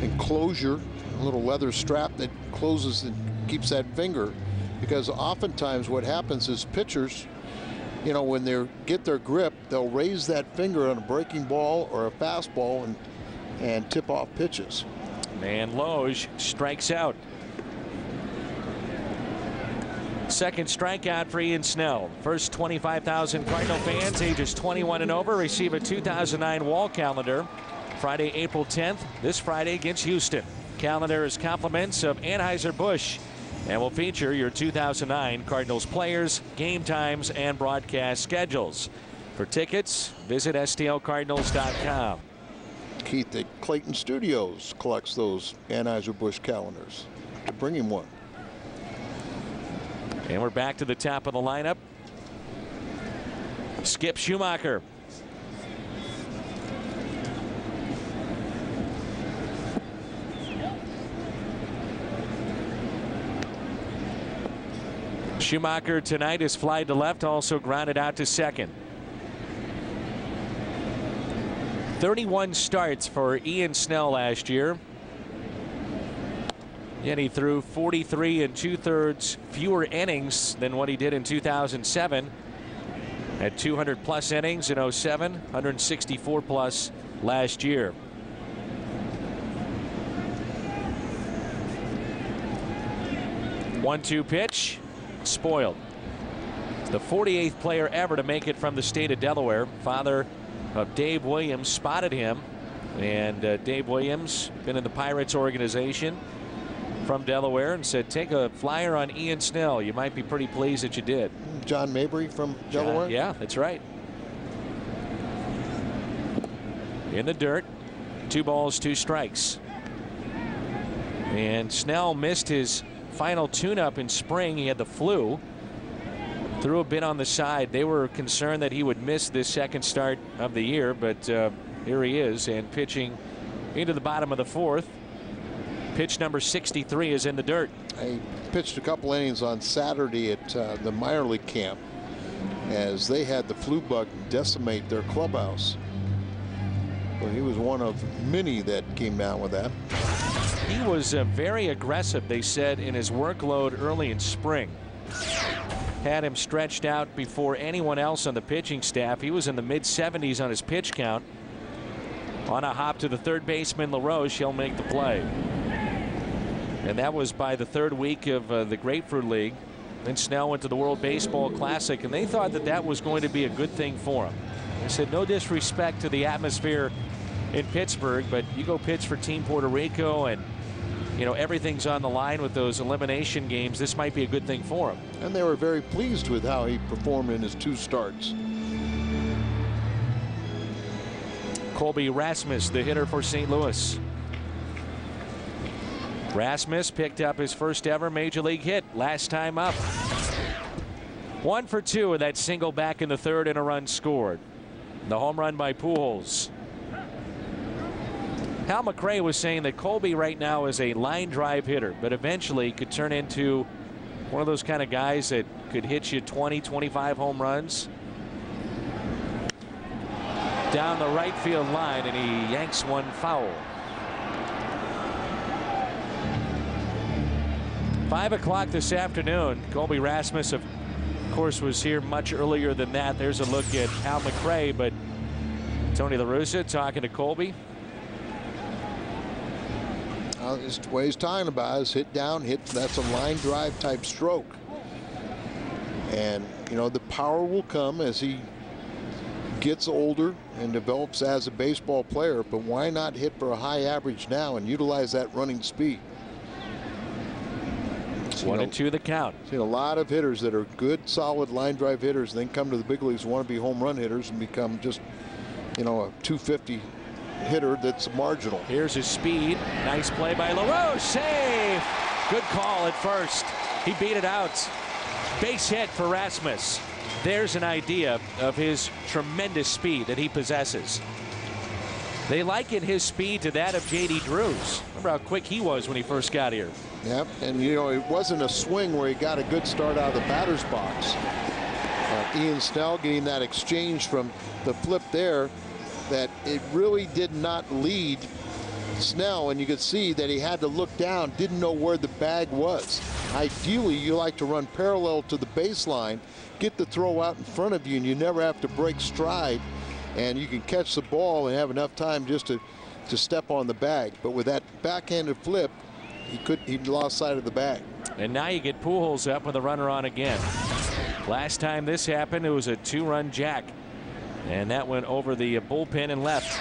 enclosure, a little leather strap that closes and keeps that finger, because oftentimes what happens is pitchers, you know, when they get their grip, they'll raise that finger on a breaking ball or a fastball and tip off pitches. And Loge strikes out. Second strikeout for Ian Snell. First 25,000 Cardinal fans ages 21 and over receive a 2009 wall calendar. Friday, April 10th, this Friday against Houston. Calendar is compliments of Anheuser-Busch and will feature your 2009 Cardinals players, game times, and broadcast schedules. For tickets, visit stlcardinals.com. Keith at Clayton Studios collects those Anheuser-Busch calendars. To bring him one. And we're back to the top of the lineup. Skip Schumacher. Schumacher tonight is fly to left, also grounded out to second. 31 starts for Ian Snell last year. And he threw 43 2/3 fewer innings than what he did in 2007. At 200 plus innings in 07, 164 plus last year. One-two pitch, spoiled. The 48th player ever to make it from the state of Delaware. Father of Dave Williams spotted him, and Dave Williams been in the Pirates organization from Delaware and said, take a flyer on Ian Snell. You might be pretty pleased that you did. John Mabry from Delaware? Yeah, that's right. In the dirt, 2 balls, 2 strikes. And Snell missed his final tune-up in spring. He had the flu. Threw a bit on the side. They were concerned that he would miss this second start of the year, but here he is, and pitching into the bottom of the 4th. Pitch number 63 is in the dirt. He pitched a couple innings on Saturday at the minor league camp as they had the flu bug decimate their clubhouse. Well, he was one of many that came down with that. He was very aggressive, they said, in his workload early in spring. Had him stretched out before anyone else on the pitching staff. He was in the mid-70s on his pitch count. On a hop to the third baseman, LaRoche. He'll make the play. And that was by the 3rd week of the Grapefruit League. Then Snell went to the World Baseball Classic, and they thought that that was going to be a good thing for him. They said, no disrespect to the atmosphere in Pittsburgh, but you go pitch for Team Puerto Rico, and you know everything's on the line with those elimination games. This might be a good thing for him. And they were very pleased with how he performed in his 2 starts. Colby Rasmus, the hitter for St. Louis. Rasmus picked up his first ever major league hit last time up. 1 for 2 with that single back in the 3rd and a run scored. The home run by Pujols. Hal McRae was saying that Colby right now is a line drive hitter, but eventually could turn into one of those kind of guys that could hit you 20, 25 home runs. Down the right field line, and he yanks one foul. 5 o'clock this afternoon. Colby Rasmus, of course, was here much earlier than that. There's a look at Hal McRae, but Tony La Russa talking to Colby. Just the way he's talking about is hit down, hit. That's a line drive type stroke. And, you know, the power will come as he gets older and develops as a baseball player. But why not hit for a high average now and utilize that running speed? 1-2 the count. Seen a lot of hitters that are good, solid line drive hitters, and then come to the big leagues, want to be home run hitters, and become just, you know, a 250 hitter that's marginal. Here's his speed. Nice play by LaRoche. Safe. Good call at first. He beat it out. Base hit for Rasmus. There's an idea of his tremendous speed that he possesses. They liken his speed to that of J.D. Drew's. Remember how quick he was when he first got here. Yep, and you know, it wasn't a swing where he got a good start out of the batter's box. Ian Snell getting that exchange from the flip there, that it really did not lead Snell, and you could see that he had to look down, didn't know where the bag was. Ideally, you like to run parallel to the baseline, get the throw out in front of you, and you never have to break stride, and you can catch the ball and have enough time just to step on the bag. But with that backhanded flip, he lost sight of the bag. And now you get Pujols up with a runner on again. Last time this happened, it was a 2-run jack. And that went over the bullpen and left.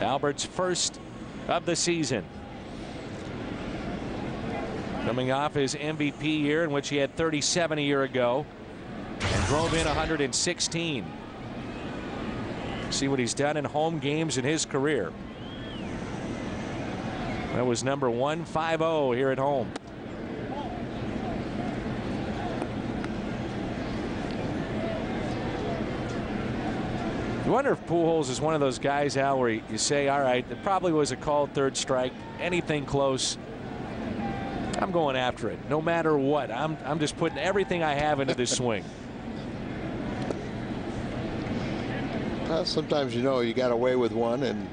Albert's first of the season. Coming off his MVP year, in which he had 37 a year ago and drove in 116. See what he's done in home games in his career. That was number 150 here at home. You wonder if Pujols is one of those guys, Al, where you say, all right, it probably was a called third strike, anything close, I'm going after it no matter what. I'm just putting everything I have into this swing. Sometimes, you know, you got away with one, and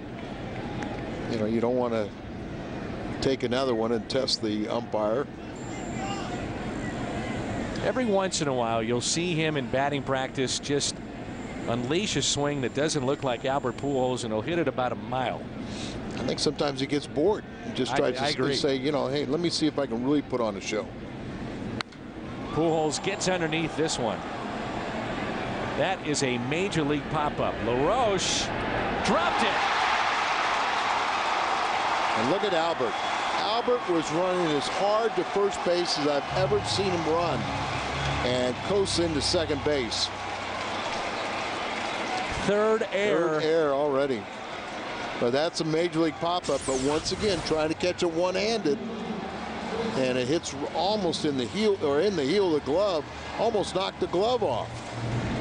you know, you don't want to take another one and test the umpire. Every once in a while you'll see him in batting practice just unleash a swing that doesn't look like Albert Pujols, and he'll hit it about a mile. I think sometimes he gets bored and just tries to say, you know, hey, let me see if I can really put on a show. Pujols gets underneath this one. That is a major league pop-up. LaRoche dropped it. And look at Albert. Albert was running as hard to first base as I've ever seen him run, and coasts into second base. Third error already. But that's a major league pop-up. But once again, trying to catch it one-handed, and it hits almost in the heel, or in the heel of the glove. Almost knocked the glove off.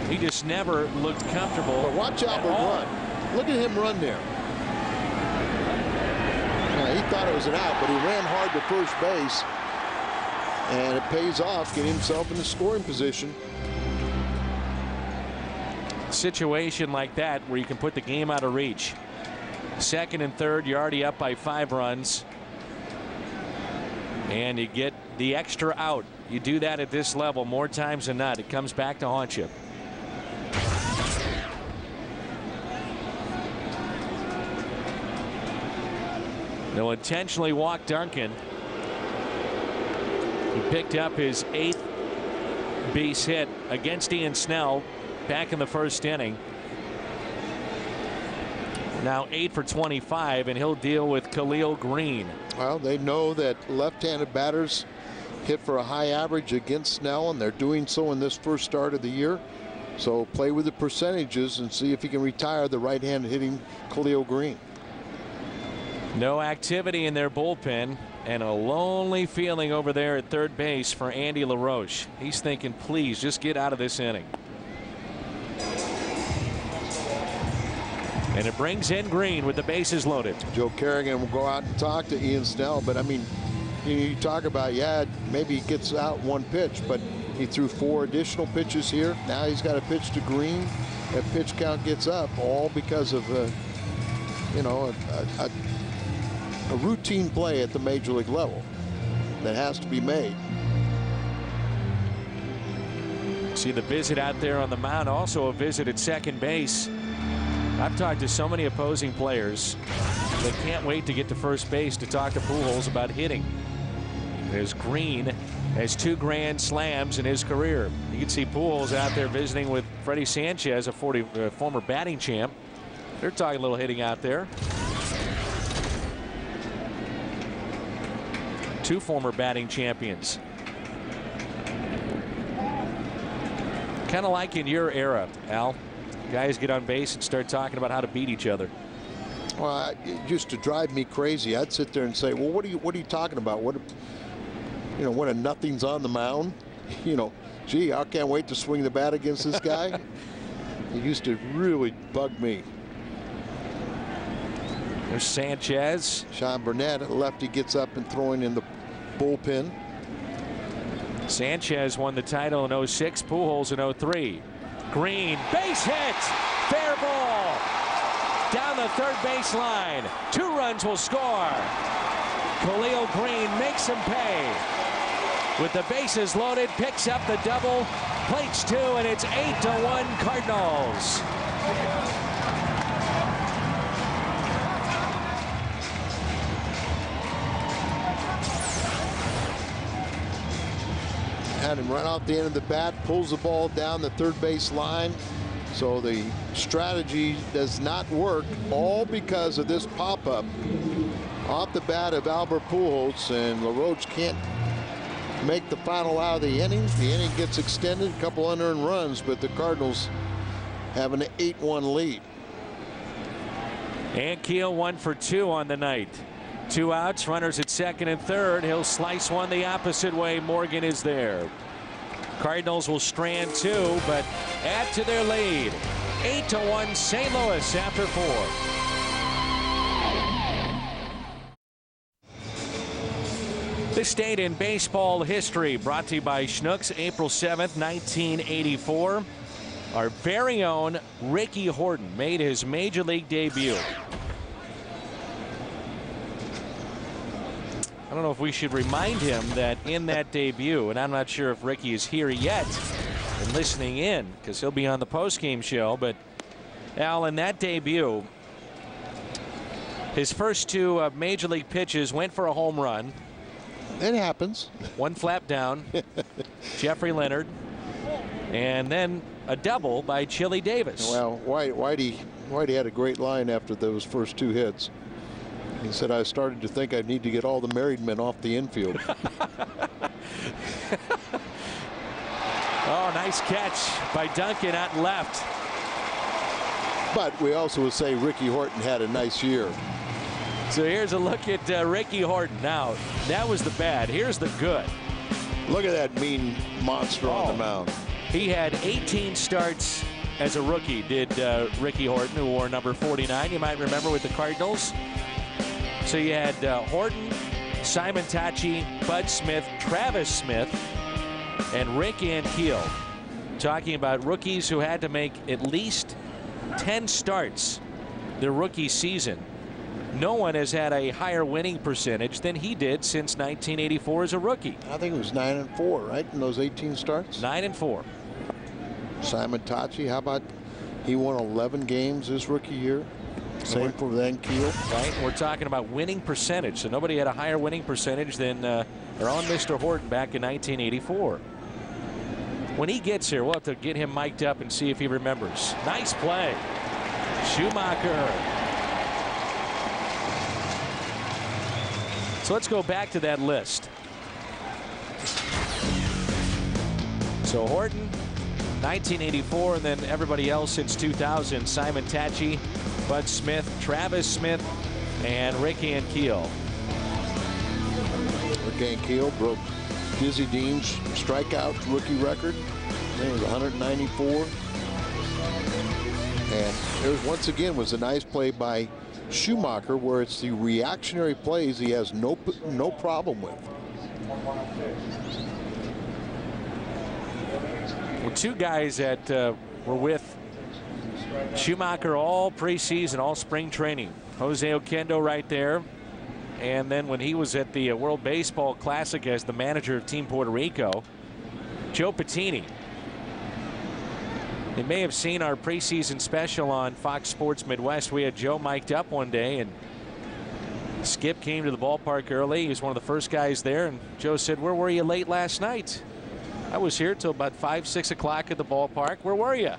He just never looked comfortable. But watch Albert run. Look at him run there. He thought it was an out, but he ran hard to first base, and it pays off, getting himself in the scoring position. Situation like that where you can put the game out of reach. Second and third, you're already up by 5 runs, and you get the extra out. You do that at this level more times than not, it comes back to haunt you. They'll intentionally walk Duncan. He picked up his 8th base hit against Ian Snell back in the first inning. Now 8 for 25, and he'll deal with Khalil Green. Well, they know that left-handed batters hit for a high average against Snell, and they're doing so in this first start of the year. So play with the percentages and see if he can retire the right-handed hitting Khalil Green. No activity in their bullpen, and a lonely feeling over there at third base for Andy LaRoche. He's thinking, please just get out of this inning. And it brings in Green with the bases loaded. Joe Kerrigan will go out and talk to Ian Snell, but I mean, you talk about, yeah, maybe he gets out one pitch, but he threw 4 additional pitches here. Now he's got a pitch to Green. That pitch count gets up, all because of you know, a routine play at the major league level that has to be made. See the visit out there on the mound, also a visit at second base. I've talked to so many opposing players that can't wait to get to first base to talk to Pujols about hitting. There's Green has 2 grand slams in his career. You can see Pujols out there visiting with Freddie Sanchez, a former batting champ. They're talking a little hitting out there. 2 former batting champions. Kind of like in your era, Al. Guys get on base and start talking about how to beat each other. Well, it used to drive me crazy. I'd sit there and say, well, what are you talking about? What, you know, when a nothing's on the mound, you know, gee, I can't wait to swing the bat against this guy. It used to really bug me. There's Sanchez. Sean Burnett at lefty gets up and throwing in the bullpen. Sanchez won the title in 06, Pujols in 03. Green, base hit, fair ball. Down the third base line. 2 runs will score. Khalil Green makes him pay. With the bases loaded, picks up the double, plates 2, and it's 8-1 Cardinals. had him right off the end of the bat, pulls the ball down the third base line. So the strategy does not work, all because of this pop-up off the bat of Albert Pujols, and LaRoche can't make the final out of the inning. The inning gets extended, a couple unearned runs, but the Cardinals have an 8-1 lead. And Keel 1 for 2 on the night. 2 outs, runners at second and third. He'll slice one the opposite way. Morgan is there. Cardinals will strand 2, but add to their lead. 8-1 St. Louis after 4. This date in baseball history brought to you by Schnucks, April 7th, 1984. Our very own Ricky Horton made his major league debut. I don't know if we should remind him that in that debut, and I'm not sure if Ricky is here yet and listening in because he'll be on the postgame show, but Al, in that debut, his first 2 major league pitches went for a home run. It happens. One flap down, Jeffrey Leonard, and then a double by Chili Davis. Well, Whitey had a great line after those first 2 hits. He said, I started to think I'd need to get all the married men off the infield. Oh, nice catch by Duncan out left. But we also would say Ricky Horton had a nice year. So here's a look at Ricky Horton. Now, that was the bad. Here's the good. Look at that mean monster on the mound. He had 18 starts as a rookie, did Ricky Horton, who wore number 49. You might remember with the Cardinals. So you had Horton, Simon Tachi, Bud Smith, Travis Smith, and Rick Ankiel. Talking about rookies who had to make at least 10 starts their rookie season. No one has had a higher winning percentage than he did since 1984 as a rookie. I think it was 9-4, right, in those 18 starts? 9-4. Simon Tachi, how about he won 11 games his rookie year? Same for Van Keel. Right, we're talking about winning percentage, so nobody had a higher winning percentage than our own Mr. Horton back in 1984. When he gets here, we'll have to get him mic'd up and see if he remembers. Nice play. Schumacher. So let's go back to that list. So Horton, 1984, and then everybody else since 2000. Simon Tachi, Bud Smith, Travis Smith, and Rick Ankiel. Rick Ankiel broke Dizzy Dean's strikeout rookie record. I think it was 194. And there once again was a nice play by Schumacher, where it's the reactionary plays he has no problem with. Well, 2 guys that were with Schumacher all preseason, all spring training. Jose Oquendo right there. And then when he was at the World Baseball Classic as the manager of Team Puerto Rico, Joe Patini. They may have seen our preseason special on Fox Sports Midwest. We had Joe mic'd up one day, and Skip came to the ballpark early. He was one of the first guys there, and Joe said, "Where were you late last night?" "I was here till about 5, 6 o'clock at the ballpark." "Where were you?"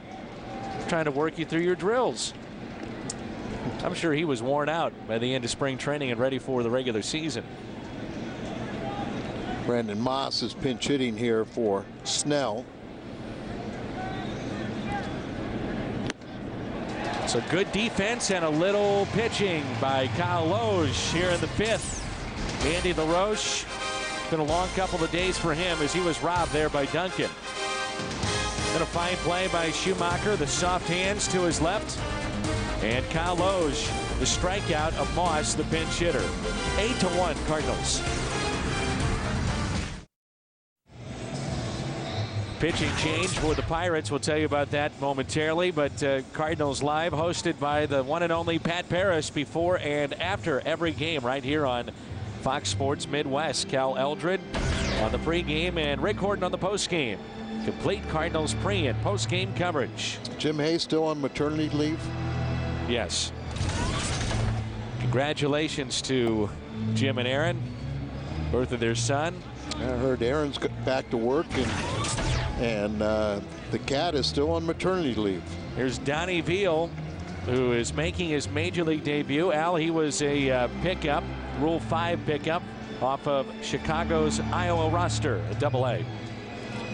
"Trying to work you through your drills." I'm sure he was worn out by the end of spring training and ready for the regular season. Brandon Moss is pinch hitting here for Snell. So good defense and a little pitching by Kyle Loge here in the 5th. Andy LaRoche, been a long couple of days for him as he was robbed there by Duncan. Then a fine play by Schumacher, the soft hands to his left. And Kyle Loge, the strikeout of Moss, the pinch hitter. 8-1 Cardinals. Pitching change for the Pirates. We'll tell you about that momentarily. But Cardinals Live, hosted by the one and only Pat Paris, before and after every game right here on Fox Sports Midwest. Cal Eldred on the pregame and Rick Horton on the postgame. Complete Cardinals pre and postgame coverage. Jim Hayes still on maternity leave? Yes. Congratulations to Jim and Aaron, birth of their son. I heard Aaron's back to work, and the cat is still on maternity leave. Here's Donnie Veal, who is making his major league debut. Al, he was a pickup, Rule 5 pickup off of Chicago's Iowa roster at Double-A.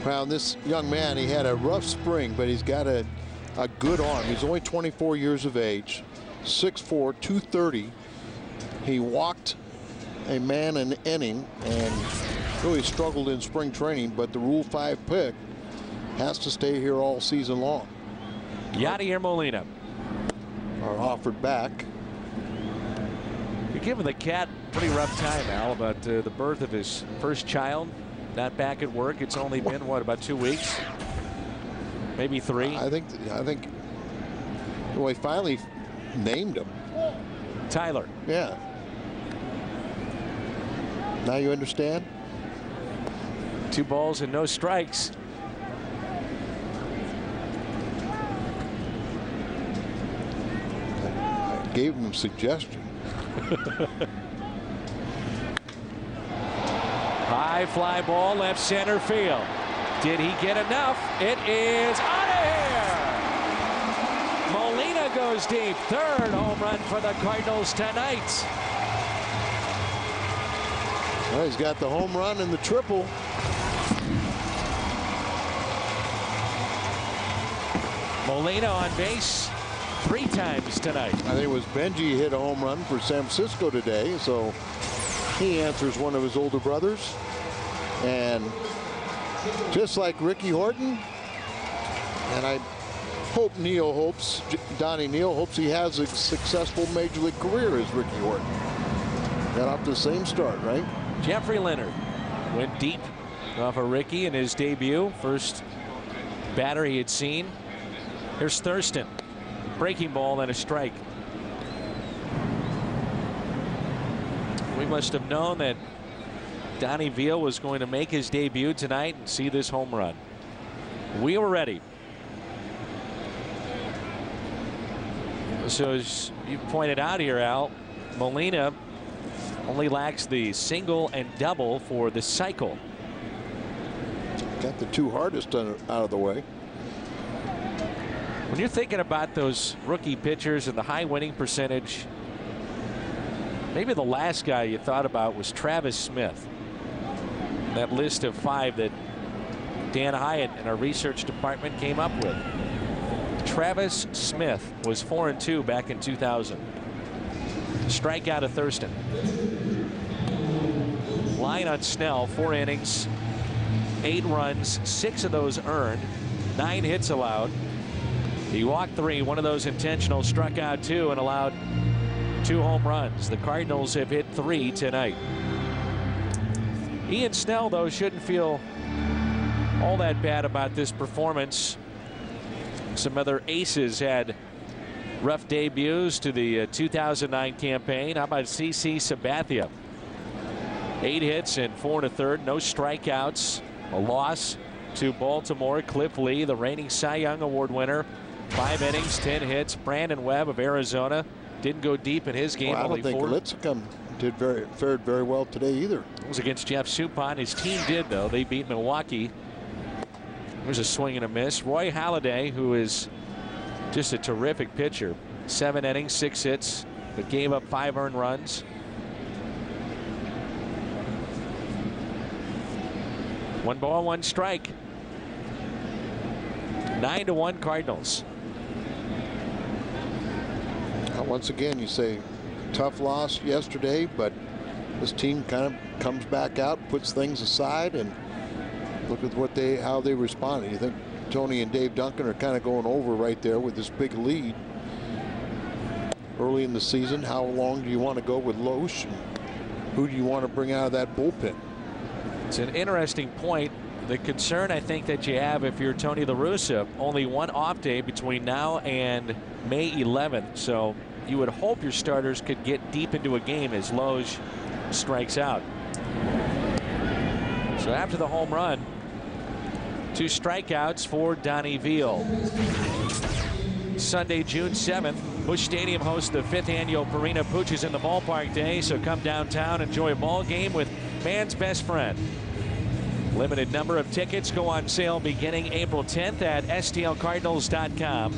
Well, this young man, he had a rough spring, but he's got a good arm. He's only 24 years of age, 6'4", 230. He walked a man an inning and really struggled in spring training, but the Rule 5 pick has to stay here all season long. Yadier Molina are offered back. You're giving the cat a pretty rough time, Al, about the birth of his first child. Not back at work. It's only been, what, about 2 weeks? Maybe 3? I think well, he finally named him. Tyler. Yeah. Now you understand? 2 balls and no strikes. I gave him a suggestion. High fly ball, left center field. Did he get enough? It is out of here. Molina goes deep. 3rd home run for the Cardinals tonight. Well, he's got the home run and the triple. Molina on base 3 times tonight. I think it was Benji hit a home run for San Francisco today, so he answers one of his older brothers. And just like Ricky Horton, and I hope Donnie Neal hopes he has a successful major league career as Ricky Horton. Got off to the same start, right? Jeffrey Leonard went deep off of Ricky in his debut. First batter he had seen. Here's Thurston. Breaking ball and a strike. We must have known that Donnie Veal was going to make his debut tonight and see this home run. We were ready. So as you pointed out here, Al, Molina only lacks the single and double for the cycle. Got the 2 hardest out of the way. When you're thinking about those rookie pitchers and the high winning percentage, maybe the last guy you thought about was Travis Smith. That list of 5 that Dan Hyatt in our research department came up with. Travis Smith was 4-2 back in 2000. Strikeout of Thurston. Line on Snell, 4 innings, 8 runs, 6 of those earned, 9 hits allowed. He walked 3, one of those intentional, struck out 2, and allowed 2 home runs. The Cardinals have hit 3 tonight. Ian Snell, though, shouldn't feel all that bad about this performance. Some other aces had rough debuts to the 2009 campaign. How about CC Sabathia? 8 hits and 4 1/3, no strikeouts. A loss to Baltimore. Cliff Lee, the reigning Cy Young Award winner, 5 innings, 10 hits. Brandon Webb of Arizona didn't go deep in his game. Well, I don't think 4. Litzcomb fared very well today either. It was against Jeff Suppan. His team did, though. They beat Milwaukee. There's a swing and a miss. Roy Halladay, who is just a terrific pitcher. 7 innings, 6 hits, but gave up 5 earned runs. One ball, 1 strike. 9-1 Cardinals. Once again, you say tough loss yesterday, but this team kind of comes back out, puts things aside, and look at how they responded. You think Tony and Dave Duncan are kind of going over right there with this big lead early in the season. How long do you want to go with Loesch? Who do you want to bring out of that bullpen? It's an interesting point. The concern I think that you have if you're Tony La Russa, only 1 off day between now and May 11th. So you would hope your starters could get deep into a game as Loesch strikes out. So after the home run, 2 strikeouts for Donnie Veal. Sunday, June 7th, Busch Stadium hosts the 5th annual Purina Pooches in the Ballpark Day. So come downtown, enjoy a ball game with man's best friend. Limited number of tickets go on sale beginning April 10th at stlcardinals.com.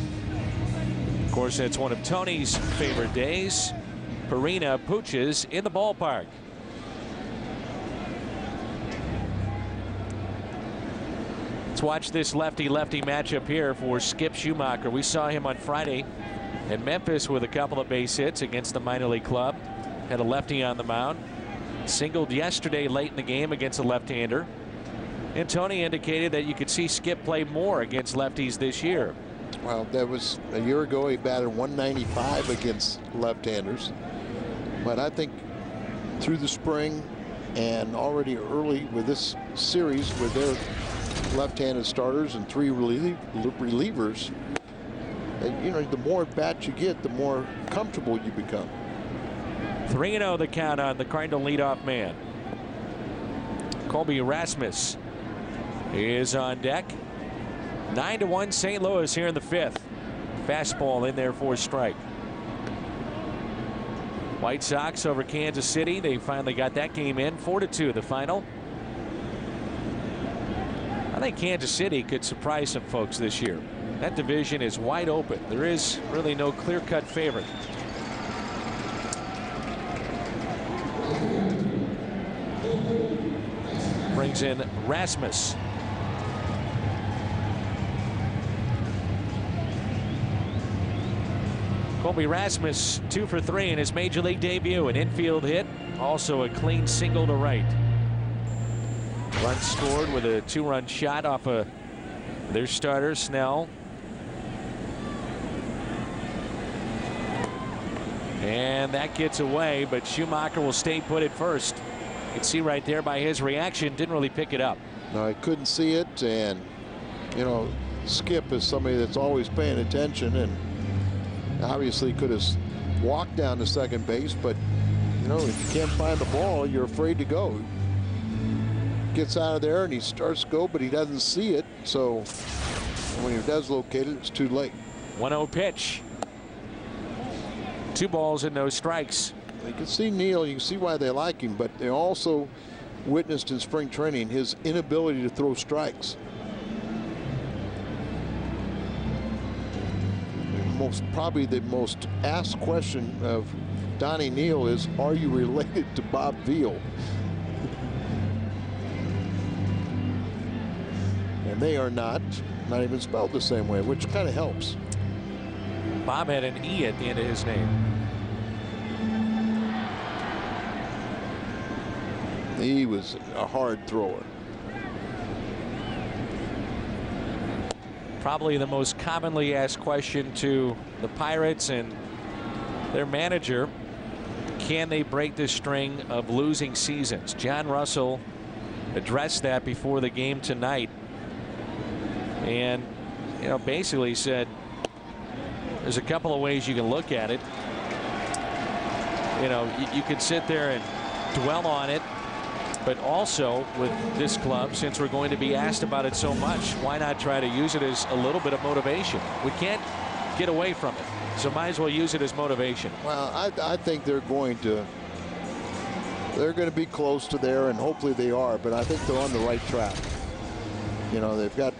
Of course, it's one of Tony's favorite days. Purina pooches in the ballpark. Let's watch this lefty-lefty matchup here for Skip Schumacher. We saw him on Friday in Memphis with a couple of base hits against the minor league club. Had a lefty on the mound. Singled yesterday late in the game against a left-hander. And Tony indicated that you could see Skip play more against lefties this year. Well, that was a year ago. He batted 195 against left-handers. But I think through the spring and already early with this series with their left-handed starters and 3 relievers, you know, the more at bats you get, the more comfortable you become. 3-0 the count on the Cardinal leadoff man. Colby Rasmus is on deck. 9-1 St. Louis here in the 5th. Fastball in there for a strike. White Sox over Kansas City. They finally got that game in. 4-2 the final. I think Kansas City could surprise some folks this year. That division is wide open. There is really no clear-cut favorite. Brings in Rasmus. Colby Rasmus 2 for 3 in his major league debut. An infield hit, also a clean single to right. Run scored with a 2-run shot off of their starter Snell. And that gets away, but Schumacher will stay put at first. You can see right there by his reaction, didn't really pick it up. No, I couldn't see it, and you know, Skip is somebody that's always paying attention, and obviously could have walked down to second base, but you know, if you can't find the ball, you're afraid to go. Gets out of there and he starts to go, but he doesn't see it, so when he does locate it, it's too late. 1-0 pitch. 2 balls and no strikes. You can see Neal, you can see why they like him, but they also witnessed in spring training his inability to throw strikes. Probably the most asked question of Donnie Neal is, are you related to Bob Veal? And they are not even spelled the same way, which kind of helps. Bob had an E at the end of his name. He was a hard thrower. Probably the most commonly asked question to the Pirates and their manager: can they break this string of losing seasons? John Russell addressed that before the game tonight, and you know, basically said there's a couple of ways you can look at it. You know, you could sit there and dwell on it, but also with this club, since we're going to be asked about it so much, why not try to use it as a little bit of motivation? We can't get away from it, so might as well use it as motivation. Well, I think they're going to be close to there, and hopefully they are, but I think they're on the right track. You know, they've got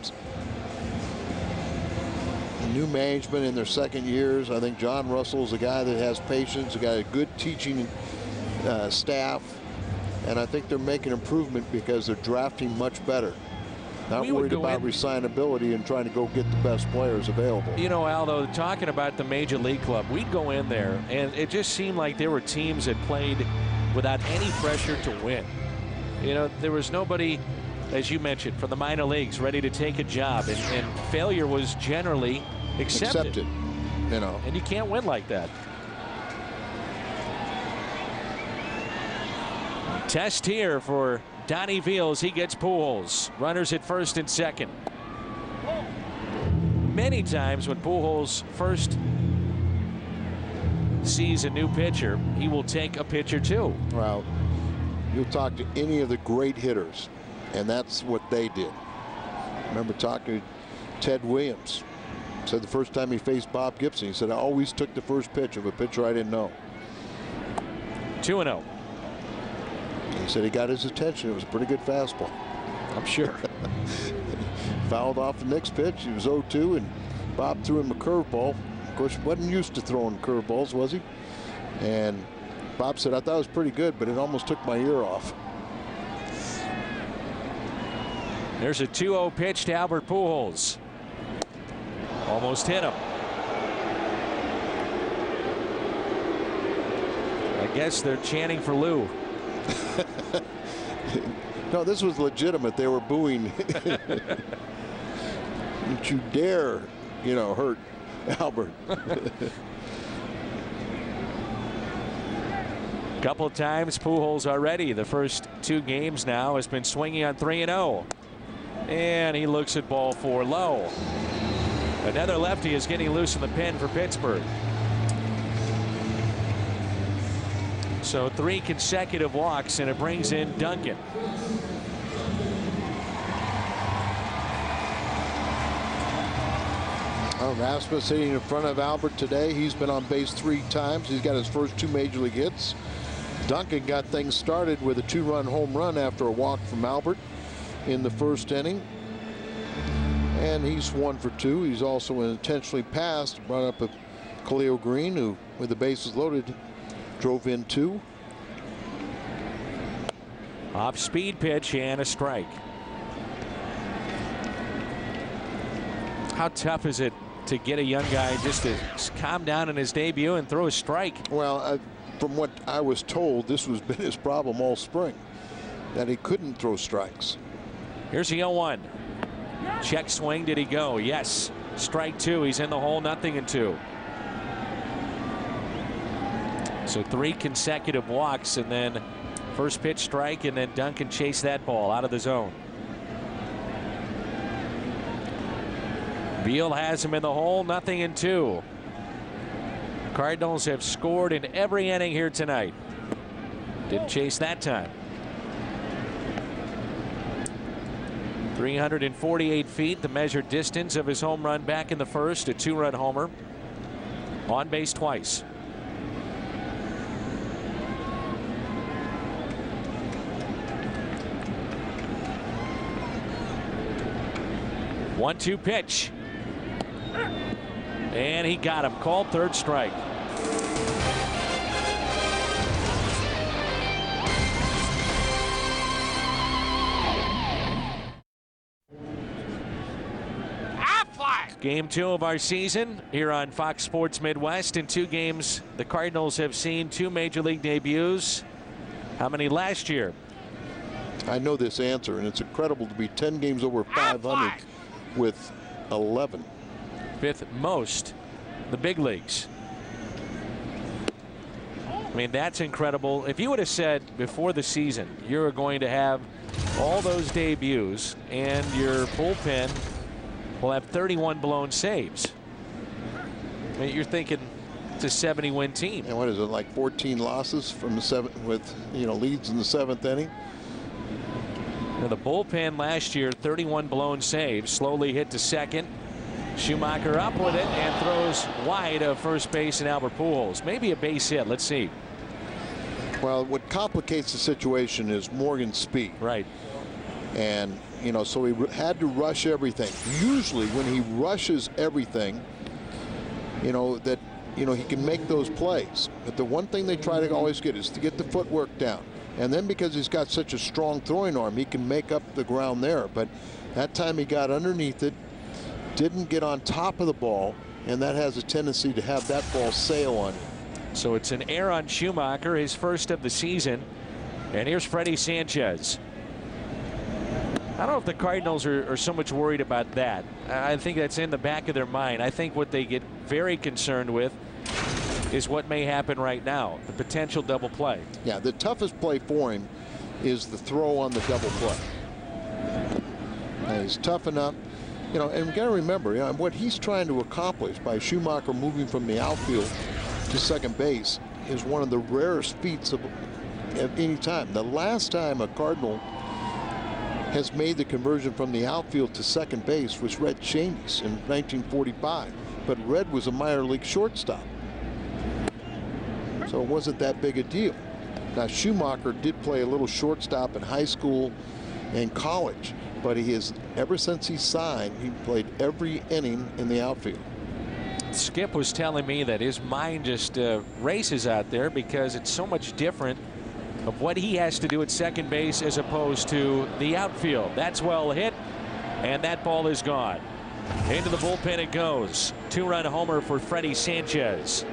new management in their second years. I think John Russell's a guy that has patience, a guy with good teaching staff, and I think they're making improvement because they're drafting much better. Not worried about resignability and trying to go get the best players available. You know, Aldo, talking about the major league club, we'd go in there and it just seemed like there were teams that played without any pressure to win. You know, there was nobody, as you mentioned, from the minor leagues ready to take a job, and failure was generally accepted. You know, and you can't win like that. Test here for Donnie Veal as he gets Pujols. Runners at first and second. Many times when Pujols first sees a new pitcher, he will take a pitcher too. Well, you'll talk to any of the great hitters, and that's what they did. I remember talking to Ted Williams. Said the first time he faced Bob Gibson, he said, I always took the first pitch of a pitcher I didn't know. 2-0. He said he got his attention. It was a pretty good fastball. I'm sure. Fouled off the next pitch. He was 0-2, and Bob threw him a curveball. Of course, he wasn't used to throwing curveballs, was he? And Bob said, I thought it was pretty good, but it almost took my ear off. There's a 2-0 pitch to Albert Pujols. Almost hit him. I guess they're chanting for Lou. No, this was legitimate. They were booing. Don't you dare, hurt Albert. Couple of times Pujols already. The first 2 games now has been swinging on 3-0. And he looks at ball 4 low. Another lefty is getting loose in the pen for Pittsburgh. So 3 consecutive walks, and it brings in Duncan. Rasmus hitting in front of Albert today. He's been on base 3 times. He's got his first 2 major league hits. Duncan got things started with a 2-run home run after a walk from Albert in the first inning. And he's 1 for 2. He's also intentionally passed, brought up a Khalil Green, who, with the bases loaded, drove in 2. Off speed pitch and a strike. How tough is it to get a young guy just to calm down in his debut and throw a strike? Well, from what I was told, this has been his problem all spring, that he couldn't throw strikes. Here's the 0-1. Check swing. Did he go? Yes. Strike 2. He's in the hole. 0-2. So 3 consecutive walks, and then first pitch strike, and then Duncan chased that ball out of the zone. Beal has him in the hole. 0-2. Cardinals have scored in every inning here tonight. Didn't chase that time. 348 feet, the measured distance of his home run back in the first, a 2-run homer. On base twice. One-two pitch. And he got him. Called 3rd strike. Game 2 of our season here on Fox Sports Midwest. In 2 games, the Cardinals have seen 2 major league debuts. How many last year? I know this answer, and it's incredible to be 10 games over 500 with 11. 5th most in the big leagues. I mean, that's incredible. If you would have said before the season you're going to have all those debuts and your bullpen will have 31 blown saves, I mean, you're thinking it's a 70-win team. And what is it, like 14 losses from the 7th with leads in the 7th inning? Now, the bullpen last year, 31 blown saves, slowly hit to second. Schumacher up with it and throws wide of first base and Albert Pujols. Maybe a base hit. Let's see. Well, what complicates the situation is Morgan's speed. Right. And, so he had to rush everything. Usually when he rushes everything, he can make those plays. But the one thing they try to always get is to get the footwork down. And then because he's got such a strong throwing arm, he can make up the ground there. But that time he got underneath it, didn't get on top of the ball, and that has a tendency to have that ball sail on you. So it's an error on Schumacher, his first of the season. And here's Freddie Sanchez. I don't know if the Cardinals are so much worried about that. I think that's in the back of their mind. I think what they get very concerned with is what may happen right now, the potential double play. Yeah, the toughest play for him is the throw on the double play. And he's tough enough. And we got to remember, what he's trying to accomplish by Schumacher moving from the outfield to second base is one of the rarest feats of any time. The last time a Cardinal has made the conversion from the outfield to second base was Red Cheney's in 1945. But Red was a minor league shortstop, so it wasn't that big a deal. Now, Schumacher did play a little shortstop in high school in college, but he has, ever since he signed, he played every inning in the outfield. Skip was telling me that his mind just races out there because it's so much different of what he has to do at second base as opposed to the outfield. That's well hit, and that ball is gone. Into the bullpen it goes. 2-run homer for Freddie Sanchez.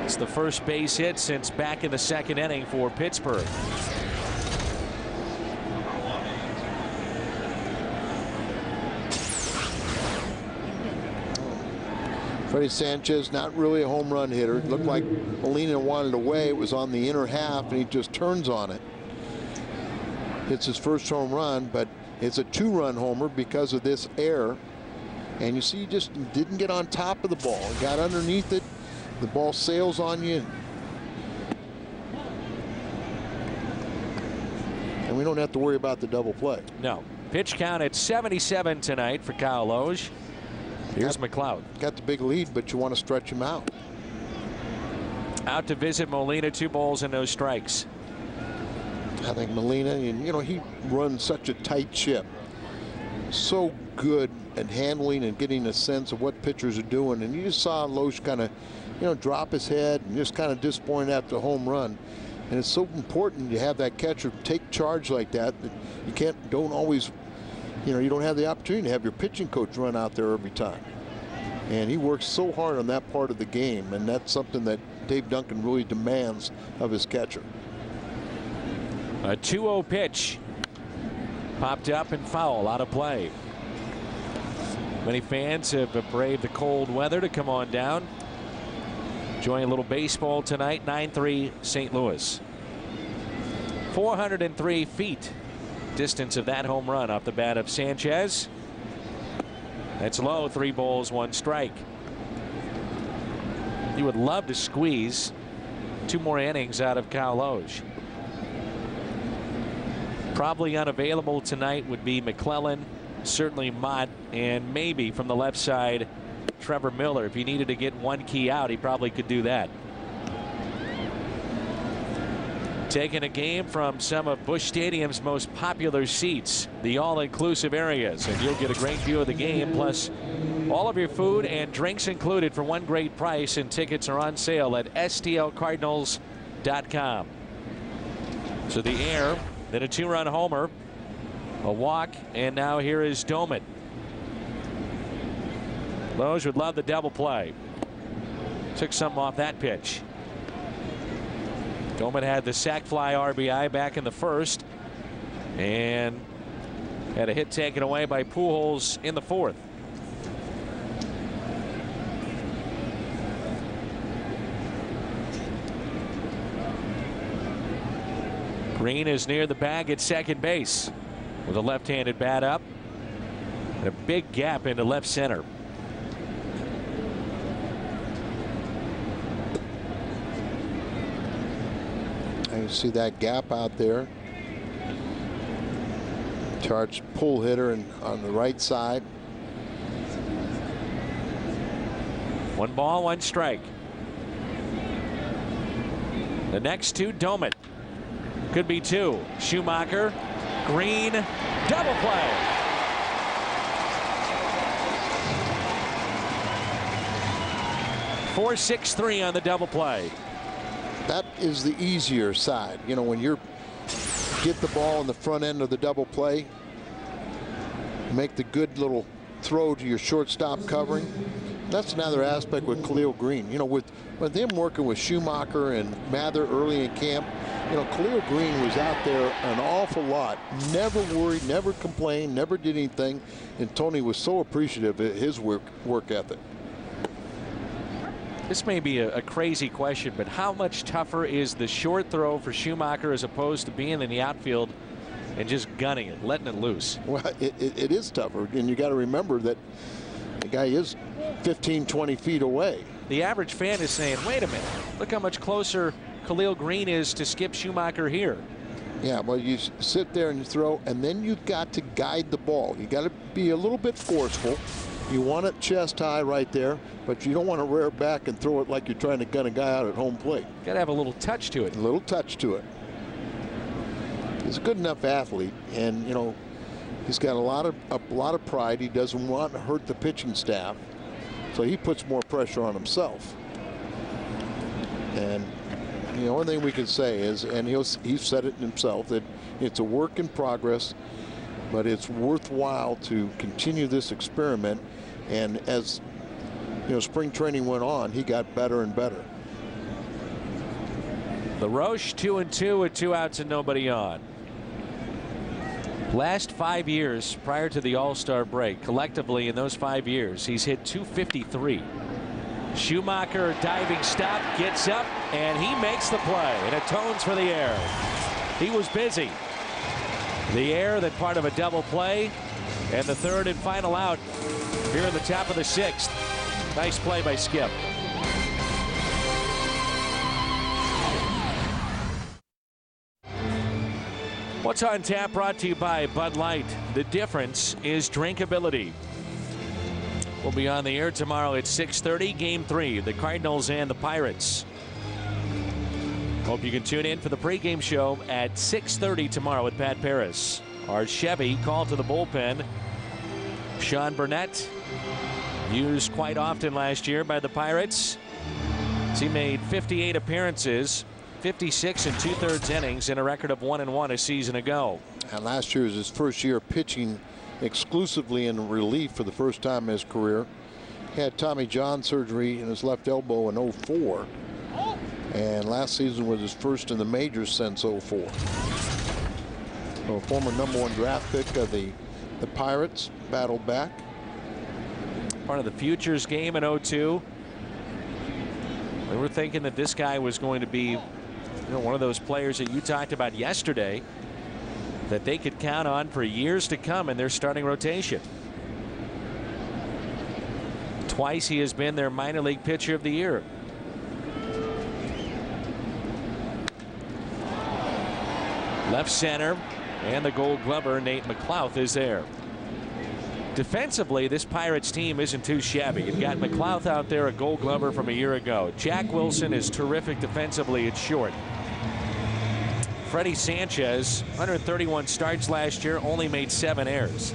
It's the first base hit since back in the second inning for Pittsburgh. Freddie Sanchez, not really a home run hitter. It looked like Molina wanted away. It was on the inner half, and he just turns on it. It's his first home run, but it's a 2-run homer because of this error. And you see, he just didn't get on top of the ball. He got underneath it. The ball sails on you. And we don't have to worry about the double play. No. Pitch count at 77 tonight for Kyle Loge. Here's McLeod. Got the big lead, but you want to stretch him out. Out to visit Molina, 2 balls and no strikes. I think Molina, and you know, he runs such a tight ship. So good at handling and getting a sense of what pitchers are doing. And you just saw Loesch kind of, you know, drop his head and just kind of disappointed after the home run. And it's so important to have that catcher take charge like that. That you don't always, you know, you don't have the opportunity to have your pitching coach run out there every time. And he works so hard on that part of the game, and that's something that Dave Duncan really demands of his catcher. A 2-0 pitch. Popped up and foul, out of play. Many fans have braved the cold weather to come on down. Enjoying a little baseball tonight. 9-3 St. Louis. 403 feet. Distance of that home run off the bat of Sanchez. That's low. 3 balls, 1 strike. You would love to squeeze 2 more innings out of Kyle Loge. Probably unavailable tonight would be McClellan, certainly Mott, and maybe from the left side Trevor Miller. If he needed to get 1 key out, he probably could do that. Taking a game from some of Busch Stadium's most popular seats, the all-inclusive areas, and you'll get a great view of the game, plus all of your food and drinks included for one great price, and tickets are on sale at stlcardinals.com. So the air, then a 2-run homer, a walk, and now here is Doman. Loge would love the double play. Took something off that pitch. Doman had the sac fly RBI back in the first, and had a hit taken away by Pujols in the fourth. Green is near the bag at second base with a left-handed bat up and a big gap into left center. You see that gap out there. Charged pull hitter on the right side. 1 ball, 1 strike. The next 2, Doman. Could be 2. Schumacher, Green, double play. .463 on the double play. That is the easier side. You know, when you get the ball in the front end of the double play, make the good little throw to your shortstop covering. That's another aspect with Khalil Green. You know, with them working with Schumacher and Mather early in camp, you know, Khalil Green was out there an awful lot. Never worried, never complained, never did anything. And Tony was so appreciative of his work ethic. This may be a crazy question, but how much tougher is the short throw for Schumacher as opposed to being in the outfield and just gunning it, letting it loose? Well, it is tougher, and you got to remember that the guy is 15, 20 feet away. The average fan is saying, wait a minute, look how much closer Khalil Green is to Skip Schumacher here. Yeah, well, you sit there and you throw, and then you've got to guide the ball. You got to be a little bit forceful. You want it chest high right there, but you don't want to rear back and throw it like you're trying to gun a guy out at home plate. Got to have a little touch to it. A little touch to it. he's a good enough athlete, and you know, he's got a lot of pride. He doesn't want to hurt the pitching staff, so he puts more pressure on himself. And the only thing we can say is, and he's said it himself, that it's a work in progress, but it's worthwhile to continue this experiment. And as you know, spring training went on, he got better and better. LaRoche 2-2 with 2 outs and nobody on. Last 5 years prior to the All-Star break, collectively in those 5 years, he's hit .253. Schumacher diving stop, gets up, and he makes the play and atones for the error. He was busy. The error, then part of a double play, and the third and final out here in the top of the 6th. Nice play by Skip. What's on Tap brought to you by Bud Light. The difference is drinkability. We'll be on the air tomorrow at 6:30, Game 3, the Cardinals and the Pirates. Hope you can tune in for the pregame show at 6:30 tomorrow with Pat Paris. Our Chevy called to the bullpen. Sean Burnett, used quite often last year by the Pirates. He made 58 appearances, 56 and 2/3 innings, and a record of 1-1 a season ago. And last year was his first year pitching exclusively in relief for the first time in his career. He had Tommy John surgery in his left elbow in 04. And last season was his first in the majors since 04. So a former #1 draft pick of the Pirates battled back. Part of the Futures game in 02. We were thinking that this guy was going to be one of those players that you talked about yesterday that they could count on for years to come in their starting rotation. Twice he has been their minor league pitcher of the year. Left center, and the Gold Glover Nate McLouth is there. Defensively, this Pirates team isn't too shabby. You've got McLouth out there, a Gold Glover from a year ago. Jack Wilson is terrific defensively at short. Freddie Sanchez, 131 starts last year, only made 7 errors.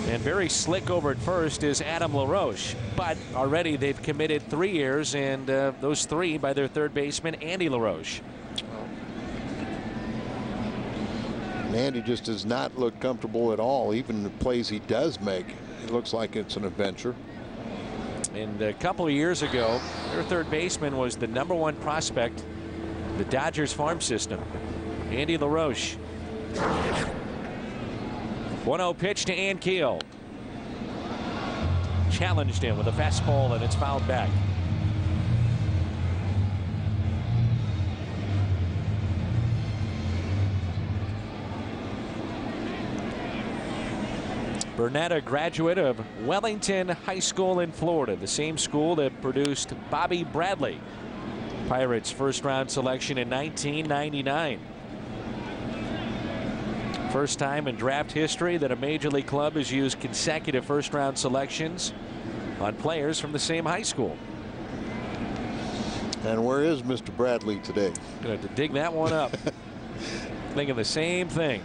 And very slick over at first is Adam LaRoche. But already they've committed 3 errors, and those 3 by their third baseman, Andy LaRoche. And Andy just does not look comfortable at all. Even the plays he does make, it looks like it's an adventure. And a couple of years ago, their third baseman was the #1 prospect, the Dodgers farm system, Andy LaRoche. 1-0 pitch to Ankiel. Challenged him with a fastball, and it's fouled back. Burnett, a graduate of Wellington High School in Florida, the same school that produced Bobby Bradley, Pirates first-round selection in 1999. First time in draft history that a major league club has used consecutive first-round selections on players from the same high school. And where is Mr. Bradley today? Gonna have to dig that one up. Thinking the same thing.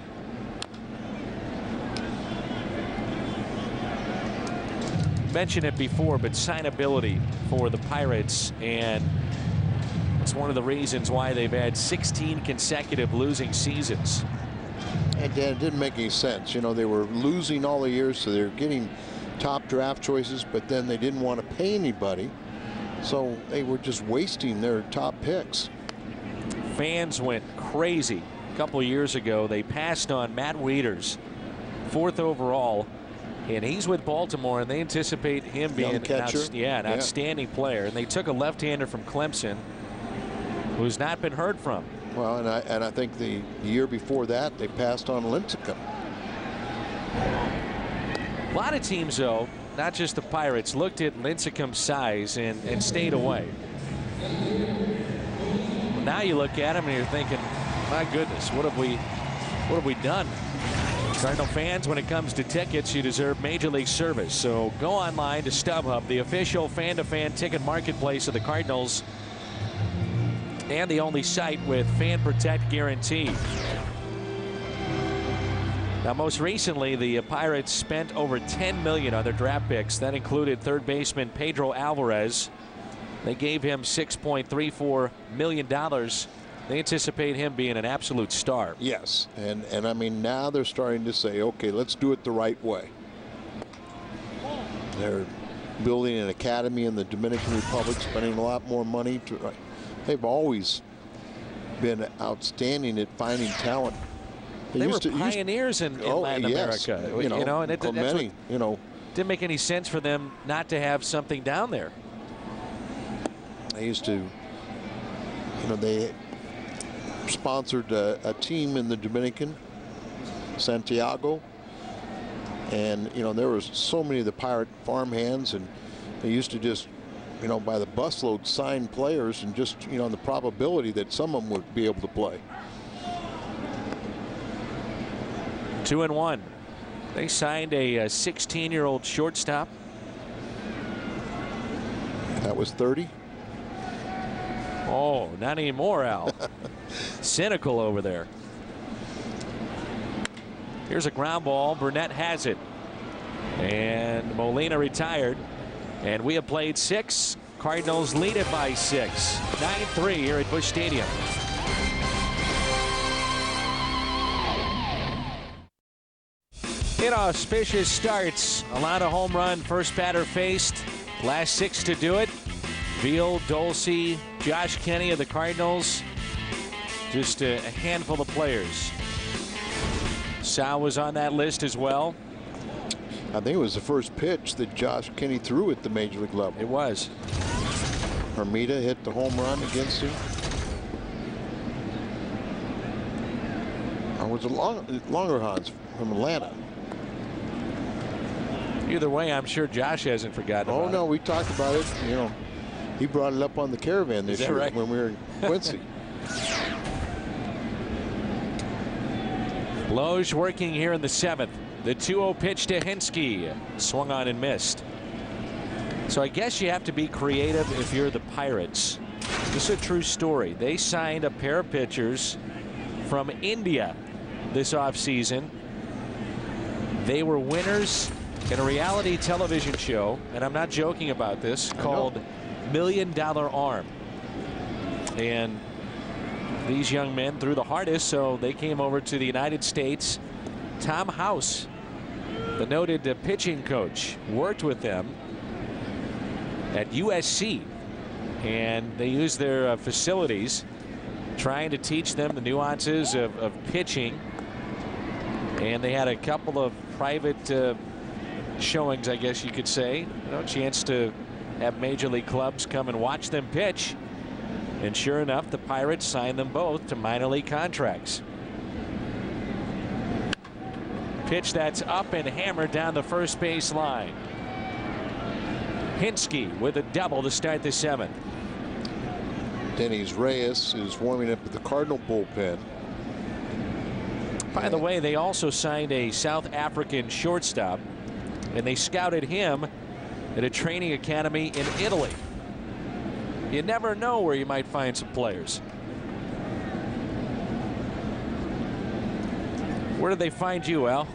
Mentioned it before, but signability for the Pirates, and it's one of the reasons why they've had 16 consecutive losing seasons. And it didn't make any sense. You know, they were losing all the years, so they're getting top draft choices, but then they didn't want to pay anybody, so they were just wasting their top picks. Fans went crazy a couple of years ago. They passed on Matt Wieters, 4th overall. And he's with Baltimore, and they anticipate him being an outstanding player. And they took a left-hander from Clemson who's not been heard from. Well, and I think the year before that, they passed on Lincecum. A lot of teams, though, not just the Pirates, looked at Lincecum's size and stayed away. Well, now you look at him and you're thinking, my goodness, what have we done? Cardinal fans, when it comes to tickets, you deserve Major League service. So go online to StubHub, the official fan-to-fan ticket marketplace of the Cardinals, and the only site with Fan Protect guarantee. Now, most recently, the Pirates spent over $10 million on their draft picks. That included third baseman Pedro Alvarez. They gave him $6.34 million. They anticipate him being an absolute star. Yes, and I mean, now they're starting to say, okay, let's do it the right way. They're building an academy in the Dominican Republic, spending a lot more money. They've always been outstanding at finding talent. They were pioneers in Latin America. And that's what didn't make any sense for them not to have something down there. They used to, they sponsored a team in the Dominican, Santiago, and there was so many of the Pirate farmhands, and they used to just by the busload sign players, and just the probability that some of them would be able to play. 2-1. They signed a 16-year-old shortstop. That was 30. Oh, not anymore, Al. Cynical over there. Here's a ground ball. Burnett has it. And Molina retired. And we have played 6. Cardinals lead it by 6. 9-3 here at Busch Stadium. Inauspicious starts. A lot of home run. First batter faced. Last 6 to do it. Veal, Dulce, Josh Kenny of the Cardinals. Just a handful of players. Sal was on that list as well. I think it was the first pitch that Josh Kenny threw at the major league level. It was. Hermida hit the home run against him. Or was it Longerhans from Atlanta? Either way, I'm sure Josh hasn't forgotten about it. Oh, no, we talked about it. He brought it up on the Caravan this year when we were in Quincy. Loge working here in the 7th. The 2-0 pitch to Hinske. Swung on and missed. So I guess you have to be creative if you're the Pirates. This is a true story. They signed a pair of pitchers from India this offseason. They were winners in a reality television show, and I'm not joking about this, called $1 Million Arm. And these young men threw the hardest, so they came over to the United States. Tom House, the noted pitching coach, worked with them at USC, and they used their facilities trying to teach them the nuances of pitching. And they had a couple of private showings, I guess you could say. A chance to have major league clubs come and watch them pitch. And sure enough, the Pirates signed them both to minor league contracts. Pitch that's up and hammered down the first base line. Hinske with a double to start the 7th. Dennis Reyes is warming up at the Cardinal bullpen. By the way, they also signed a South African shortstop, and they scouted him at a training academy in Italy. You never know where you might find some players. Where did they find you, Al?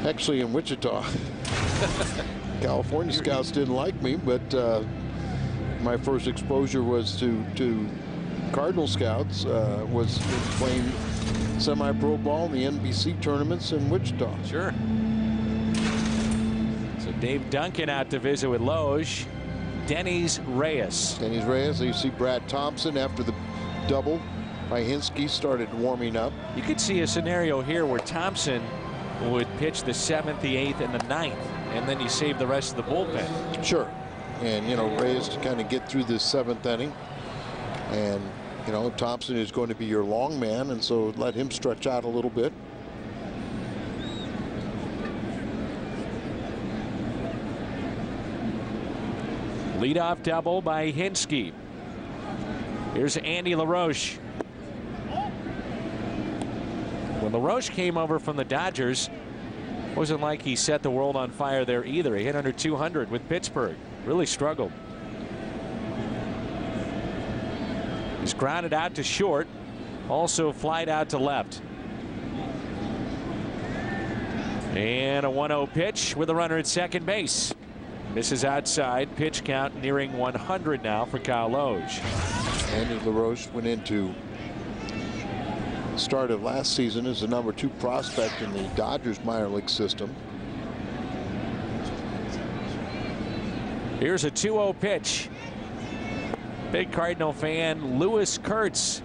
Actually in Wichita. California scouts didn't like me, but my first exposure was to Cardinal scouts, was playing semi-pro ball in the NBC tournaments in Wichita. Sure. So Dave Duncan out to visit with Loge. Dennis Reyes. Dennis Reyes. You see Brad Thompson after the double by Hinske started warming up. You could see a scenario here where Thompson would pitch the 7th, the 8th, and the 9th, and then you save the rest of the bullpen. Sure. And, Reyes to kind of get through this 7th inning. And, Thompson is going to be your long man, and so let him stretch out a little bit. Leadoff double by Hinske. Here's Andy LaRoche. When LaRoche came over from the Dodgers, it wasn't like he set the world on fire there either. He hit under 200 with Pittsburgh. Really struggled. He's grounded out to short. Also flied out to left. And a 1-0 pitch with a runner at second base. Misses outside. Pitch count nearing 100 now for Kyle Loge. Andy LaRoche went into start of last season as the #2 prospect in the Dodgers minor league system. Here's a 2-0 pitch. Big Cardinal fan Lewis Kurtz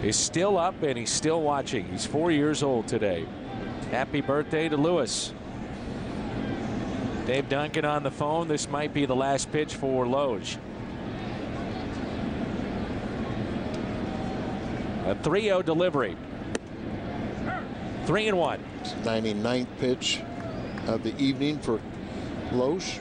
is still up and he's still watching. He's 4 years old today. Happy birthday to Lewis. Dave Duncan on the phone. This might be the last pitch for Loge. A 3-0 delivery. 3-1. 99th pitch of the evening for Loge.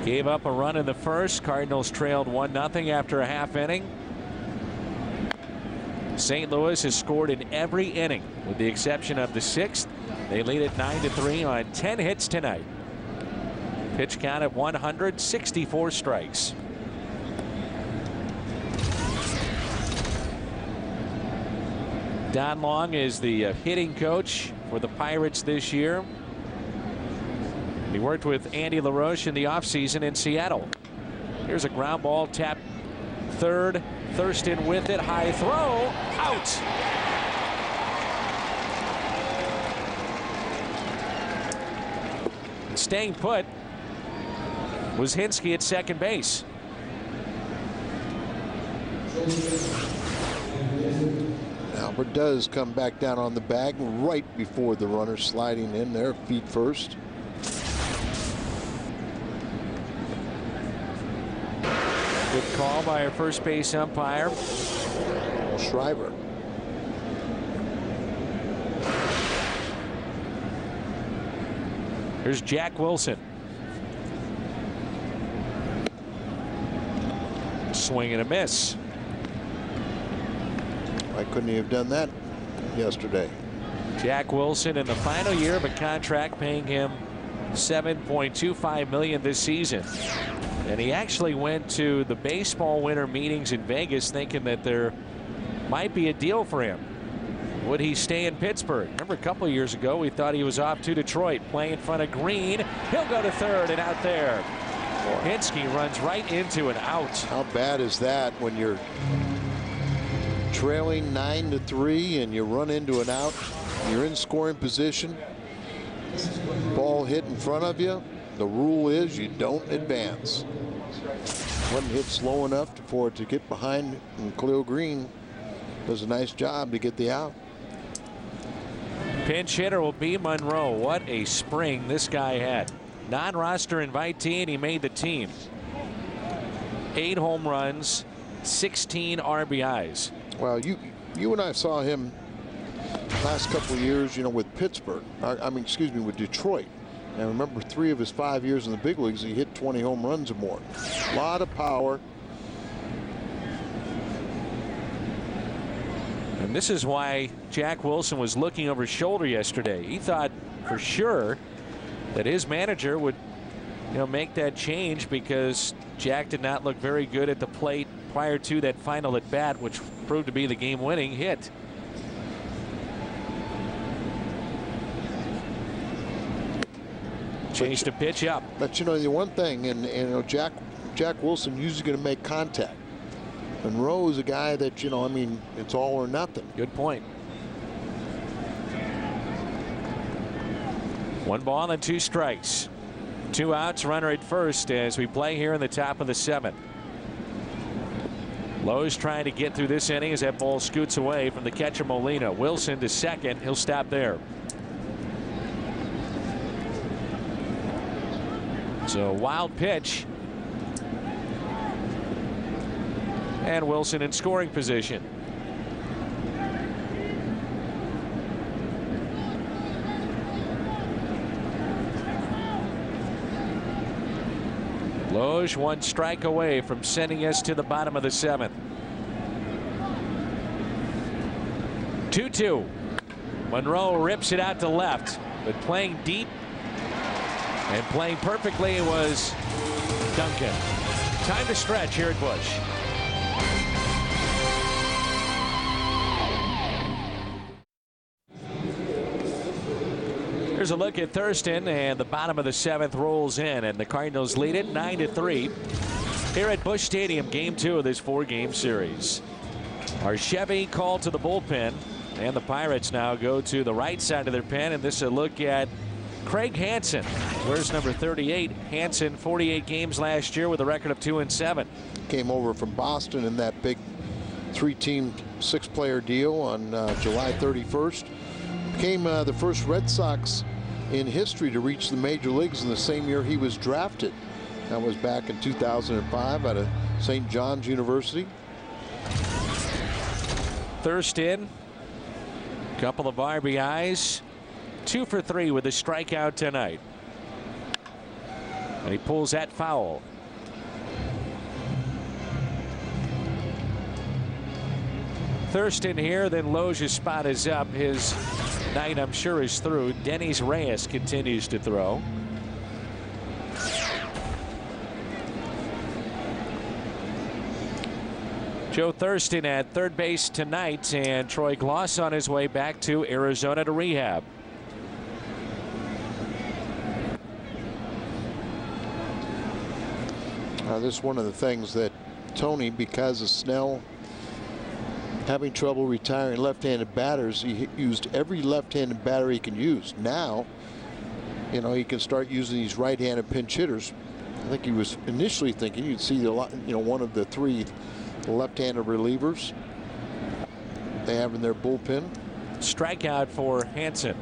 Gave up a run in the first. Cardinals trailed 1-0 after a half inning. St. Louis has scored in every inning with the exception of the 6th. They lead at 9-3 on 10 hits tonight. Pitch count at 164 strikes. Don Long is the hitting coach for the Pirates this year. He worked with Andy LaRoche in the offseason in Seattle. Here's a ground ball tapped third. Thurston with it. High throw. Out. And staying put was Hinske at second base. Albert does come back down on the bag right before the runner sliding in there, feet first. Good call by our first base umpire. Shriver. Here's Jack Wilson. Swing and a miss. Why couldn't he have done that yesterday? Jack Wilson in the final year of a contract paying him $7.25 million this season. And he actually went to the baseball winter meetings in Vegas thinking that there might be a deal for him. Would he stay in Pittsburgh? Remember a couple of years ago we thought he was off to Detroit playing in front of Green. He'll go to third and out there. Hinske runs right into an out. How bad is that when you're trailing 9-3 and you run into an out? You're in scoring position. Ball hit in front of you. The rule is you don't advance. Wasn't hit slow enough for it to get behind, and Cleo Green does a nice job to get the out. Pinch hitter will be Monroe. What a spring this guy had. Non-roster invitee, and he made the team. 8 home runs, 16 RBIs. Well, you and I saw him last couple of years, you know, with Pittsburgh. With Detroit. And remember, 3 of his 5 years in the big leagues, he hit 20 home runs or more. A lot of power. And this is why Jack Wilson was looking over his shoulder yesterday. He thought for sure that his manager would, make that change because Jack did not look very good at the plate prior to that final at bat, which proved to be the game-winning hit. Changed to pitch up. But the one thing, and Jack Wilson usually going to make contact. Monroe is a guy that it's all or nothing. Good point. 1 ball and 2 strikes. 2 outs, runner at first as we play here in the top of the 7th. Lowe's trying to get through this inning as that ball scoots away from the catcher Molina. Wilson to second. He'll stop there. So wild pitch. And Wilson in scoring position. Loge 1 strike away from sending us to the bottom of the 7th. 2-2. Monroe rips it out to left, but playing deep and playing perfectly was Duncan. Time to stretch here at Busch. Here's a look at Thurston, and the bottom of the 7th rolls in, and the Cardinals lead it 9-3 here at Busch Stadium, Game 2 of this 4-game series. Our Chevy called to the bullpen, and the Pirates now go to the right side of their pen, and this is a look at Craig Hansen. Where's number 38? Hansen, 48 games last year with a record of 2-7. Came over from Boston in that big 3-team, 6-player deal on July 31st. Became the first Red Sox in history to reach the major leagues in the same year he was drafted. That was back in 2005 out of St. John's University. Thurston, couple of RBIs, 2 for 3 with a strikeout tonight. And he pulls that foul. Thurston here, then Loge's spot is up. His night, I'm sure, is through. Dennis Reyes continues to throw. Joe Thurston at third base tonight, and Troy Gloss on his way back to Arizona to rehab. This is one of the things that Tony, because of Snell having trouble retiring left-handed batters, he used every left-handed batter he can use. Now, you know, he can start using these right-handed pinch hitters. I think he was initially thinking you'd see one of the 3 left-handed relievers they have in their bullpen. Strikeout for Hansen.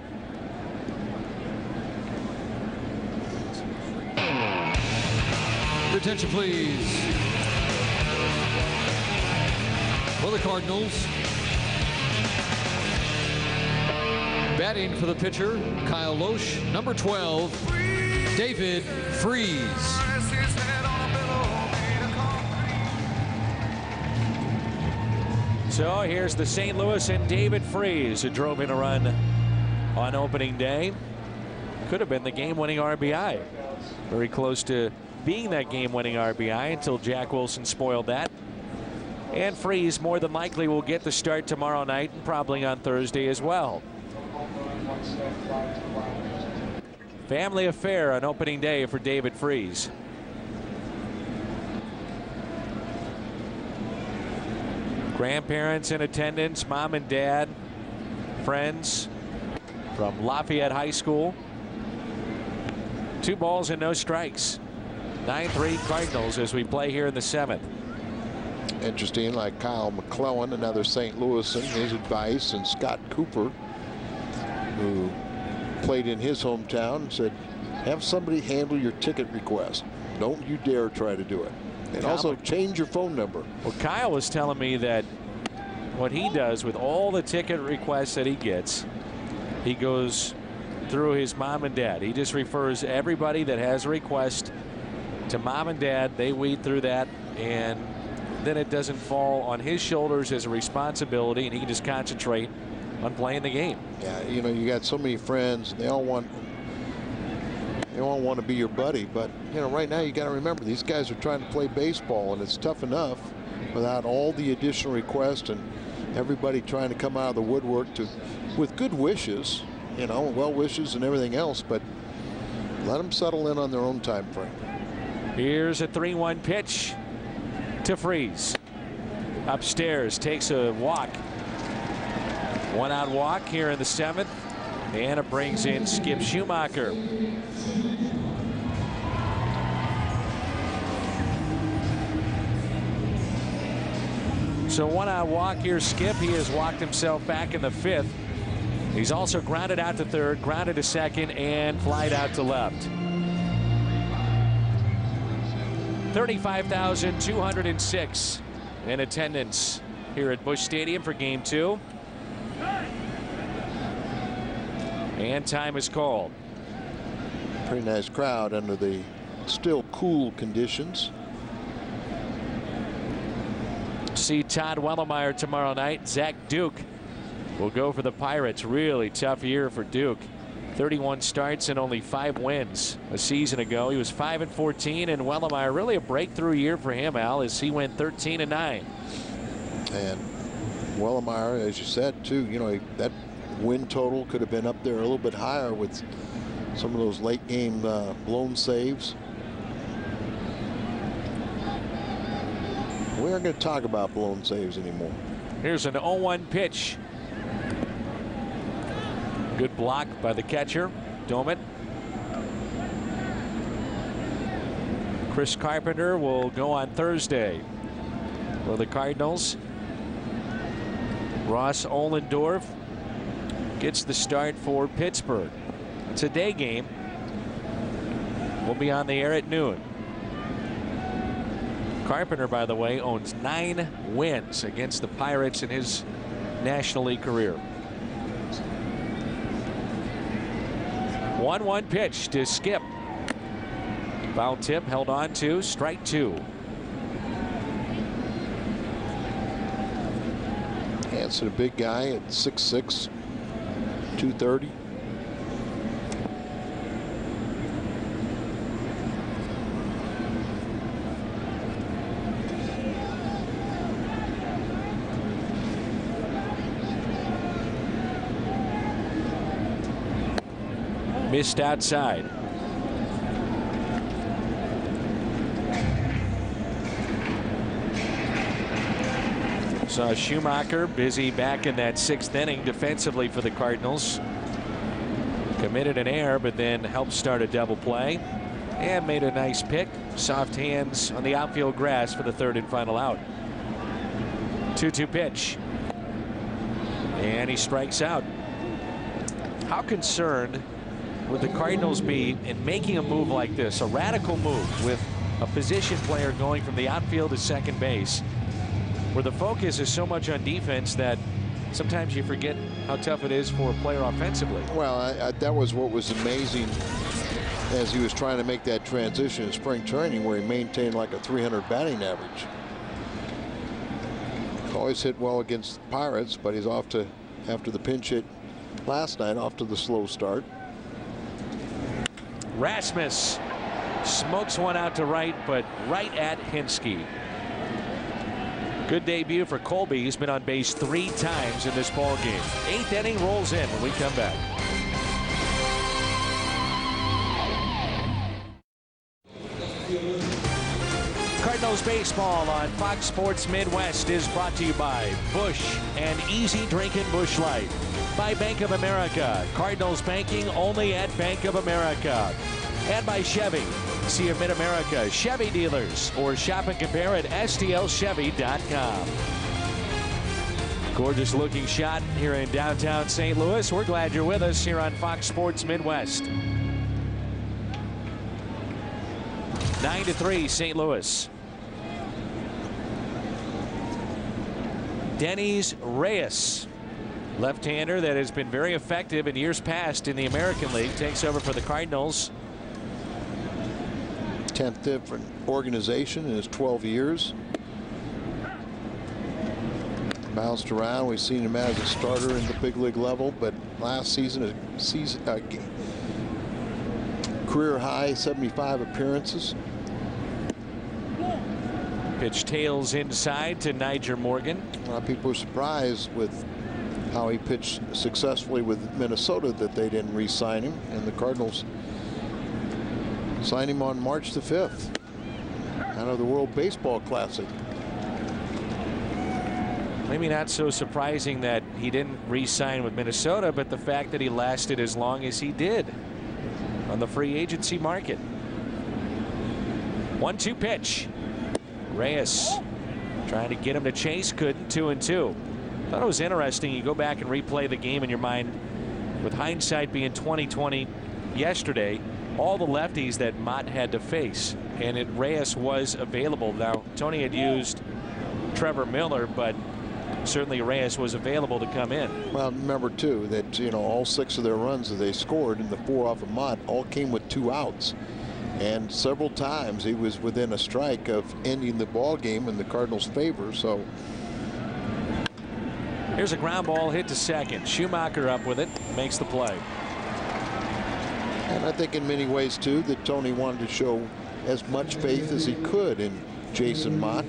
Attention, please. For the Cardinals, batting for the pitcher, Kyle Loesch, number 12, David Freese. So here's the St. Louis and David Freese, who drove in a run on opening day. Could have been the game-winning RBI. Very close to being that game-winning RBI until Jack Wilson spoiled that. And Freese more than likely will get the start tomorrow night and probably on Thursday as well. Family affair on opening day for David Freese. Grandparents in attendance, mom and dad, friends from Lafayette High School. 2 balls and no strikes. 9-3 Cardinals as we play here in the 7th. Interesting, like Kyle McClellan, another St. Louisan, his advice, and Scott Cooper, who played in his hometown, said, have somebody handle your ticket request. Don't you dare try to do it. And also change your phone number. Well, Kyle was telling me that what he does with all the ticket requests that he gets, he goes through his mom and dad. He just refers everybody that has a request to mom and dad. They weed through that, and then it doesn't fall on his shoulders as a responsibility, and he can just concentrate on playing the game. Yeah, you know, you got so many friends, and they all want to be your buddy, but you know, right now you got to remember these guys are trying to play baseball, and it's tough enough without all the additional requests and everybody trying to come out of the woodwork with good wishes, you know, well wishes and everything else, but let them settle in on their own time frame. Here's a 3-1 pitch to Freese. Upstairs, takes a walk. 1-out walk here in the 7th, and it brings in Skip Schumacher. So 1-out walk here, Skip. He has walked himself back in the 5th. He's also grounded out to 3rd, grounded to 2nd, and flied out to left. 35,206 in attendance here at Busch Stadium for Game 2. And time is called. Pretty nice crowd under the still cool conditions. See Todd Wellemeyer tomorrow night. Zach Duke will go for the Pirates. Really tough year for Duke. 31 starts and only 5 wins a season ago. He was 5-14, and Wellemeyer, really a breakthrough year for him, Al, as he went 13-9. And Wellemeyer, as you said, too, you know, that win total could have been up there a little bit higher with some of those late game blown saves. We aren't going to talk about blown saves anymore. Here's an 0-1 pitch. Good block by the catcher, Doman. Chris Carpenter will go on Thursday for the Cardinals. Ross Ohlendorf gets the start for Pittsburgh. It's a day game. We'll be on the air at noon. Carpenter, by the way, owns 9 wins against the Pirates in his National League career. 1-1 pitch to Skip. Foul tip held on to, strike 2. Hanson, a big guy at 6'6", 230. Missed outside. Saw Schumacher busy back in that 6th inning defensively for the Cardinals. Committed an error, but then helped start a double play and made a nice pick. Soft hands on the outfield grass for the 3rd and final out. 2-2 pitch. And he strikes out. How concerned would the Cardinals be in making a move like this, a radical move with a position player going from the outfield to second base, where the focus is so much on defense that sometimes you forget how tough it is for a player offensively? Well, that was what was amazing as he was trying to make that transition in spring training, where he maintained like a 300 batting average. Always hit well against the Pirates, but he's off to, after the pinch hit last night, off to the slow start. Rasmus smokes one out to right, but right at Hinske. Good debut for Colby. He's been on base 3 times in this ball game. 8th inning rolls in when we come back. Cardinals baseball on Fox Sports Midwest is brought to you by Busch and Easy Drinking Busch Light. By Bank of America. Cardinals banking only at Bank of America. And by Chevy. See your Mid-America Chevy dealers or shop and compare at stlchevy.com. Gorgeous looking shot here in downtown St. Louis. We're glad you're with us here on Fox Sports Midwest. 9-3 St. Louis. Denys Reyes, left-hander that has been very effective in years past in the American League, takes over for the Cardinals. 10th different organization in his 12 years. Bounced around. We've seen him as a starter in the big league level, but last season, career high 75 appearances. Pitch tails inside to Niger Morgan. A lot of people were surprised with how he pitched successfully with Minnesota that they didn't re-sign him, and the Cardinals signed him on March the 5th out of the World Baseball Classic. Maybe not so surprising that he didn't re-sign with Minnesota, but the fact that he lasted as long as he did on the free agency market. 1-2 pitch. Reyes trying to get him to chase, couldn't. 2-2. Thought it was interesting. You go back and replay the game in your mind, with hindsight being 20/20 yesterday, all the lefties that Mott had to face, and Reyes was available. Now Tony had used Trevor Miller, but certainly Reyes was available to come in. Well, remember too that all 6 of their runs that they scored in the 4 off of Mott all came with 2 outs, and several times he was within a strike of ending the ball game in the Cardinals' favor. So here's a ground ball hit to second. Schumacher up with it, makes the play. And I think in many ways, too, that Tony wanted to show as much faith as he could in Jason Mott.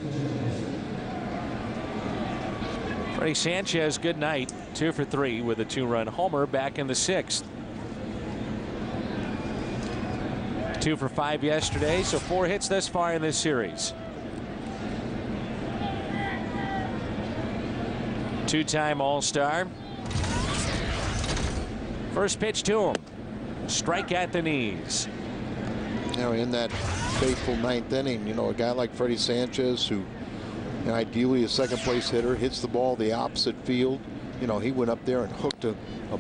Freddie Sanchez, good night. 2 for 3 with a 2-run homer back in the 6th. 2 for 5 yesterday, so 4 hits thus far in this series. Two-time All-Star. First pitch to him. Strike at the knees. In that faithful 9th inning, a guy like Freddie Sanchez, who ideally a second-place hitter, hits the ball the opposite field. He went up there and hooked a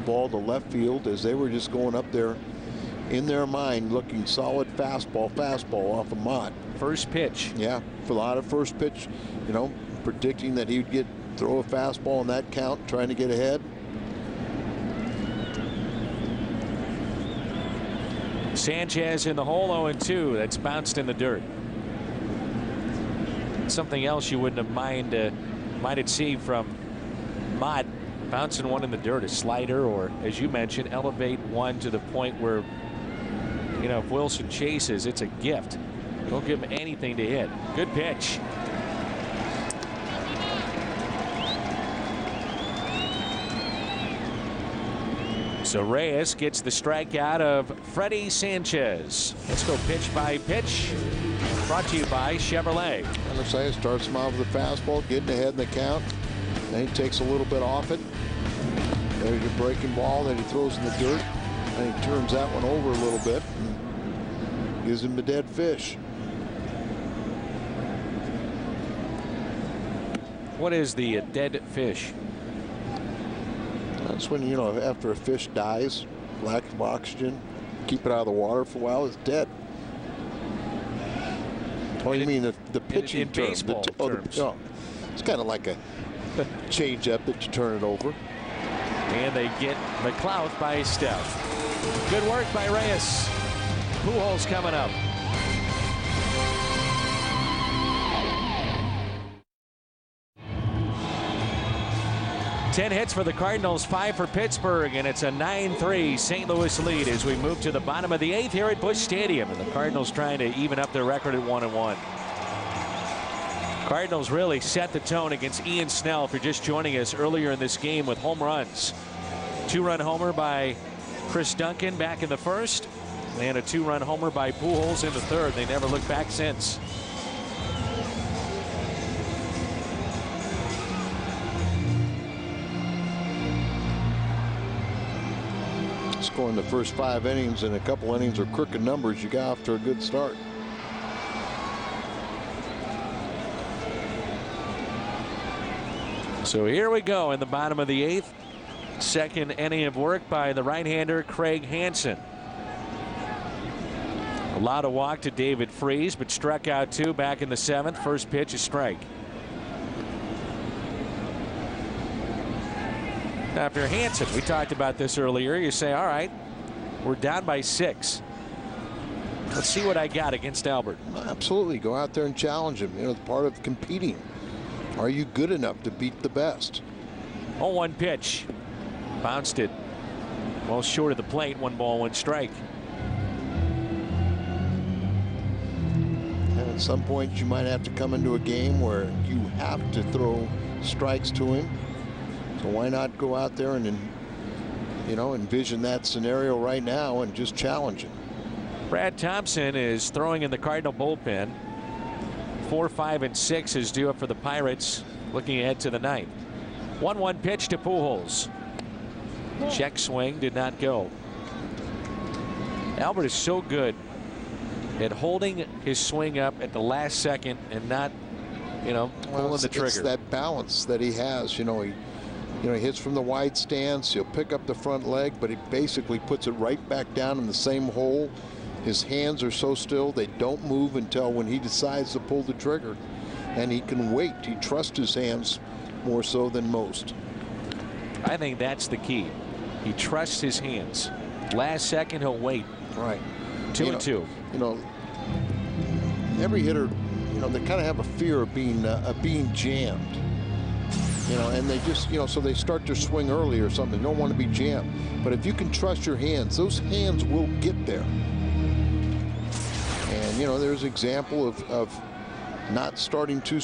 ball to left field as they were just going up there in their mind looking solid fastball off of Mott. First pitch. Yeah, for a lot of first pitch, predicting that he would throw a fastball in that count, trying to get ahead. Sanchez in the hole, 0-2. That's bounced in the dirt. Something else you wouldn't have minded seeing from Mott, bouncing one in the dirt, a slider, or as you mentioned, elevate one to the point where, if Wilson chases, it's a gift. Don't give him anything to hit. Good pitch. So Reyes gets the strikeout of Freddie Sanchez. Let's go pitch by pitch. Brought to you by Chevrolet. And looks like it starts him off with a fastball, getting ahead in the count. Then he takes a little bit off it. There's your breaking ball that he throws in the dirt. And he turns that one over a little bit and gives him a dead fish. What is the dead fish? That's when, after a fish dies, lack of oxygen, keep it out of the water for a while, it's dead. Oh, you mean the pitching term? Baseball terms. It's kind of like a change up that you turn it over. And they get McLeod by a step. Good work by Reyes. Pujols coming up. Ten hits for the Cardinals, 5 for Pittsburgh, and it's a 9-3 St. Louis lead as we move to the bottom of the 8th here at Busch Stadium, and the Cardinals trying to even up their record at 1-1. Cardinals really set the tone against Ian Snell, if you're just joining us, earlier in this game with home runs. 2-run homer by Chris Duncan back in the first, and a 2-run homer by Pujols in the third. They never looked back since. Scoring the first 5 innings and a couple innings of crooked numbers, you got off to a good start. So here we go in the bottom of the 8th. Second inning of work by the right-hander Craig Hansen. Allowed a walk to David Freese, but struck out 2 back in the 7th. First pitch, a strike. Now, if you're Hansen, we talked about this earlier, you say, all right, we're down by 6. Let's see what I got against Albert. Absolutely. Go out there and challenge him. It's part of competing. Are you good enough to beat the best? 0-1 pitch. Bounced it well short of the plate. 1 ball, 1 strike. And at some point, you might have to come into a game where you have to throw strikes to him. So why not go out there and, envision that scenario right now and just challenge him? Brad Thompson is throwing in the Cardinal bullpen. 4, 5, and 6 is due up for the Pirates, looking ahead to the 9th. 1-1 pitch to Pujols. Check swing, did not go. Albert is so good at holding his swing up at the last second and not, pulling the trigger. It's that balance that he has. He hits from the wide stance. He'll pick up the front leg, but he basically puts it right back down in the same hole. His hands are so still, they don't move until when he decides to pull the trigger. And he can wait. He trusts his hands more so than most. I think that's the key. He trusts his hands. Last second, he'll wait. Right. 2-2. Every hitter, they kind of have a fear of being jammed. and they just, so they start their swing early or something. They don't want to be jammed. But if you can trust your hands, those hands will get there. And, there's an example of not starting too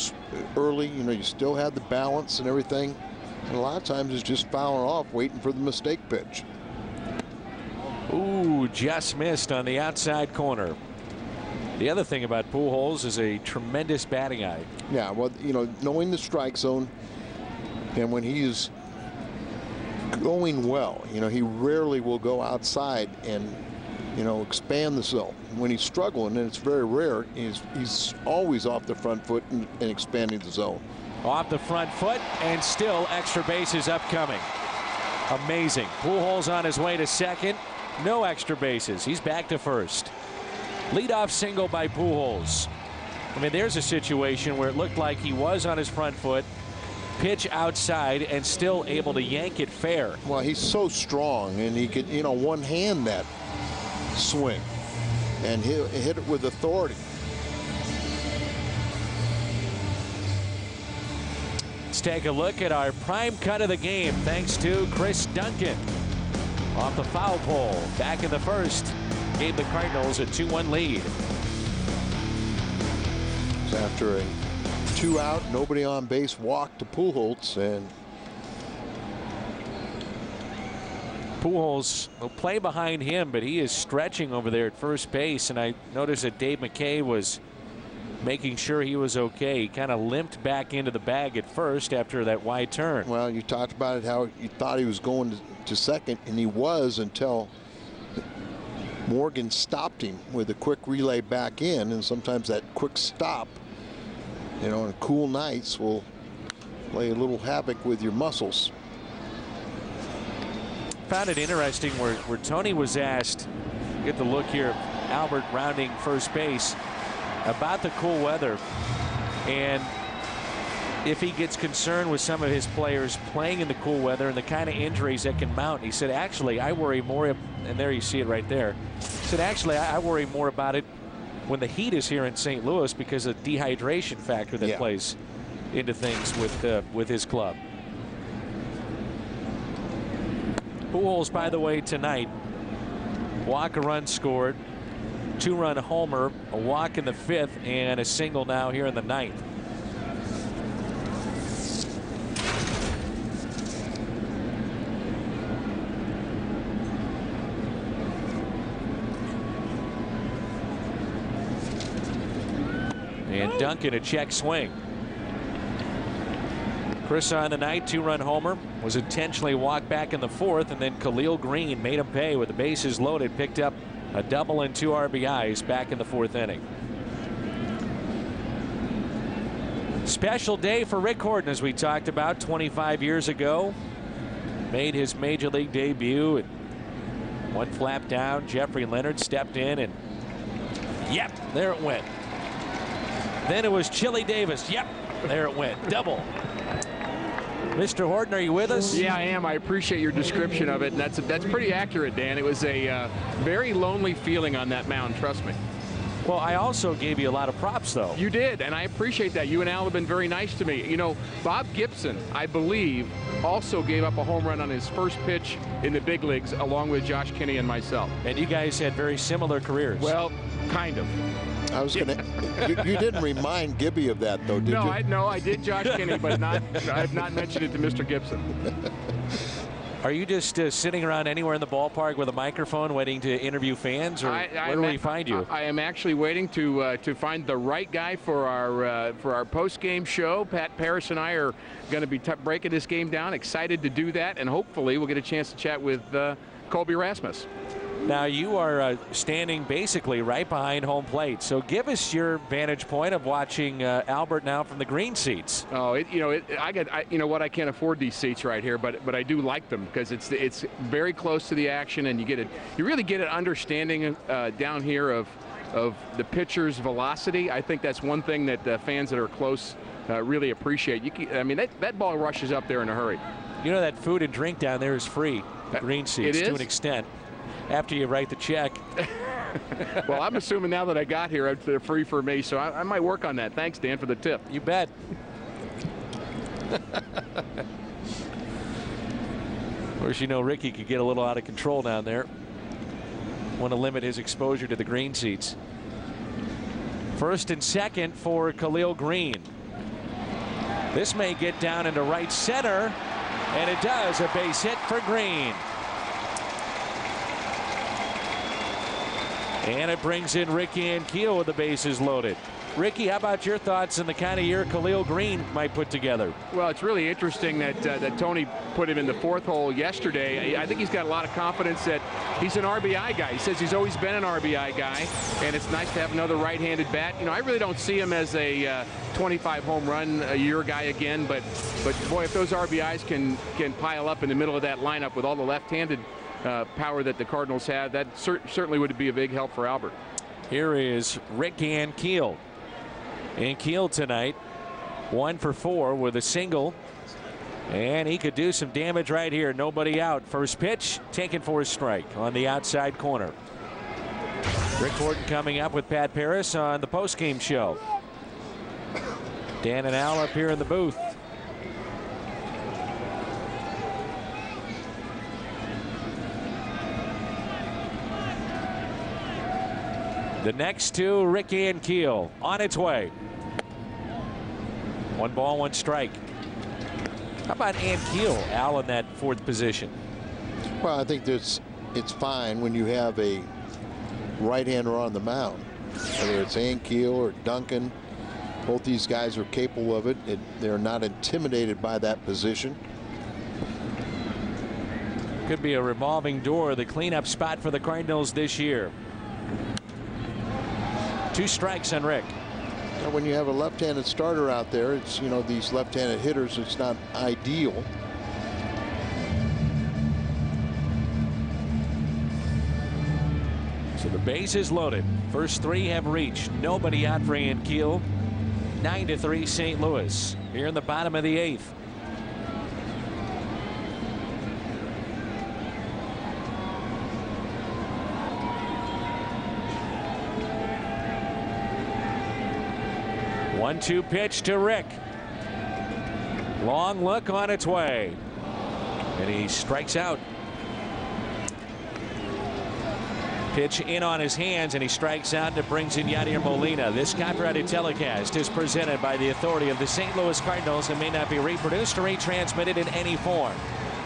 early. You still had the balance and everything. And a lot of times it's just fouling off, waiting for the mistake pitch. Ooh, just missed on the outside corner. The other thing about Pujols is a tremendous batting eye. Yeah, well, knowing the strike zone, and when he's going well, he rarely will go outside and, expand the zone. When he's struggling, and it's very rare, he's always off the front foot and expanding the zone. Off the front foot, and still extra bases upcoming. Amazing. Pujols on his way to second. No extra bases. He's back to first. Leadoff single by Pujols. I mean, there's a situation where it looked like he was on his front foot, pitch outside, and still able to yank it fair. Well, he's so strong, and he could, one hand that swing, and he'll hit it with authority. Let's take a look at our prime cut of the game, thanks to Chris Duncan. Off the foul pole, back in the first. Gave the Cardinals a 2-1 lead. After a 2-out, nobody on base walk to Pujols, and Pujols will play behind him, but he is stretching over there at first base, and I noticed that Dave McKay was making sure he was okay. He kind of limped back into the bag at first after that wide turn. Well, you talked about it, how you thought he was going to second, and he was until Morgan stopped him with a quick relay back in, and sometimes that quick stop, on cool nights will play a little havoc with your muscles. Found it interesting where Tony was asked, get the look here of Albert rounding first base, about the cool weather and if he gets concerned with some of his players playing in the cool weather and the kind of injuries that can mount. He said, actually, I worry more, and there you see it right there. He said, actually, I worry more about it when the heat is here in St. Louis because of the dehydration factor that plays into things with his club. Pujols, by the way, tonight, walk, a run scored, 2-run homer, a walk in the 5th, and a single now here in the 9th. And Duncan a check swing. Chris on the night, 2-run homer, was intentionally walked back in the 4th, and then Khalil Green made him pay with the bases loaded, picked up a double and 2 RBIs back in the 4th inning. Special day for Rick Horton, as we talked about 25 years ago. Made his major league debut. One flap down, Jeffrey Leonard stepped in, and yep, there it went. Then it was Chili Davis. Yep, there it went. Double. Mr. Horton, are you with us? Yeah, I am. I appreciate your description of it, and that's pretty accurate, Dan. It was a very lonely feeling on that mound, trust me. Well, I also gave you a lot of props, though. You did, and I appreciate that. You and Al have been very nice to me. Bob Gibson, I believe, also gave up a home run on his first pitch in the big leagues, along with Josh Kinney and myself. And you guys had very similar careers. Well, kind of. I was going to. You didn't remind Gibby of that, though, did you? No, I did Josh Kinney, but I've not mentioned it to Mr. Gibson. Are you just sitting around anywhere in the ballpark with a microphone waiting to interview fans, or where do we find you? I am actually waiting to find the right guy for our post-game show. Pat Paris and I are going to be breaking this game down. Excited to do that, and hopefully we'll get a chance to chat with Colby Rasmus. Now you are standing basically right behind home plate. So give us your vantage point of watching Albert now from the green seats. Oh, I can't afford these seats right here, but I do like them because it's very close to the action, and you really get an understanding down here of the pitcher's velocity. I think that's one thing that fans that are close really appreciate. That ball rushes up there in a hurry. You know that food and drink down there is free. The green seats to an extent. After you write the check. Well, I'm assuming now that I got here, they're free for me, so I might work on that. Thanks, Dan, for the tip. You bet. Of course, you know Ricky could get a little out of control down there. Want to limit his exposure to the green seats. First and second for Khalil Green. This may get down into right center, and it does. A base hit for Green. And it brings in Ricky Ankiel with the bases loaded. Ricky, how about your thoughts on the kind of year Khalil Green might put together? Well, it's really interesting that that Tony put him in the fourth hole yesterday. I think he's got a lot of confidence that he's an RBI guy. He says he's always been an RBI guy, and it's nice to have another right-handed bat. You know, I really don't see him as a 25 home run a year guy again, but boy, if those RBIs can pile up in the middle of that lineup with all the left-handed power that the Cardinals have, that certainly would be a big help for Albert. Here is Rick Ankiel. Ankiel tonight 1 for 4 with a single, and he could do some damage right here. Nobody out. First pitch taken for a strike on the outside corner. Rick Horton coming up with Pat Paris on the postgame show. Dan and Al up here in the booth. The next to Rick Ankiel on its way. 1 ball, 1 strike. How about Ankiel, Al, in that fourth position? Well, I think it's fine when you have a right-hander on the mound, whether it's Ankiel or Duncan. Both these guys are capable of it. They're not intimidated by that position. Could be a revolving door, the cleanup spot for the Cardinals this year. 2 strikes on Rick. When you have a left-handed starter out there, it's, you know, these left-handed hitters, it's not ideal. So the base is loaded. First 3 have reached. Nobody out for Ankiel. 9-3 St. Louis here in the bottom of the 8th. One-two pitch to Rick. Long look on its way, and he strikes out. Pitch in on his hands, and he strikes out, and it brings in Yadier Molina. This copyrighted telecast is presented by the authority of the St. Louis Cardinals and may not be reproduced or retransmitted in any form.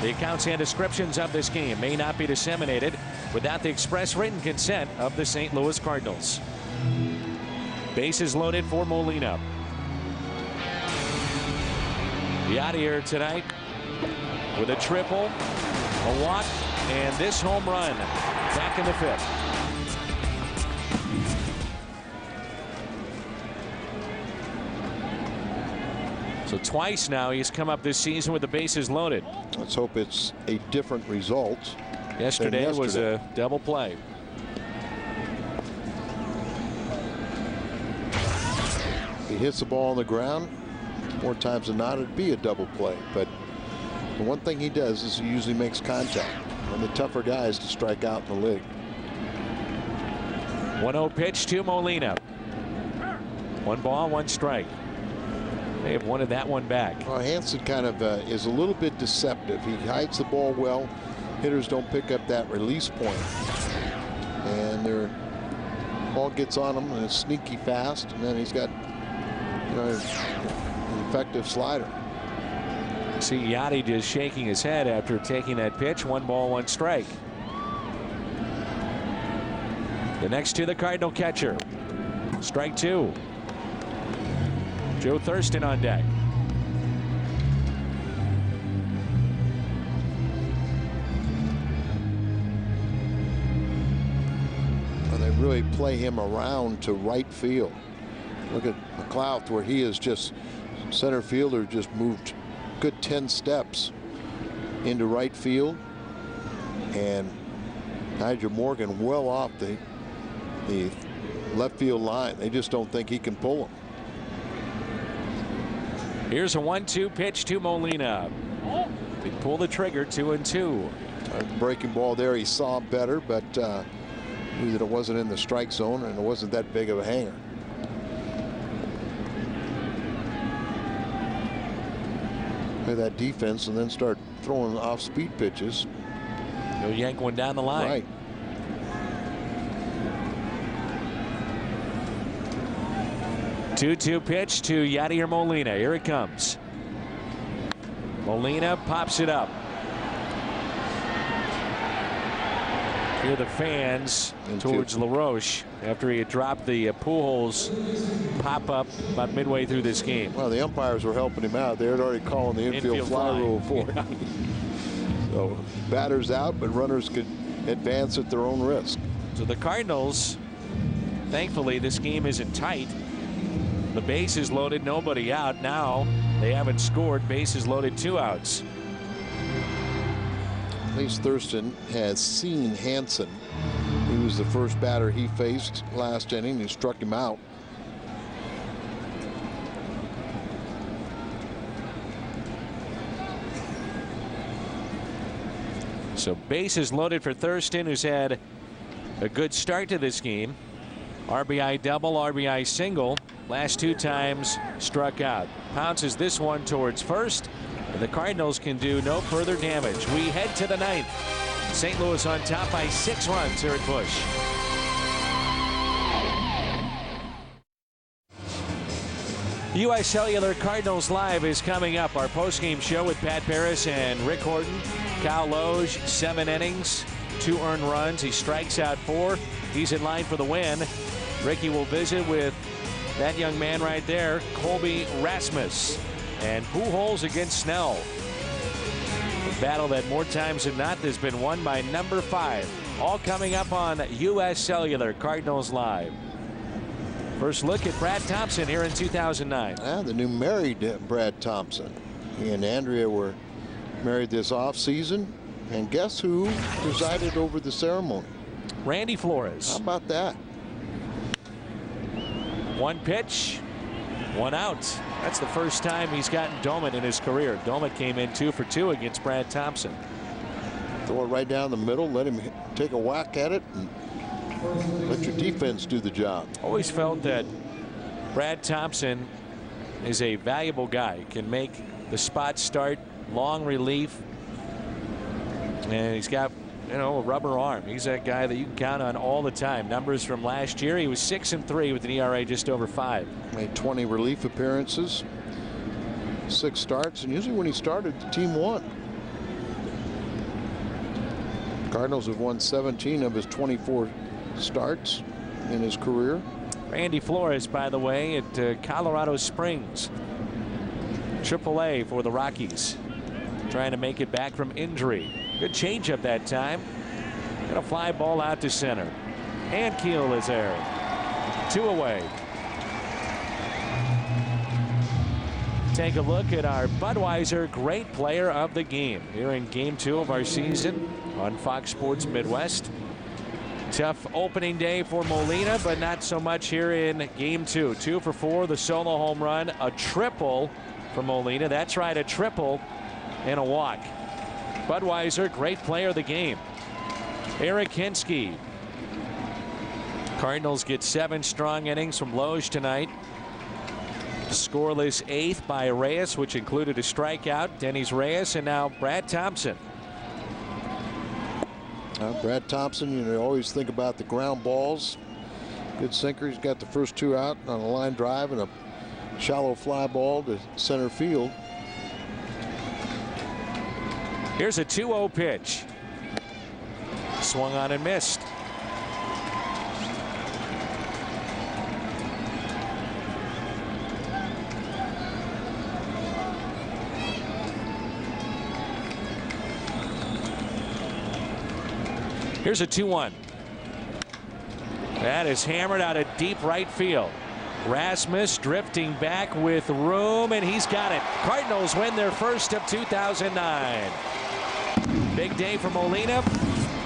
The accounts and descriptions of this game may not be disseminated without the express written consent of the St. Louis Cardinals. Bases loaded for Molina. Yadier tonight with a triple, a walk, and this home run back in the 5th. So twice now he's come up this season with the bases loaded. Let's hope it's a different result. Yesterday was a double play. He hits the ball on the ground, more times than not it'd be a double play, but the one thing he does is he usually makes contact on the tougher guys to strike out in the league. 1-0 pitch to Molina. 1 ball, 1 strike. They have wanted that one back. Well, Hansen kind of is a little bit deceptive. He hides the ball well. Hitters don't pick up that release point, and their ball gets on him and it's sneaky fast, and then he's got, you know, an effective slider. See Yachty just shaking his head after taking that pitch. 1 ball, 1 strike. The next to the Cardinal catcher. Strike 2. Joe Thurston on deck. Well, they really play him around to right field. Look at McLeod, where he is just center fielder, just moved good 10 steps into right field, and Nigel Morgan well off the left field line. They just don't think he can pull him. Here's a 1-2 pitch to Molina. They pull the trigger. 2-2. Breaking ball there. He saw better, but knew that it wasn't in the strike zone and it wasn't that big of a hanger. play that defense and then start throwing off-speed pitches. He'll yank one down the line. Right. Two-two pitch to Yadier Molina. Here it comes. Molina pops it up. Here the fans towards LaRoche after he had dropped the Pujols pop-up about midway through this game. Well, the umpires were helping him out. They had already called the infield fly rule for him. So batters out, but runners could advance at their own risk. So the Cardinals, thankfully, this game isn't tight. The base is loaded, nobody out. Now they haven't scored. Bases loaded, 2 outs. At least Thurston has seen Hansen. He was the first batter he faced last inning. He struck him out. So bases loaded for Thurston, who's had a good start to this game. RBI double, RBI single. Last 2 times struck out. Pounces this one towards first. And the Cardinals can do no further damage. We head to the 9th. St. Louis on top by 6 runs here at Busch. U.S. Cellular Cardinals Live is coming up. Our postgame show with Pat Paris and Rick Horton. Kyle Loge, 7 innings, 2 earned runs. He strikes out 4. He's in line for the win. Ricky will visit with that young man right there, Colby Rasmus. And Pujols against Snell. A battle that more times than not has been won by number 5. All coming up on U.S. Cellular Cardinals Live. First look at Brad Thompson here in 2009. The new married Brad Thompson. He and Andrea were married this offseason. And guess who presided over the ceremony? Randy Flores. How about that? 1 pitch, 1 out. That's the first time he's gotten Doman in his career. Doman came in 2 for 2 against Brad Thompson. Throw it right down the middle, let him take a whack at it, and let your defense do the job. Always felt that Brad Thompson is a valuable guy. Can make the spot start, long relief, and he's got, you know, a rubber arm. He's that guy that you can count on all the time. Numbers from last year, he was 6-3 with an ERA just over 5. Made 20 relief appearances, 6 starts, and usually when he started, the team won. Cardinals have won 17 of his 24 starts in his career. Randy Flores, by the way, at Colorado Springs, AAA for the Rockies, trying to make it back from injury. Good changeup that time. Got a fly ball out to center. And Keel is there. 2 away. Take a look at our Budweiser Great Player of the Game here in Game 2 of our season on Fox Sports Midwest. Tough opening day for Molina, but not so much here in Game 2. 2 for 4, the solo home run, a triple for Molina. That's right, a triple and a walk. Budweiser, Great Player of the Game. Eric Hinske. Cardinals get 7 strong innings from Loge tonight. Scoreless 8th by Reyes, which included a strikeout. Denny's Reyes, and now Brad Thompson. Brad Thompson, you know, always think about the ground balls. Good sinker. He's got the first 2 out on a line drive and a shallow fly ball to center field. Here's a 2-0 pitch. Swung on and missed. Here's a 2-1. That is hammered out of deep right field. Rasmus drifting back with room, and he's got it. Cardinals win their first of 2009. Big day for Molina.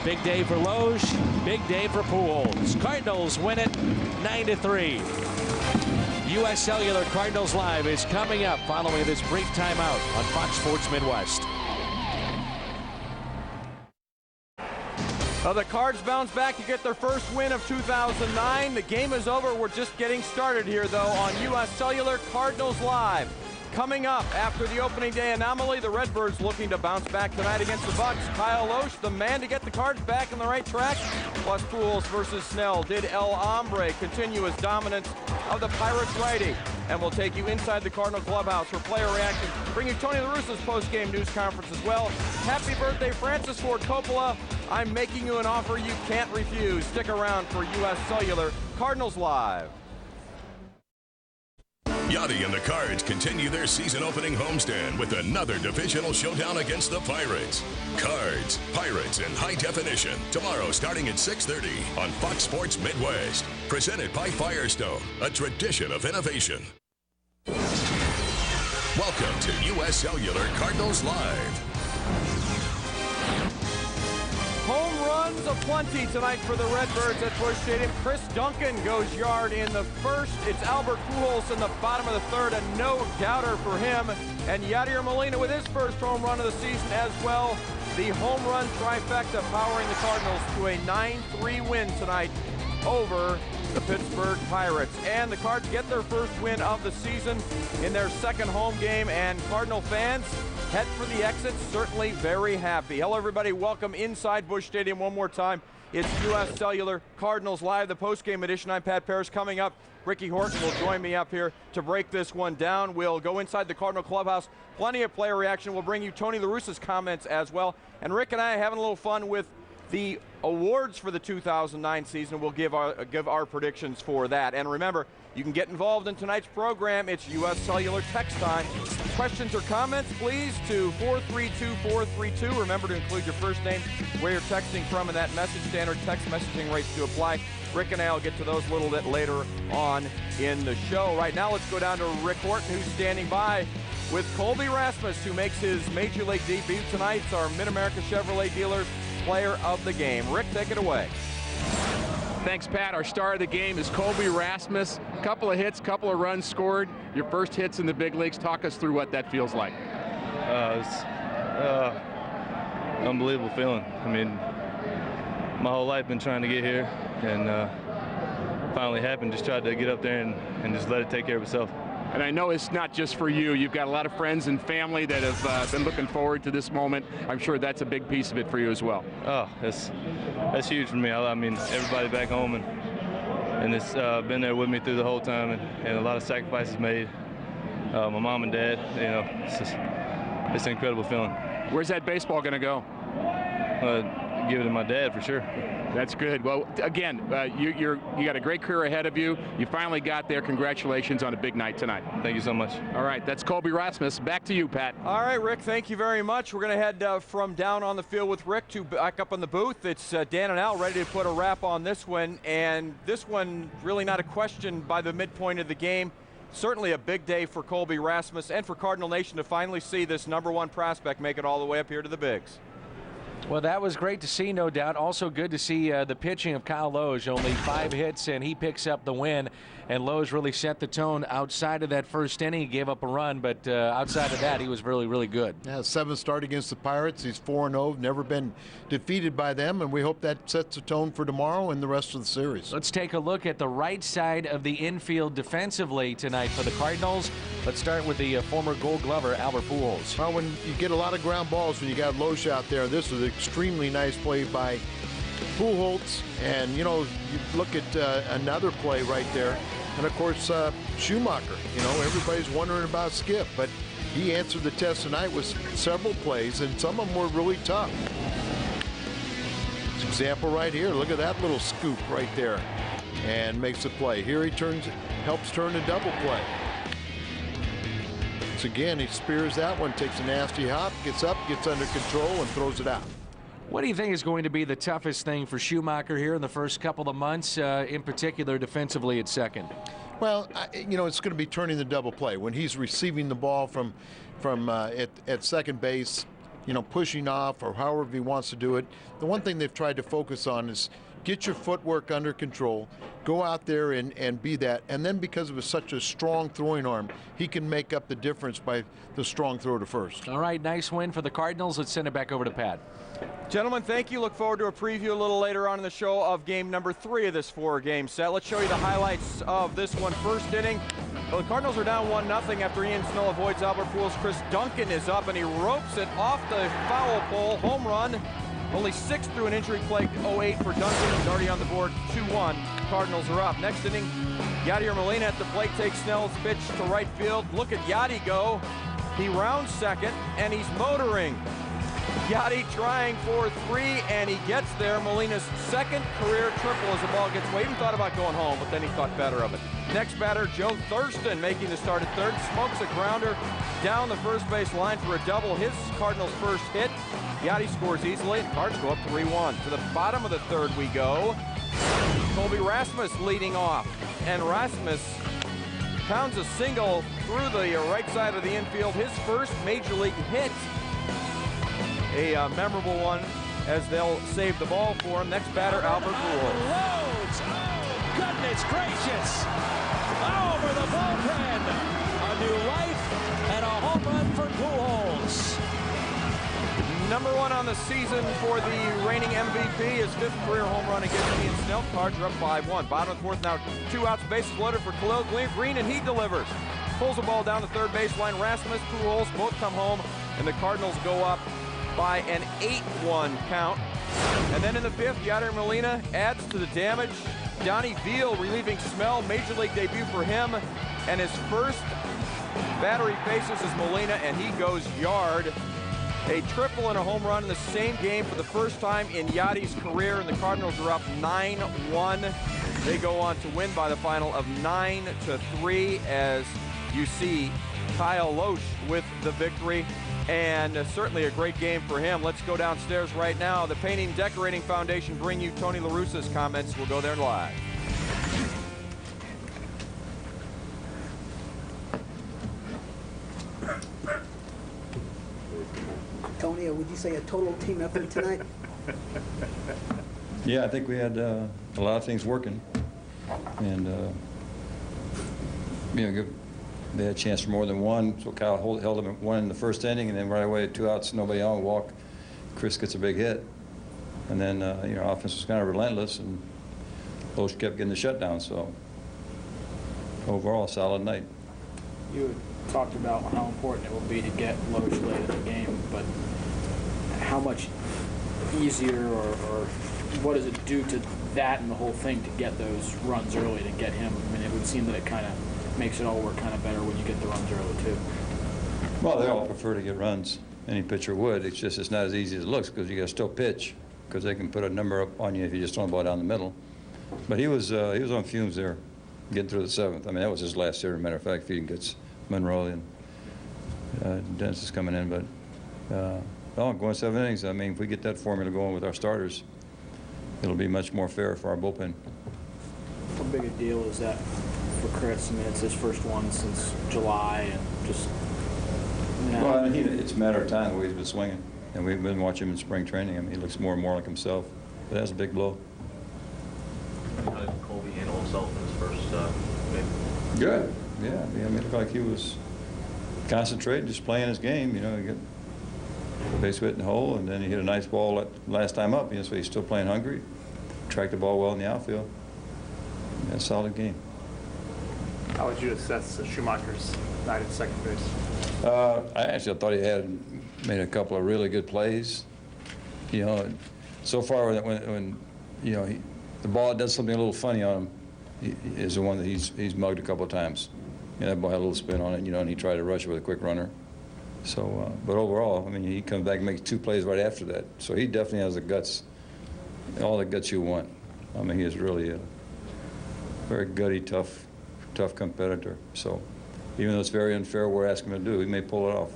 Big day for Loge. Big day for Pujols. Cardinals win it 9-3. U.S. Cellular Cardinals Live is coming up following this brief timeout on Fox Sports Midwest. The Cards bounce back to get their first win of 2009. The game is over. We're just getting started here, though, on U.S. Cellular Cardinals Live. Coming up after the opening day anomaly, the Redbirds looking to bounce back tonight against the Bucks. Kyle Loesch, the man to get the Cards back on the right track. Plus Pujols versus Snell. Did El Hombre continue his dominance of the Pirates righty? And we'll take you inside the Cardinal clubhouse for player reaction. Bring you Tony La Russa's post-game news conference as well. Happy birthday, Francis Ford Coppola. I'm making you an offer you can't refuse. Stick around for U.S. Cellular Cardinals Live. Yachty and the Cards continue their season-opening homestand with another divisional showdown against the Pirates. Cards, Pirates in high definition. Tomorrow starting at 6:30 on Fox Sports Midwest. Presented by Firestone, a tradition of innovation. Welcome to U.S. Cellular Cardinals Live. Home runs aplenty tonight for the Redbirds at Busch Stadium. Chris Duncan goes yard in the first. It's Albert Pujols in the bottom of the third, a no-doubter for him. And Yadier Molina with his first home run of the season as well. The home run trifecta powering the Cardinals to a 9-3 win tonight over the Pittsburgh Pirates. And the Cards get their first win of the season in their second home game, and Cardinal fans head for the exit, certainly very happy. Hello, everybody. Welcome inside Busch Stadium one more time. It's U.S. Cellular Cardinals Live, the postgame edition. I'm Pat Parrish. Coming up, Ricky Horton will join me up here to break this one down. We'll go inside the Cardinal clubhouse. Plenty of player reaction. We'll bring you Tony La Russa's comments as well. And Rick and I are having a little fun with the awards for the 2009 season. We'll give our predictions for that. And remember, you can get involved in tonight's program. It's U.S. Cellular text time. Questions or comments, please, to 432-432. Remember to include your first name, where you're texting from, and that message. Standard text messaging rates to apply. Rick and I will get to those a little bit later on in the show. Right now, let's go down to Rick Horton, who's standing by with Colby Rasmus, who makes his Major League debut tonight. It's our Mid-America Chevrolet Dealers player of the game. Rick, take it away. Thanks, Pat. Our star of the game is Colby Rasmus. Couple of hits, couple of runs scored. Your first hits in the big leagues. Talk us through what that feels like. It's unbelievable feeling. I mean, my whole life been trying to get here, and finally happened. Just tried to get up there and just let it take care of itself. And I know it's not just for you. You've got a lot of friends and family that have been looking forward to this moment. I'm sure that's a big piece of it for you as well. Oh, that's huge for me. I mean, everybody back home and it's been there with me through the whole time, and a lot of sacrifices made. My mom and dad, you know, it's an incredible feeling. Where's that baseball going to go? Give it to my dad for sure. That's good. Well, again, you got a great career ahead of you. You finally got there. Congratulations on a big night tonight. Thank you so much. All right, that's Colby Rasmus. Back to you, Pat. All right, Rick, thank you very much. We're going to head from down on the field with Rick to back up on the booth. It's Dan and Al ready to put a wrap on this one, and this one really not a question by the midpoint of the game. Certainly a big day for Colby Rasmus and for Cardinal Nation to finally see this #1 prospect make it all the way up here to the bigs. Well, that was great to see, no doubt. Also good to see the pitching of Kyle Loesch. Only 5 hits, and he picks up the win. And Loesch really set the tone outside of that first inning. He gave up a run, but outside of that, he was really, really good. Yeah, 7th start against the Pirates. He's 4-0, never been defeated by them, and we hope that sets the tone for tomorrow and the rest of the series. Let's take a look at the right side of the infield defensively tonight for the Cardinals. Let's start with the former Gold Glover, Albert Pujols. Well, when you get a lot of ground balls when you got Loesch out there, this was an extremely nice play by Pujols. And, you know, you look at another play right there. And, of course, Schumacher, you know, everybody's wondering about Skip, but he answered the test tonight with several plays, and some of them were really tough. Example right here. Look at that little scoop right there, and makes a play. Here he helps turn a double play. So again, he spears that one, takes a nasty hop, gets up, gets under control, and throws it out. What do you think is going to be the toughest thing for Schumacher here in the first couple of months, in particular defensively at second? Well, you know, it's going to be turning the double play. When he's receiving the ball from at second base, you know, pushing off or however he wants to do it. The one thing they've tried to focus on is get your footwork under control, go out there and be that. And then because of such a strong throwing arm, he can make up the difference by the strong throw to first. All right, nice win for the Cardinals. Let's send it back over to Pat. Gentlemen, thank you. Look forward to a preview a little later on in the show of game #3 of this 4-game set. Let's show you the highlights of this one. First inning, Well, the Cardinals are down 1-0 after Ian Snow avoids Albert Pujols. Chris Duncan is up, and he ropes it off the foul pole. Home run. Only 6 through an injury-plagued 0-8 for Duncan. He's already on the board, 2-1. Cardinals are up. Next inning, Yadier Molina at the plate takes Snell's pitch to right field. Look at Yadi go. He rounds second, and he's motoring. Yadi trying for 3, and he gets there. Molina's second career triple as the ball gets away. He even thought about going home, but then he thought better of it. Next batter, Joe Thurston, making the start at third. Smokes a grounder down the first base line for a double. His Cardinals' first hit. Yadi scores easily, and Cards go up 3-1. To the bottom of the third we go. Colby Rasmus leading off, and Rasmus pounds a single through the right side of the infield. His first major league hit. A memorable one as they'll save the ball for him. Next batter, Albert Pujols. Loads. Oh, goodness gracious. Over the bullpen. A new life and a home run for Pujols. Number 1 on the season for the reigning MVP. His 5th career home run against Ian Snell. Cards are up 5-1. Bottom of the 4th now, 2 outs, bases loaded for Khalil Green, and he delivers. Pulls the ball down the third baseline. Rasmus, Pujols both come home, and the Cardinals go up by an 8-1 count. And then in the 5th, Yadier Molina adds to the damage. Donnie Veal relieving Smell, major league debut for him. And his first batter he faces is Molina, and he goes yard. A triple and a home run in the same game for the first time in Yadi's career, and the Cardinals are up 9-1. They go on to win by the final of 9-3, as you see Kyle Loesch with the victory. And certainly a great game for him. Let's go downstairs right now. The Painting Decorating Foundation bring you Tony La Russa's comments. We'll go there live. Tony, would you say a total team effort tonight? Yeah, I think we had a lot of things working. And, they had a chance for more than one, so Kyle held them at 1 in the first inning, and then right away, 2 outs, nobody on, walk. Chris gets a big hit. And then, offense was kind of relentless, and Loesch kept getting the shutdown, so overall, a solid night. You had talked about how important it will be to get Loesch late in the game, but how much easier or what does it do to that and the whole thing to get those runs early, to get him? I mean, it would seem that it kind of makes it all work kind of better when you get the runs early, too. Well, they all prefer to get runs. Any pitcher would. It's just it's not as easy as it looks because you got to still pitch because they can put a number up on you if you just throw the ball down the middle. But he was on fumes there, getting through the 7th. I mean, that was his last series. Matter of fact, if he gets Monroe and Dennis is coming in. But going 7 innings. I mean, if we get that formula going with our starters, it'll be much more fair for our bullpen. How big a deal is that for Chris? I mean, it's his first one since July, and just. Well, I mean, it's a matter of time the way he's been swinging, and we've been watching him in spring training. I mean, he looks more and more like himself. But that's a big blow. How did Colby handle himself in his first game? Good. Yeah. I mean, it looked like he was concentrating, just playing his game. He got base hit in the hole, and then he hit a nice ball last time up. So he's still playing hungry. Tracked the ball well in the outfield. Yeah, solid game. How would you assess Schumacher's night at second base? I actually thought he had made a couple of really good plays. So far when the ball does something a little funny on him, is the one that he's mugged a couple of times. That ball had a little spin on it, and he tried to rush it with a quick runner. So, but overall, I mean, he comes back and makes 2 plays right after that. So he definitely has the guts, all the guts you want. I mean, he is really a very gutty, tough competitor. So even though it's very unfair what we're asking him to do, he may pull it off.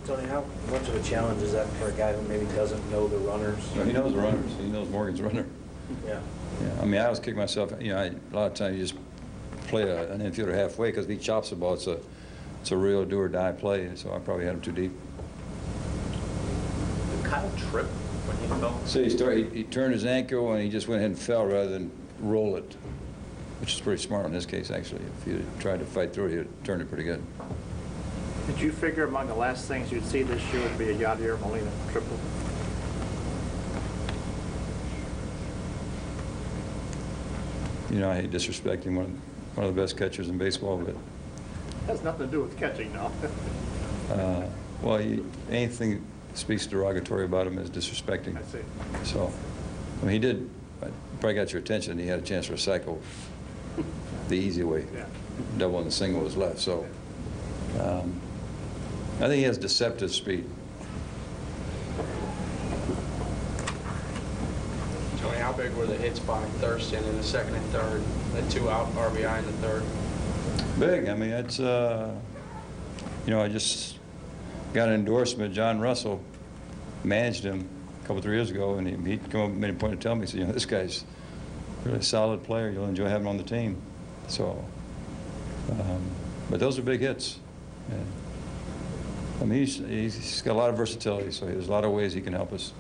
Tony, how much of a challenge is that for a guy who maybe doesn't know the runners? No, he knows the runners. He knows Morgan's runner. Yeah. Yeah. I mean, I always kick myself. A lot of times you just play an infielder halfway because if he chops the ball, it's a real do or die play. So I probably had him too deep. Did Kyle trip when he fell? So he turned his ankle and he just went ahead and fell rather than roll it, which is pretty smart in this case, actually. If he had tried to fight through it, he would turned it pretty good. Did you figure among the last things you'd see this year would be a Yadier Molina triple? I hate disrespecting one of the best catchers in baseball, but Has nothing to do with catching now. Well, anything that speaks derogatory about him is disrespecting. I see. So, I mean, he did, probably got your attention. He had a chance for a cycle the easy way. Yeah. Double and the single was left. So, I think he has deceptive speed. Tony, how big were the hits by Thurston in the second and third? The 2 out RBI in the third. Big. I mean, it's, you know, I just got an endorsement. John Russell managed him a couple, 3 years ago, and he'd come up and made a point to tell me, he said, you know, this guy's a really solid player. You'll enjoy having him on the team. So, but those are big hits. And, I mean, he's got a lot of versatility, so there's a lot of ways he can help us.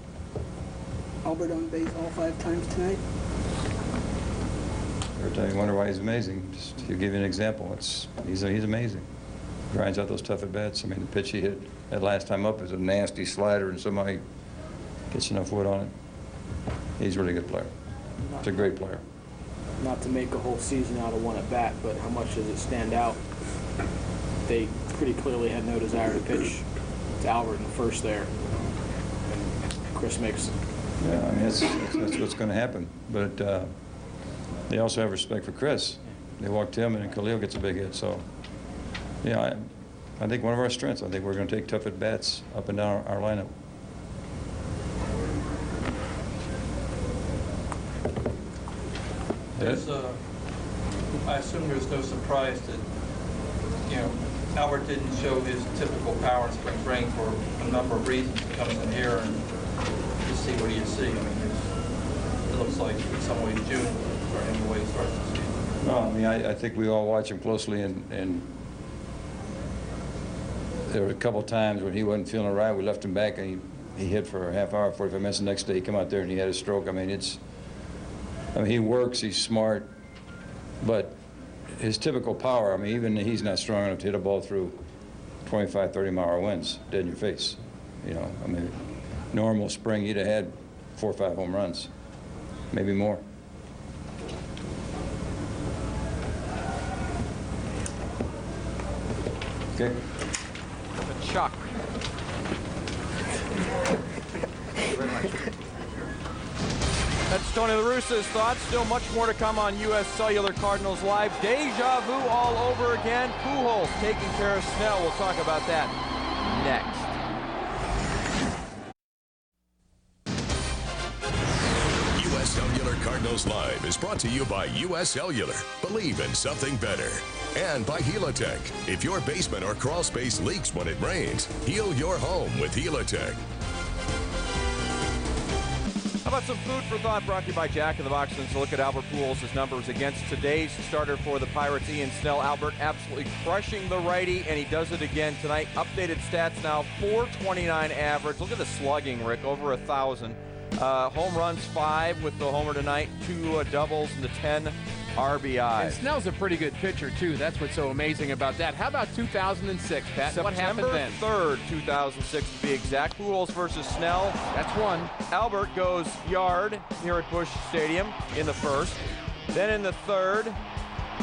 Albert on base all 5 times tonight. Every time you wonder why he's amazing, just to give you an example, he's amazing. Grinds out those tough at-bats. I mean, the pitch he hit that last time up is a nasty slider, and somehow he gets enough wood on it. He's a really good player. He's a great player. Not to make a whole season out of one at bat, but how much does it stand out? They pretty clearly had no desire to pitch to Albert in the first there. And Chris makes. Yeah, I mean, that's what's going to happen. But they also have respect for Chris. They walked him, and Khalil gets a big hit. So, yeah, I think one of our strengths, I think we're going to take tough at-bats up and down our lineup. There's, I assume there's no surprise that, you know, Albert didn't show his typical power in spring training for a number of reasons. He comes in here and you see what you see. I mean, it looks like in some ways June for him the way he starts the season. No, I mean, I think we all watch him closely, and there were a couple times when he wasn't feeling right. We left him back, and he hit for a half hour, 45 minutes. The next day, he came out there and he had a stroke. I mean, he works, he's smart, but his typical power, I mean, even he's not strong enough to hit a ball through 25, 30-mile-an-hour winds, dead in your face. You know, I mean, normal spring, he'd have had 4 or 5 home runs, maybe more. Okay. The Chuck. Thank you very much. That's Tony La Russa's thoughts. Still much more to come on U.S. Cellular Cardinals Live. Deja vu all over again. Pujols taking care of Snell. We'll talk about that next. U.S. Cellular Cardinals Live is brought to you by U.S. Cellular. Believe in something better. And by Helitech. If your basement or crawl space leaks when it rains, heal your home with Helitech. How about some food for thought brought to you by Jack in the Box? Let's look at Albert Pujols' numbers against today's starter for the Pirates, Ian Snell. Albert absolutely crushing the righty, and he does it again tonight. Updated stats now, .429 average. Look at the slugging, Rick, over 1,000. Home runs 5 with the homer tonight, 2 doubles and the 10 RBI. And Snell's a pretty good pitcher, too. That's what's so amazing about that. How about 2006, Pat? What happened then? September 3rd, 2006 to be exact. Pujols versus Snell. That's one. Albert goes yard here at Busch Stadium in the first. Then in the third,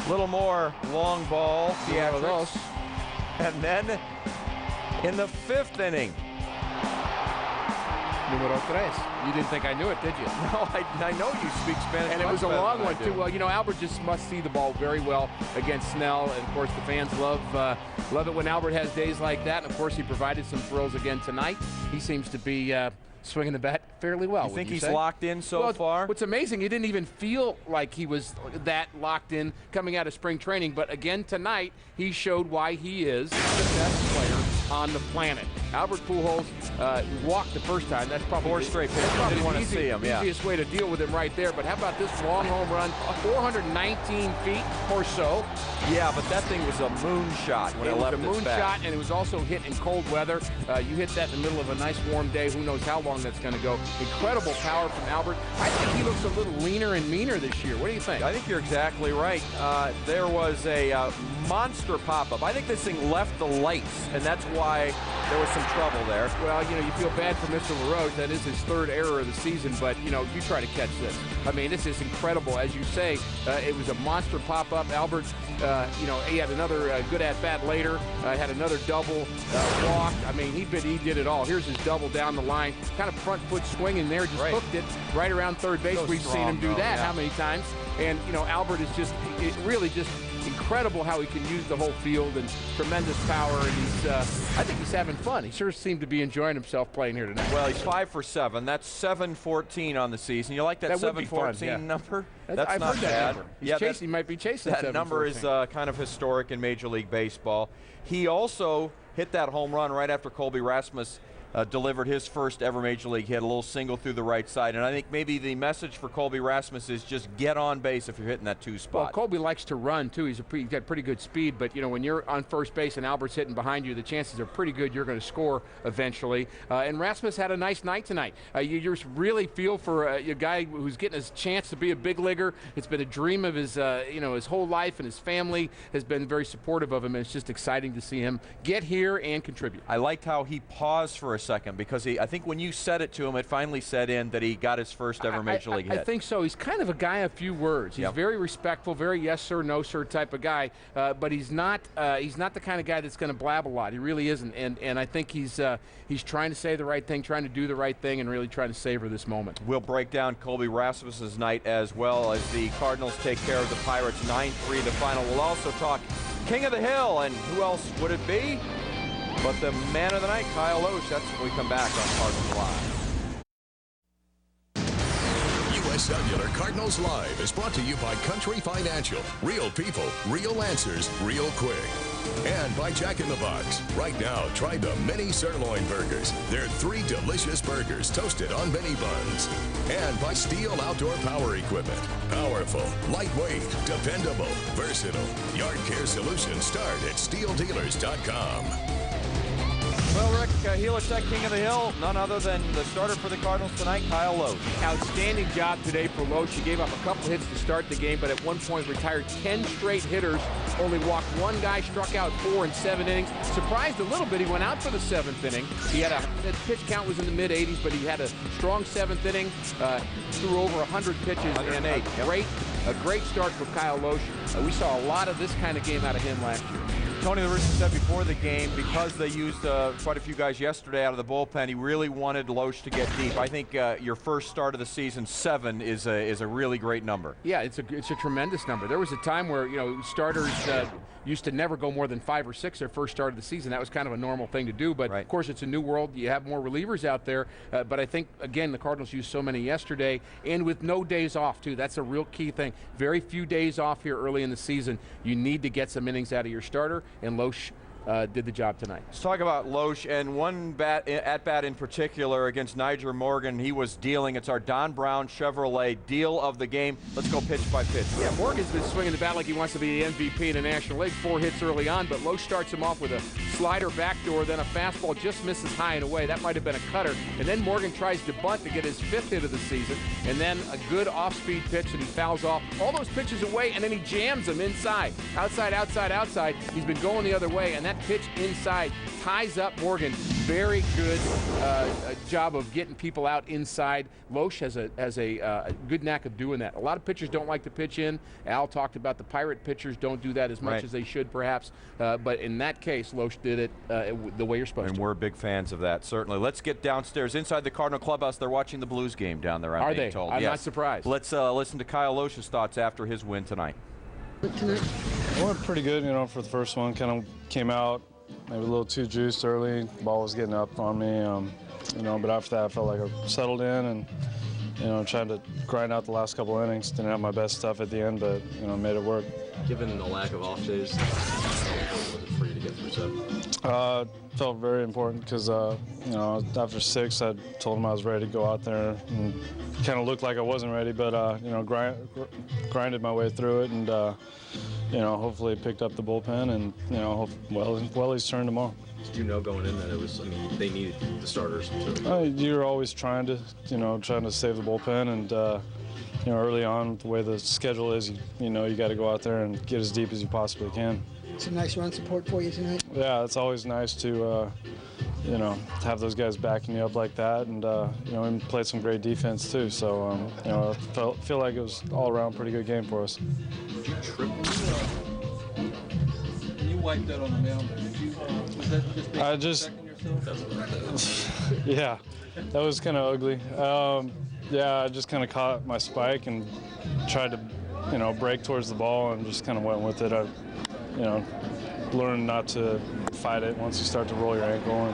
little more long ball theatrics. And then in the 5th inning. Numero 3. You didn't think I knew it, did you? No, I know you speak Spanish. And it was a long one, too. Well, you know, Albert just must see the ball very well against Snell. And, of course, the fans love it when Albert has days like that. And, of course, he provided some thrills again tonight. He seems to be swinging the bat fairly well. You think he's locked in so far? What's amazing, he didn't even feel like he was that locked in coming out of spring training. But, again, tonight, he showed why he is the best player on the planet. Albert Pujols walked the first time. That's probably 4 straight pitches. Didn't want to see him. Yeah. Easiest way to deal with him right there. But how about this long home run, 419 feet or so? Yeah, but that thing was a moonshot when it left its bat. It was a moonshot, and it was also hit in cold weather. You hit that in the middle of a nice warm day. Who knows how long that's going to go. Incredible power from Albert. I think he looks a little leaner and meaner this year. What do you think? I think you're exactly right. There was a monster pop-up. I think this thing left the lights, and that's why there was some trouble there. Well, you know, you feel bad for Mr. LaRoche. That is his 3rd error of the season, but, you know, you try to catch this. I mean, this is incredible. As you say, it was a monster pop-up. Albert, you know, he had another good at-bat later, had another double, walk. I mean, he did it all. Here's his double down the line, kind of front foot swinging there, just hooked it right around third base. We've seen him do that how many times? And, you know, Albert is just, really just incredible how he can use the whole field, and tremendous power, and he's, I think he's having fun. He sure seemed to be enjoying himself playing here tonight. Well, he's 5 for 7. That's 714 on the season. You like that 714 number? That's I've not heard bad. that number. He might be chasing that number is kind of historic in Major League Baseball. He also hit that home run right after Colby Rasmus delivered his first ever Major League hit, a little single through the right side. And I think maybe the message for Colby Rasmus is just get on base if you're hitting that 2 spot. Well, Colby likes to run, too. He's got pretty good speed, but, you know, when you're on first base and Albert's hitting behind you, the chances are pretty good you're going to score eventually. And Rasmus had a nice night tonight. You just really feel for a guy who's getting his chance to be a big leaguer. It's been a dream of his, you know, his whole life, and his family has been very supportive of him, and it's just exciting to see him get here and contribute. I liked how he paused for a second, because I think when you said it to him, it finally set in that he got his first ever Major League hit. I think so. He's kind of a guy of few words. He's very respectful, very yes sir, no sir type of guy. But he's not the kind of guy that's going to blab a lot. He really isn't. And I think he's trying to say the right thing, trying to do the right thing, and really trying to savor this moment. We'll break down Colby Rasmus's night as well as the Cardinals take care of the Pirates 9-3 the final. We'll also talk King of the Hill, and who else would it be but the man of the night, Kyle Loesch. That's when we come back on Cardinals Live. U.S. Cellular Cardinals Live is brought to you by Country Financial. Real people, real answers, real quick. And by Jack in the Box. Right now, try the mini sirloin burgers. They're 3 delicious burgers toasted on mini buns. And by Steel Outdoor Power Equipment. Powerful, lightweight, dependable, versatile. Yard care solutions start at steeldealers.com. Well, Rick, Helitech, King of the Hill, none other than the starter for the Cardinals tonight, Kyle Loesch. Outstanding job today for Loesch. He gave up a couple hits to start the game, but at one point retired 10 straight hitters, only walked 1 guy, struck out 4 in 7 innings. Surprised a little bit, he went out for the 7th inning. He had the pitch count was in the mid-80s, but he had a strong 7th inning, threw over 100 pitches, and a great start for Kyle Loesch. We saw a lot of this kind of game out of him last year. Tony La Russa said before the game, because they used quite a few guys yesterday out of the bullpen, he really wanted Loesch to get deep. I think your first start of the season, 7, is a really great number. Yeah, it's a tremendous number. There was a time where, you know, starters used to never go more than 5 or 6 their first start of the season. That was kind of a normal thing to do, but of course it's a new world. You have more relievers out there, but I think, again, the Cardinals used so many yesterday, and with no days off, too. That's a real key thing. Very few days off here early in the season. You need to get some innings out of your starter, and Loesch did the job tonight. Let's talk about Loesch, and one at-bat in particular against Nyjer Morgan. He was dealing. It's our Don Brown Chevrolet deal of the game. Let's go pitch by pitch. Yeah, Morgan's been swinging the bat like he wants to be the MVP in the National League. 4 hits early on, but Loesch starts him off with a slider backdoor, then a fastball just misses high and away. That might have been a cutter. And then Morgan tries to bunt to get his 5th hit of the season, and then a good off-speed pitch, and he fouls off all those pitches away, and then he jams them inside. Outside, outside, outside. He's been going the other way, and that pitch inside ties up Morgan. Very good job of getting people out inside. Loesch has a good knack of doing that. A lot of pitchers don't like to pitch in. Al talked about the Pirate pitchers don't do that as much as they should, perhaps. But in that case, Loesch did it the way you're supposed to. And we're big fans of that, certainly. Let's get downstairs inside the Cardinal clubhouse. They're watching the Blues game down there, I'm being told. I'm not surprised. Let's listen to Kyle Loesch's thoughts after his win tonight. It went pretty good, you know, for the first one. Kind of came out maybe a little too juiced early. The ball was getting up on me, you know, but after that I felt like I settled in and, you know, tried to grind out the last couple innings. Didn't have my best stuff at the end, but, you know, made it work. Given the lack of off days, how was it for you to get through 7? Felt very important because, you know, after 6, I told him I was ready to go out there, and kind of looked like I wasn't ready, but, you know, grinded my way through it, and, you know, hopefully picked up the bullpen, and, you know, Welly's turn tomorrow. Did you know going in that it was, I mean, they needed the starters to... You're always trying to, you know, save the bullpen, and, you know, early on, the way the schedule is, you know, you got to go out there and get as deep as you possibly can. Some nice run support for you tonight. Yeah, it's always nice to, you know, have those guys backing you up like that, and you know, we played some great defense too. So, you know, I feel like it was all around pretty good game for us. Did you trip? You wiped that on the mound. Was that just yourself? Yeah, that was kind of ugly. Yeah, I just kind of caught my spike and tried to, you know, break towards the ball and just kind of went with it. I, you know, learned not to fight it once you start to roll your ankle.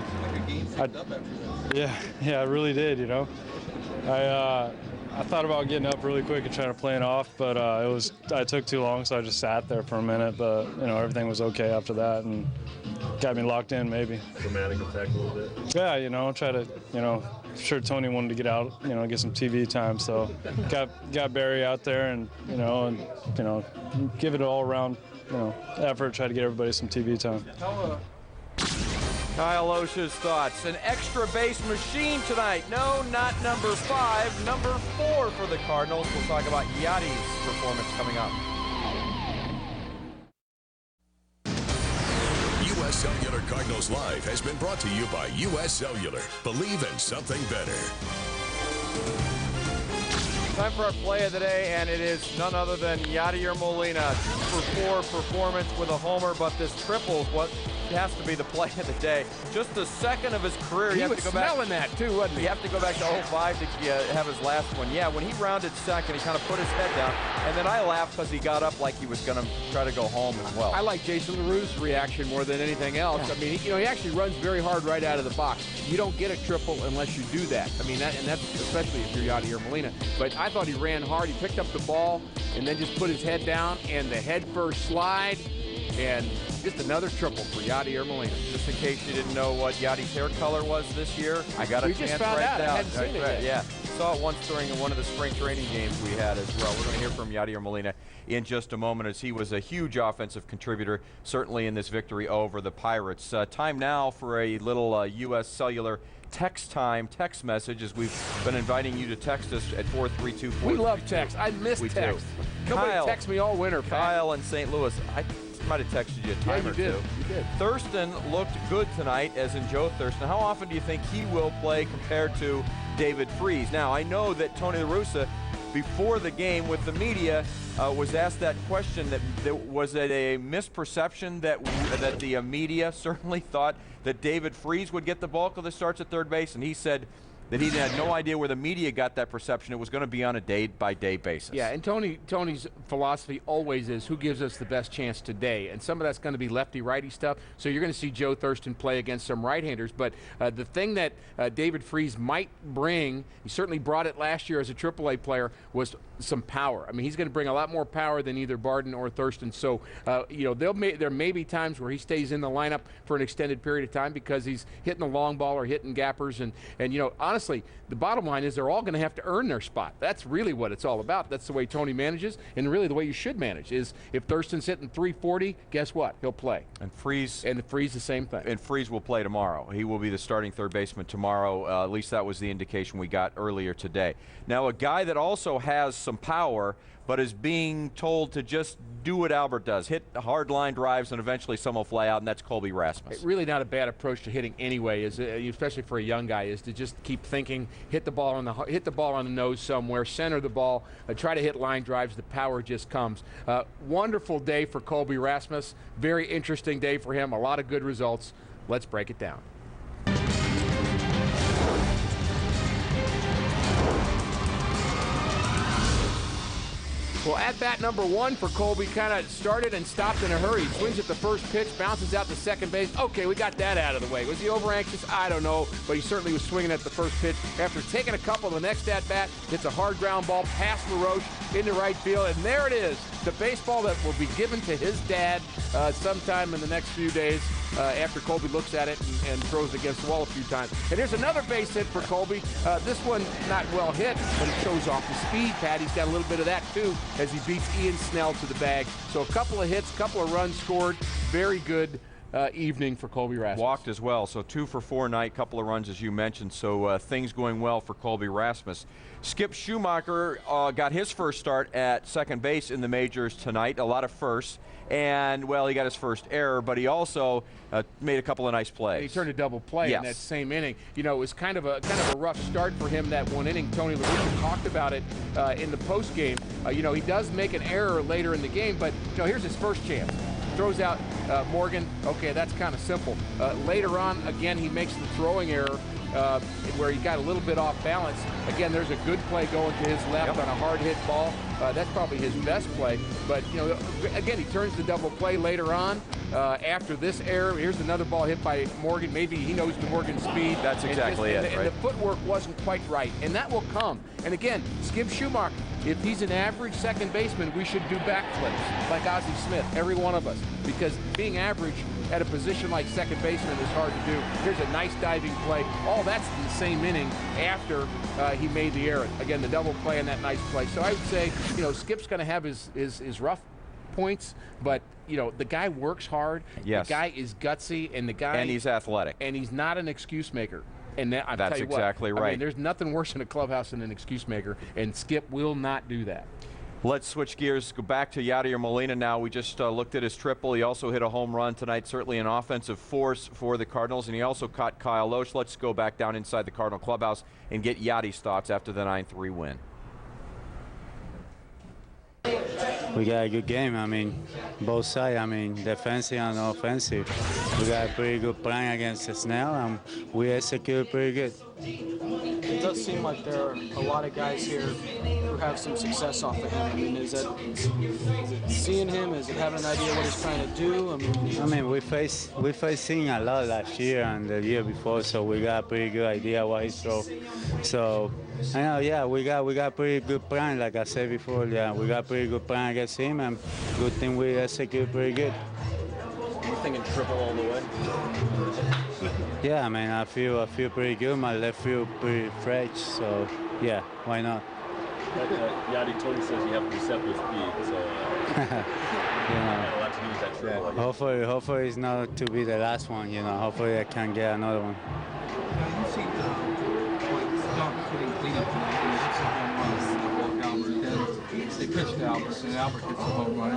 And yeah, I really did, you know. I thought about getting up really quick and trying to play it off, but I took too long, so I just sat there for a minute. But you know, everything was okay after that, and got me locked in maybe. Dramatic effect a little bit. Yeah, you know, try to, you know, I'm sure Tony wanted to get out, you know, get some TV time, so got Barry out there, and you know, give it an all-around, you know, effort, try to get everybody some TV time. Kyle Loesch's thoughts. An extra base machine tonight. No, not number 5, number 4 for the Cardinals. We'll talk about Yadi's performance coming up. U.S. Cellular Cardinals Live has been brought to you by U.S. Cellular. Believe in something better. Time for our play of the day, and it is none other than Yadier Molina. 2-for-4 performance with a homer, but this triple is what has to be the play of the day. Just the second of his career. He was smelling that too, wasn't he? You have to go back to 05 to have his last one. Yeah, when he rounded second, he kind of put his head down, and then I laughed because he got up like he was going to try to go home as well. I like Jason LaRue's reaction more than anything else. Yeah. I mean, he actually runs very hard right out of the box. You don't get a triple unless you do that. I mean, that's especially if you're Yadier Molina. But I thought he ran hard. He picked up the ball and then just put his head down, and the head first slide, and just another triple for Yadier Molina. Just in case you didn't know what Yadi's hair color was this year, I got a chance right now. I hadn't seen it yet. Yeah, saw it once during one of the spring training games we had as well. We're going to hear from Yadier Molina in just a moment, as he was a huge offensive contributor, certainly in this victory over the Pirates. Time now for a little U.S. Cellular text message, as we've been inviting you to text us at 432-432. We love text. I miss text. Nobody texts me all winter, Pat. Kyle in St. Louis. I might have texted you a time or two. You did. Thurston looked good tonight, as in Joe Thurston. How often do you think he will play compared to David Freese? Now, I know that Tony La Russa, before the game with the media, was asked that question, was it a misperception that the media certainly thought that David Freese would get the bulk of the starts at third base, and he said that he had no idea where the media got that perception. It was going to be on a day-by-day basis. Yeah, and Tony's philosophy always is who gives us the best chance today, and some of that's going to be lefty-righty stuff, so you're going to see Joe Thurston play against some right-handers, but the thing that David Freese might bring, he certainly brought it last year as a AAA player, was some power. I mean, he's going to bring a lot more power than either Barden or Thurston, so you know, there may be times where he stays in the lineup for an extended period of time because he's hitting the long ball or hitting gappers, and you know, honestly, the bottom line is they're all going to have to earn their spot. That's really what it's all about. That's the way Tony manages, and really the way you should manage is if Thurston's hitting 340, guess what? He'll play. And Freese the same thing. And Freese will play tomorrow. He will be the starting third baseman tomorrow. At least that was the indication we got earlier today. Now, a guy that also has some power, but is being told to just do what Albert does, hit hard line drives, and eventually some will fly out, and that's Colby Rasmus. Really not a bad approach to hitting anyway, especially for a young guy, is to just keep thinking, hit the ball on the nose somewhere, center the ball, try to hit line drives. The power just comes. Wonderful day for Colby Rasmus. Very interesting day for him. A lot of good results. Let's break it down. Well, at bat number 1 for Colby, kind of started and stopped in a hurry. He swings at the first pitch, bounces out to second base. Okay, we got that out of the way. Was he over anxious? I don't know, but he certainly was swinging at the first pitch. After taking a couple, the next at bat hits a hard ground ball past LaRoche into right field, and there it is, the baseball that will be given to his dad sometime in the next few days after Colby looks at it and throws it against the wall a few times. And here's another base hit for Colby. This one not well hit, but it shows off the speed. Patty's got a little bit of that too, as he beats Ian Snell to the bag. So a couple of hits, couple of runs scored. Very good evening for Colby Rasmus. Walked as well, so 2 for 4 night, couple of runs as you mentioned, so things going well for Colby Rasmus. Skip Schumacher got his first start at second base in the majors tonight, a lot of firsts, and well, he got his first error, but he also made a couple of nice plays. He turned a double play in that same inning. You know, it was kind of a rough start for him that one inning. Tony La Russa talked about it in the post game. You know, he does make an error later in the game, but you know, here's his first chance. Throws out Morgan. Okay, that's kind of simple. Later on, again, he makes the throwing error where he got a little bit off balance. Again, there's a good play going to his left on a hard hit ball. That's probably his best play. But, you know, again, he turns the double play later on. After this error, here's another ball hit by Morgan. Maybe he knows the Morgan speed. That's exactly it, and the footwork wasn't quite right. And that will come. And again, Skip Schumacher, if he's an average second baseman, we should do backflips like Ozzie Smith, every one of us. Because being average at a position like second baseman is hard to do. Here's a nice diving play. All that's in the same inning after he made the error. Again, the double play and that nice play. So I would say, you know, Skip's going to have his rough points, but you know, the guy works hard. Yes. The guy is gutsy, and he's athletic. And he's not an excuse maker. And I'll that's tell you exactly what, right. I mean, there's nothing worse in a clubhouse than an excuse maker, and Skip will not do that. Let's switch gears, go back to Yadier Molina now. We just looked at his triple. He also hit a home run tonight, certainly an offensive force for the Cardinals, and he also caught Kyle Loesch. Let's go back down inside the Cardinal clubhouse and get Yadi's thoughts after the 9-3 win. We got a good game. I mean, both sides. I mean, defensive and offensive. We got a pretty good plan against Snell, and we execute pretty good. It does seem like there are a lot of guys here who have some success off of him. I mean, is it seeing him? Is it having an idea what he's trying to do? I mean, we faced him a lot last year and the year before, so we got a pretty good idea what he throw. So, I know, yeah, we got pretty good plan, like I said before. Yeah, we got pretty good plan against him, and good thing we execute pretty good. You're thinking triple all the way? Yeah, I mean, I feel pretty good. My left field pretty fresh, so yeah, why not? Yadi Tony says you have deceptive speed, so you know, a lot to do with that triple. yeah. Hopefully it's not to be the last one. You know, hopefully I can get another one. You see Dunk hitting cleanup tonight, and he hits a home run, walk Albert. Then they pitch to Albert, and Albert hits a home run.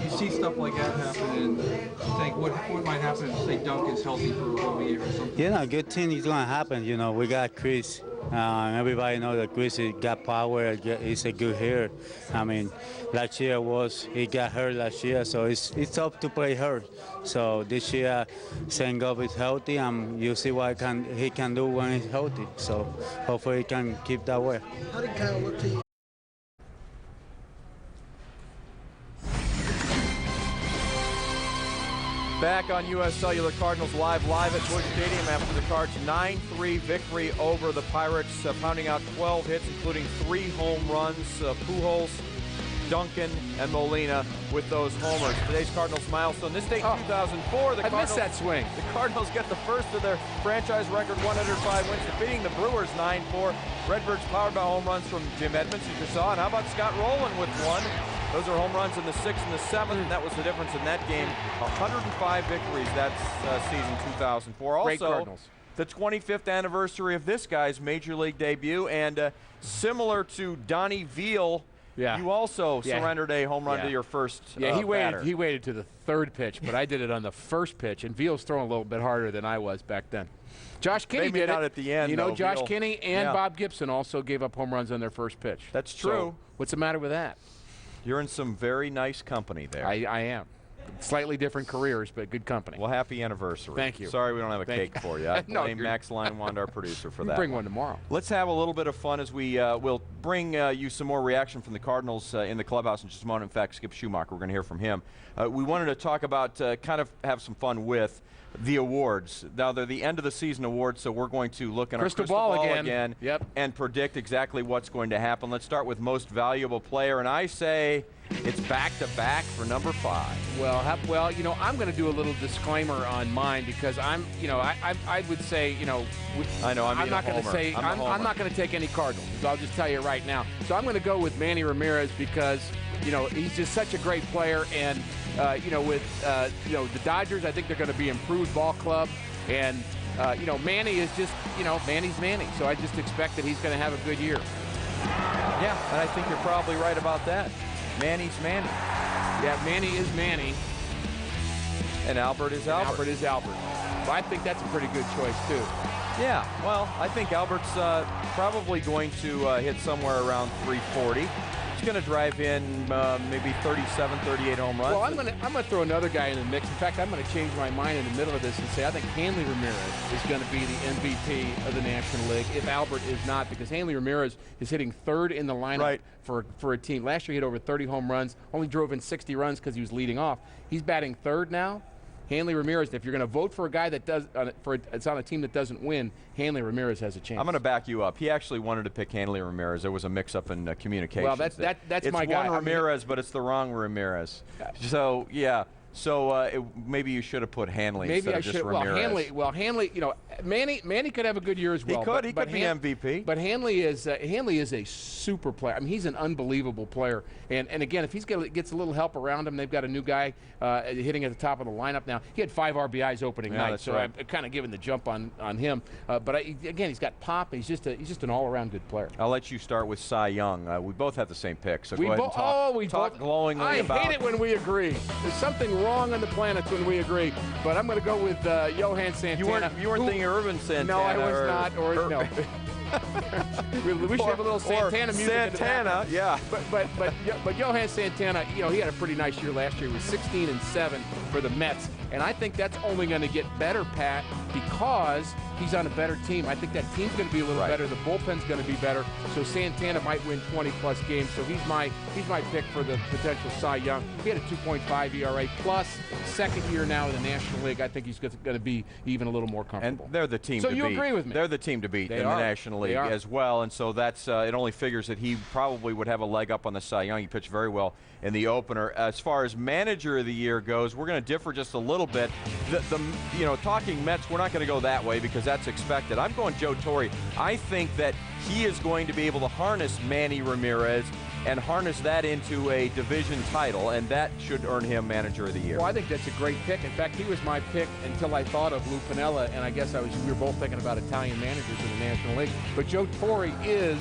You see stuff like that happen, and think what might happen if, say, Dunk is healthy for a whole year or something? You know, good thing is gonna happen. You know, we got Chris. Everybody knows that Chris got power. He's a good hitter. I mean, last year he got hurt last year, so it's tough to play hurt. So this year, Sengoff is healthy, and you see what he can do when he's healthy. So hopefully he can keep that way. How did Kyle look to you? Back on U.S. Cellular, Cardinals live at Busch Stadium after the Cards' 9-3 victory over the Pirates, pounding out 12 hits, including 3 home runs. Pujols, Duncan, and Molina with those homers. Today's Cardinals milestone. This date, 2004. I missed that swing. The Cardinals get the first of their franchise record 105 wins, defeating the Brewers 9-4. Redbirds powered by home runs from Jim Edmonds, as you saw. And how about Scott Rowland with one? Those are home runs in the 6th and the 7th, and that was the difference in that game. 105 victories that season 2004. Great Also, Cardinals. The 25th anniversary of this guy's Major League debut, and similar to Donnie Veal, you also surrendered a home run to your first batter. He waited to the 3rd pitch, but I did it on the 1st pitch, and Veal's throwing a little bit harder than I was back then. Josh Kinney Maybe did not it. at the end, You know, though, Josh Veal. Kinney and Bob Gibson also gave up home runs on their first pitch. That's So, true. what's the matter with that? You're in some very nice company there. I am. Slightly different careers, but good company. Well, happy anniversary. Thank you. Sorry we don't have a cake for you. I No, blame you're- Max Leinwand, our producer, for You that. bring one tomorrow. Let's have a little bit of fun as we will bring you some more reaction from the Cardinals in the clubhouse in just a moment. In fact, Skip Schumacher, we're going to hear from him. We wanted to talk about, kind of have some fun with the awards. Now, they're the end of the season awards, so we're going to look in our crystal ball again and predict exactly what's going to happen. Let's start with most valuable player, and I say it's back-to-back for number 5. Well, you know, I'm going to do a little disclaimer on mine because I'm, you know, I would say, you know, I know, I'm not going to say, I'm not going to take any Cardinals. So I'll just tell you right now. So I'm going to go with Manny Ramirez because You know, he's just such a great player. And, you know, with, you know, the Dodgers, I think they're going to be improved ball club. And, you know, Manny is just, you know, Manny's Manny. So I just expect that he's going to have a good year. Yeah, and I think you're probably right about that. Manny's Manny. Yeah, Manny is Manny. And Albert is Albert. Albert is Albert. So I think that's a pretty good choice, too. Yeah, well, I think Albert's probably going to hit somewhere around 340. He's going to drive in maybe 37, 38 home runs. Well, I'm going to throw another guy in the mix. In fact, I'm going to change my mind in the middle of this and say I think Hanley Ramirez is going to be the MVP of the National League if Albert is not, because Hanley Ramirez is hitting third in the lineup for a team. Last year he hit over 30 home runs, only drove in 60 runs because he was leading off. He's batting third now. Hanley Ramirez, if you're going to vote for a guy that does, it's on a team that doesn't win, Hanley Ramirez has a chance. I'm going to back you up. He actually wanted to pick Hanley Ramirez. There was a mix-up in communication. Well, that's my guy. It's one Ramirez, but it's the wrong Ramirez. So, yeah. So maybe you should have put Hanley instead of just Ramirez. Well, Hanley, you know, Manny could have a good year as well. He could be MVP. But Hanley is a super player. I mean, he's an unbelievable player. And again, if gets a little help around him, they've got a new guy hitting at the top of the lineup now. He had 5 RBIs opening night, so I'm kind of giving the jump on him. But again, he's got pop. He's just an all-around good player. I'll let you start with Cy Young. We both have the same pick, so go ahead and talk glowingly about. I hate it when we agree. There's something wrong on the planet when we agree. But I'm going to go with Johan Santana. You weren't thinking Irvin Santana. No, I was not. No. We should have a little Santana music. Santana, yeah. But Johan Santana, you know, he had a pretty nice year last year. He was 16-7 for the Mets, and I think that's only going to get better, Pat, because he's on a better team. I think that team's going to be a little better. The bullpen's going to be better. So Santana might win 20-plus games. So he's my pick for the potential Cy Young. He had a 2.5 ERA plus. Second year now in the National League. I think he's going to be even a little more comfortable. And they're the team to beat. So you agree with me? They're the team to beat in the National League as well. And so that's it only figures that he probably would have a leg up on the Cy Young. He pitched very well in the opener. As far as manager of the year goes, we're going to differ just a little bit. You know, talking Mets, we're not going to go that way because that's expected. I'm going Joe Torre. I think that he is going to be able to harness Manny Ramirez and harness that into a division title, and that should earn him manager of the year. Well, I think that's a great pick. In fact, he was my pick until I thought of Lou Piniella, and I guess we were both thinking about Italian managers in the National League. But Joe Torre is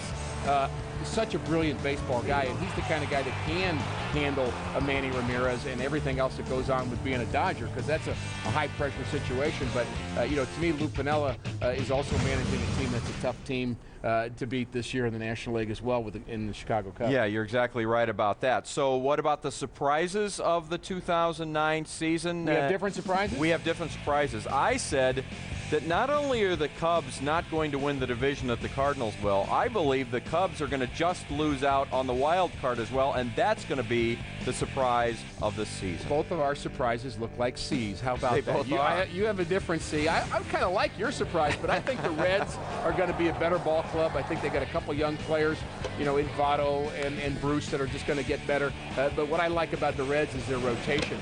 such a brilliant baseball guy, and he's the kind of guy that can handle a Manny Ramirez and everything else that goes on with being a Dodger, because that's a high-pressure situation. But, you know, to me, Lou Piniella is also managing a team that's a tough team to beat this year in the National League as well in the Chicago Cubs. Yeah, you're exactly right about that. So what about the surprises of the 2009 season? We have different surprises? We have different surprises. I said that not only are the Cubs not going to win the division that the Cardinals will, I believe the Cubs are going to just lose out on the wild card as well, and that's going to be the surprise of the season. Both of our surprises look like C's. How about that? Both are. You have a different C. I kind of like your surprise, but I think the Reds are going to be a better ball club. I think they got a couple young players, you know, in Votto and Bruce that are just going to get better. But what I like about the Reds is their rotation.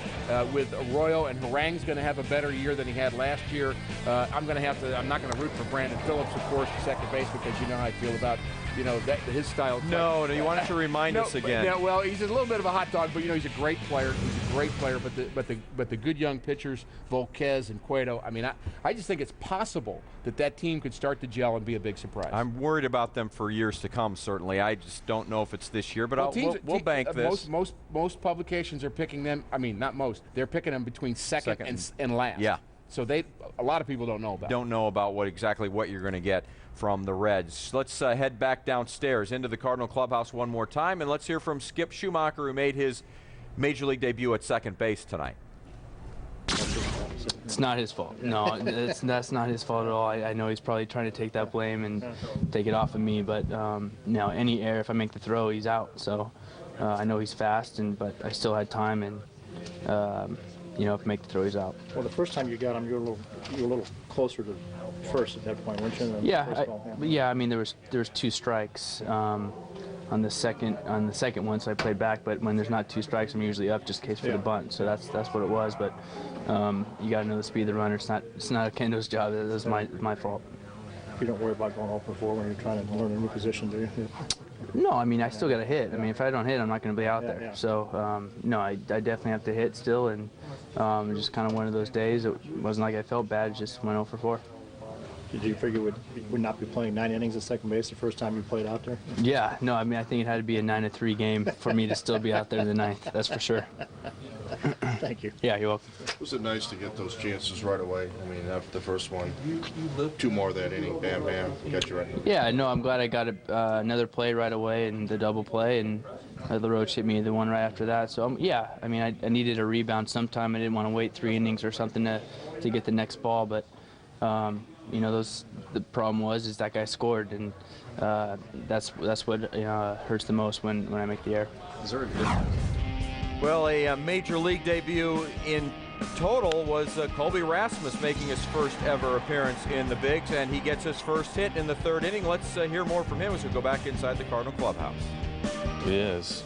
With Arroyo and Harang's going to have a better year than he had last year. I'm not going to root for Brandon Phillips, of course, for second base, because you know how I feel about, you know, his style of play. No, you wanted to remind us again. Yeah, well, he's a little bit of a hot dog, but you know, he's a great player. He's a great player, but the good young pitchers, Volquez and Cueto. I mean, I just think it's possible that team could start to gel and be a big surprise. I'm worried about them for years to come. Certainly, I just don't know if it's this year, but we'll bank this. Most publications are picking them. I mean, not most. They're picking them between second and last. Yeah. So a lot of people don't know about. Don't know about exactly what you're going to get from the Reds. Let's head back downstairs into the Cardinal clubhouse one more time, and let's hear from Skip Schumacher, who made his Major League debut at second base tonight. It's not his fault. No, that's not his fault at all. I know he's probably trying to take that blame and take it off of me, but now any error, if I make the throw, he's out. So I know he's fast, but I still had time, and you know, if I make the throw, he's out. Well, the first time you got him, you were a little closer to first at that point, weren't you? Yeah, I mean, there was 2 strikes on the second one, so I played back. But when there's not 2 strikes, I'm usually up just in case for the bunt. So that's what it was. But you got to know the speed of the runner. It's not Kendo's job. That's my fault. You don't worry about going 0 for 4 when you're trying to learn a new position, do you? No, I mean, I still got to hit. I mean, if I don't hit, I'm not going to be out there. So, no, I definitely have to hit still, and just kind of one of those days. It wasn't like I felt bad, it just went 0 for 4. Did you figure would not be playing 9 innings at second base the first time you played out there? Yeah, no, I mean, I think it had to be a 9-3 game for me to still be out there in the 9th. That's for sure. Thank you. Yeah, you're welcome. Was it nice to get those chances right away? I mean, after the first one, 2 more that inning, bam, bam, got you right. Yeah, no, I'm glad I got another play right away and the double play, and LaRoche hit me the one right after that. So, yeah, I mean, I needed a rebound sometime. I didn't want to wait 3 innings or something to get the next ball, but, you know, the problem is that guy scored, and that's what hurts the most when I make the error. Is there a difference? Well, a major league debut in total was Colby Rasmus making his first ever appearance in the Bigs, and he gets his first hit in the 3rd inning. Let's hear more from him as we go back inside the Cardinal clubhouse. Yes,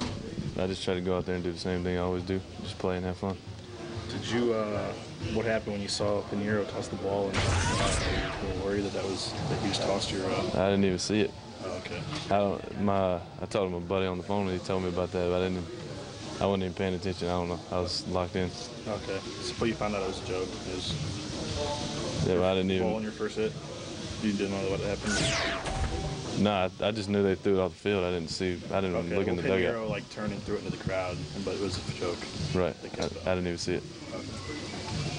I just try to go out there and do the same thing I always do, just play and have fun. Did you, what happened when you saw Pinheiro toss the ball and you were worried that he was tossed your... I didn't even see it. Oh, okay. I talked to my buddy on the phone and he told me about that, but I wasn't even paying attention. I don't know. I was locked in. Okay. So you found out it was a joke. Yeah, but I didn't even... Ball on your first hit? You didn't know what happened? Nah, I just knew they threw it off the field. I didn't even look in the dugout. Pinheiro, like, turned and threw it into the crowd, but it was a joke. Right. I didn't even see it.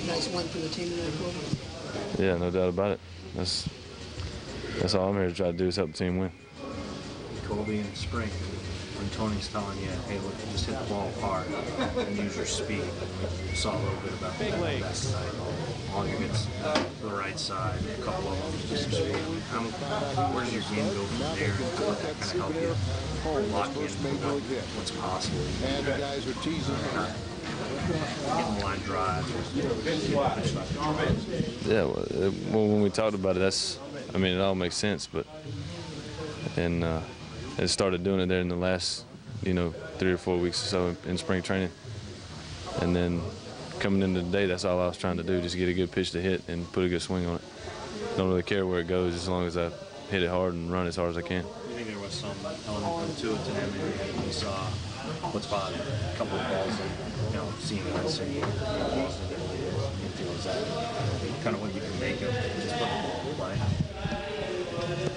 Nice win for the team in that quarter. Yeah, no doubt about it. That's all I'm here to try to do is help the team win. Colby in spring, when Tony's telling you, hey, look, just hit the ball hard and use your speed. We saw a little bit about that left side. All your hits to the right side, a couple of them just speed. Where does your game go from there? How does that kind of help you lock in what's possible? And the guys are teasing. Getting line drives. Yeah, well, when we talked about it, it all makes sense, but it started doing it there in the last, 3 or 4 weeks or so in spring training. And then coming into today, that's all I was trying to do, just get a good pitch to hit and put a good swing on it. Don't really care where it goes as long as I hit it hard and run as hard as I can. You think there was some element to it today? You saw what's about a couple of balls and, seeing balls and infield. Is that kind of what you can make of just putting the ball in play?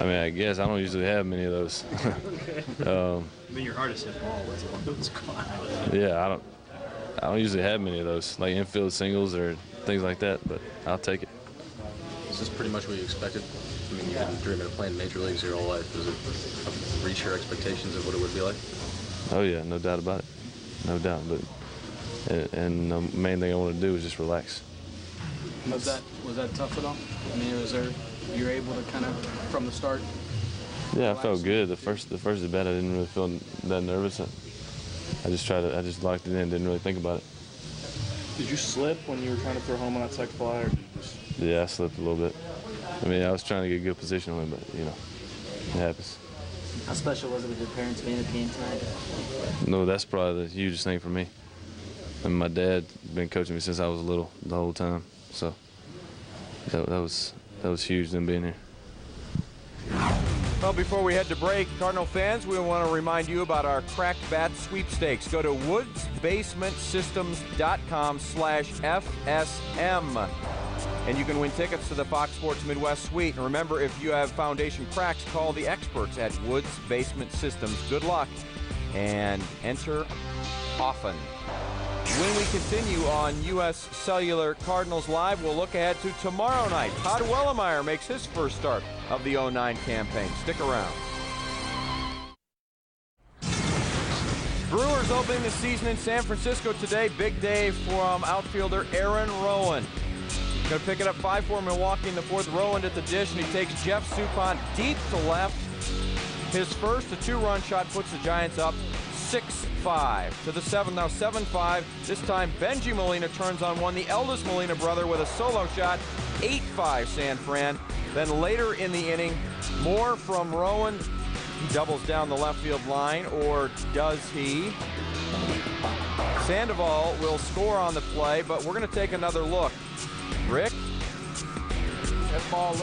I mean, I guess I don't usually have many of those. Your hardest hit ball was one that was caught. Yeah, I don't usually have many of those, like infield singles or things like that, but I'll take it. Is this pretty much what you expected? I mean, you've been dreaming of playing major leagues your whole life. Does it reach your expectations of what it would be like? Oh yeah, no doubt about it, no doubt. But and the main thing I want to do is just relax. Was that tough at all? I mean, you were able to kind of from the start? Yeah, I felt good. The first at bat, I didn't really feel that nervous. I just locked it in, didn't really think about it. Did you slip when you were trying to throw home on that second fly, or did you just... Yeah, I slipped a little bit. I mean, I was trying to get a good position on it, but it happens. How special was it with your parents being at the game tonight? No, that's probably the hugest thing for me. And my dad been coaching me since I was little, the whole time. So that was huge, them being here. Well, before we head to break, Cardinal fans, we want to remind you about our Cracked Bat Sweepstakes. Go to woodsbasementsystems.com/FSM. And you can win tickets to the Fox Sports Midwest Suite. And remember, if you have foundation cracks, call the experts at Woods Basement Systems. Good luck and enter often. When we continue on U.S. Cellular Cardinals Live, we'll look ahead to tomorrow night. Todd Wellemeyer makes his first start of the 09 campaign. Stick around. Brewers opening the season in San Francisco today. Big day from outfielder Aaron Rowan. Going to pick it up 5-4 Milwaukee in the 4th. Rowan at the dish, and he takes Jeff Suppan deep to left. His first, a 2-run shot, puts the Giants up 6-5 to the 7th. Now 7-5. This time Benji Molina turns on one. The eldest Molina brother with a solo shot. 8-5 San Fran. Then later in the inning, more from Rowan. He doubles down the left field line, or does he? Sandoval will score on the play, but we're going to take another look. Rick? That ball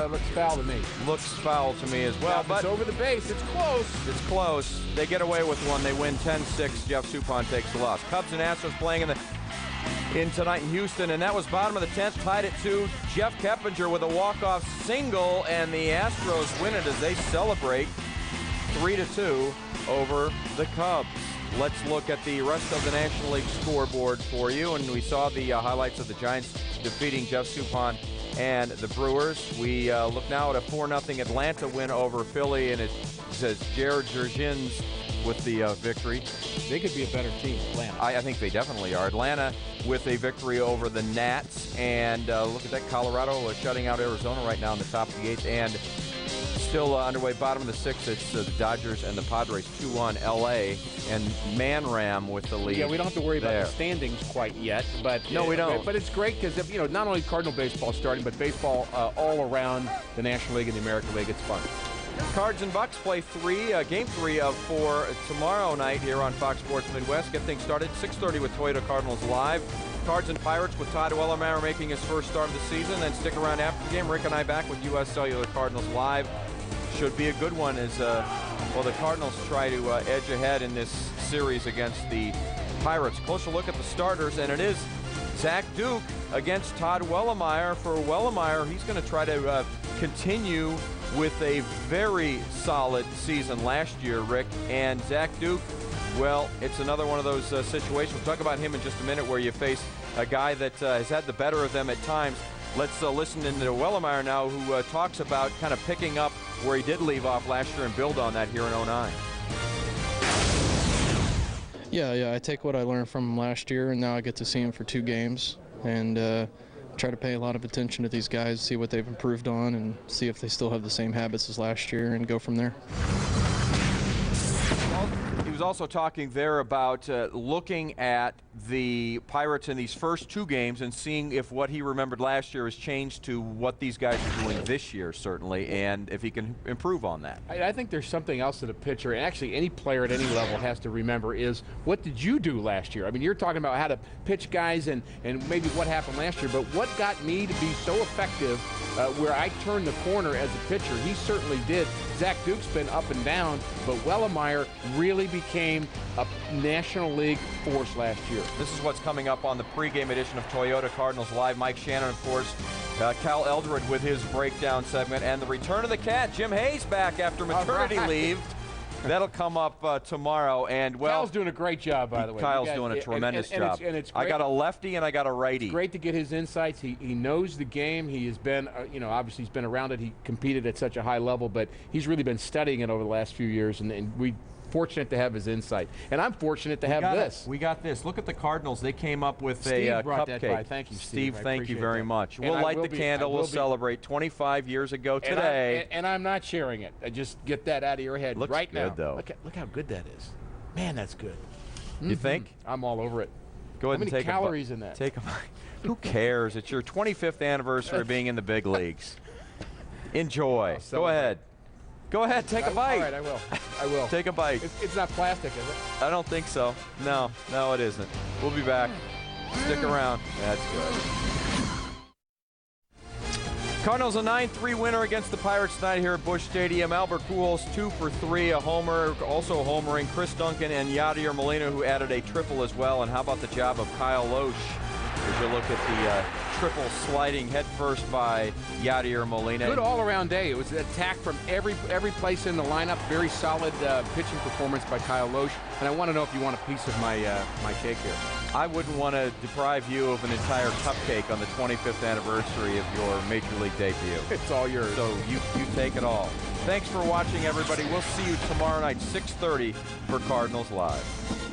looks foul to me. Looks foul to me as well. But it's over the base. It's close. It's close. They get away with one. They win 10-6. Jeff Suppan takes the loss. Cubs and Astros playing in tonight in Houston, and that was bottom of the 10th, tied at 2. Jeff Keppinger with a walk-off single, and the Astros win it as they celebrate 3-2 over the Cubs. Let's look at the rest of the National League scoreboard for you, and we saw the highlights of the Giants defeating Jeff Suppan and the Brewers. We look now at a 4-0 Atlanta win over Philly, and it says Jared Jurgens with the victory. They could be a better team, Atlanta. I think they definitely are. Atlanta with a victory over the Nats, and look at that, Colorado shutting out Arizona right now in the top of the 8th, and still underway bottom of the 6th. It's the Dodgers and the Padres 2-1 LA, and Manram with the lead. Yeah, we don't have to worry there. about the standings quite yet, but no, we don't. But it's great because not only Cardinal baseball starting, but baseball all around the National League and the American League. It's fun. Cards and Bucks play game 3 of 4 tomorrow night here on Fox Sports Midwest. Get things started 6:30 with Toyota Cardinals Live. Cards and Pirates with Todd Wellermeyer making his first start of the season. Then stick around after the game. Rick and I back with U.S. Cellular Cardinals Live. Should be a good one as the Cardinals try to edge ahead in this series against the Pirates. Closer look at the starters, and it is Zach Duke against Todd Wellermeyer. For Wellermeyer, he's going to try to continue with a very solid season last year, Rick. And Zach Duke, well, it's another one of those situations. We'll talk about him in just a minute, where you face a guy that has had the better of them at times. Let's listen to Wellermeyer now, who talks about kind of picking up where he did leave off last year and build on that here in 09. Yeah, I take what I learned from him last year, and now I get to see him for 2 games, and try to pay a lot of attention to these guys, see what they've improved on, and see if they still have the same habits as last year, and go from there. He was also talking there about looking at the Pirates in these first 2 games and seeing if what he remembered last year has changed to what these guys are doing this year, certainly, and if he can improve on that. I think there's something else that a pitcher, and actually any player at any level, has to remember is, what did you do last year? I mean, you're talking about how to pitch guys and maybe what happened last year, but what got me to be so effective where I turned the corner as a pitcher? He certainly did. Zach Duke's been up and down, but Wellermeyer really became a National League force last year. This is what's coming up on the pregame edition of Toyota Cardinals Live. Mike Shannon, of course, Cal Eldred with his breakdown segment, and the return of the cat, Jim Hayes, back after maternity leave. That'll come up tomorrow, and well, Kyle's doing a great job, by the way. Kyle's doing a tremendous job. It's I got a lefty and I got a righty. It's great to get his insights. He knows the game. He has been, obviously he's been around it. He competed at such a high level, but he's really been studying it over the last few years, and we fortunate to have his insight, and I'm fortunate to have this. We got this. Look at the Cardinals. They came up with Steve cupcake. brought that by. Thank you, Steve. Thank you very much. And we'll light the candle. We'll celebrate 25 years ago today. And I'm not sharing it. I just get that out of your head right now. Looks good, though. Look how good that is. Man, that's good. You think? I'm all over it. Go ahead and take How many calories in that? Take a bite. Who cares? It's your 25th anniversary of being in the big leagues. Enjoy. Go ahead. Go ahead, take a bite. All right, I will. Take a bite. It's not plastic, is it? I don't think so. No, it isn't. We'll be back. Stick around. That's good. Cardinals a 9-3 winner against the Pirates tonight here at Busch Stadium. Albert Pujols 2 for 3, a homer, also homering Chris Duncan and Yadier Molina, who added a triple as well. And how about the job of Kyle Loesch as you look at the triple sliding headfirst by Yadier Molina. Good all-around day. It was an attack from every place in the lineup. Very solid pitching performance by Kyle Loesch. And I want to know if you want a piece of my cake here. I wouldn't want to deprive you of an entire cupcake on the 25th anniversary of your Major League debut. It's all yours. So you take it all. Thanks for watching, everybody. We'll see you tomorrow night, 6:30 for Cardinals Live.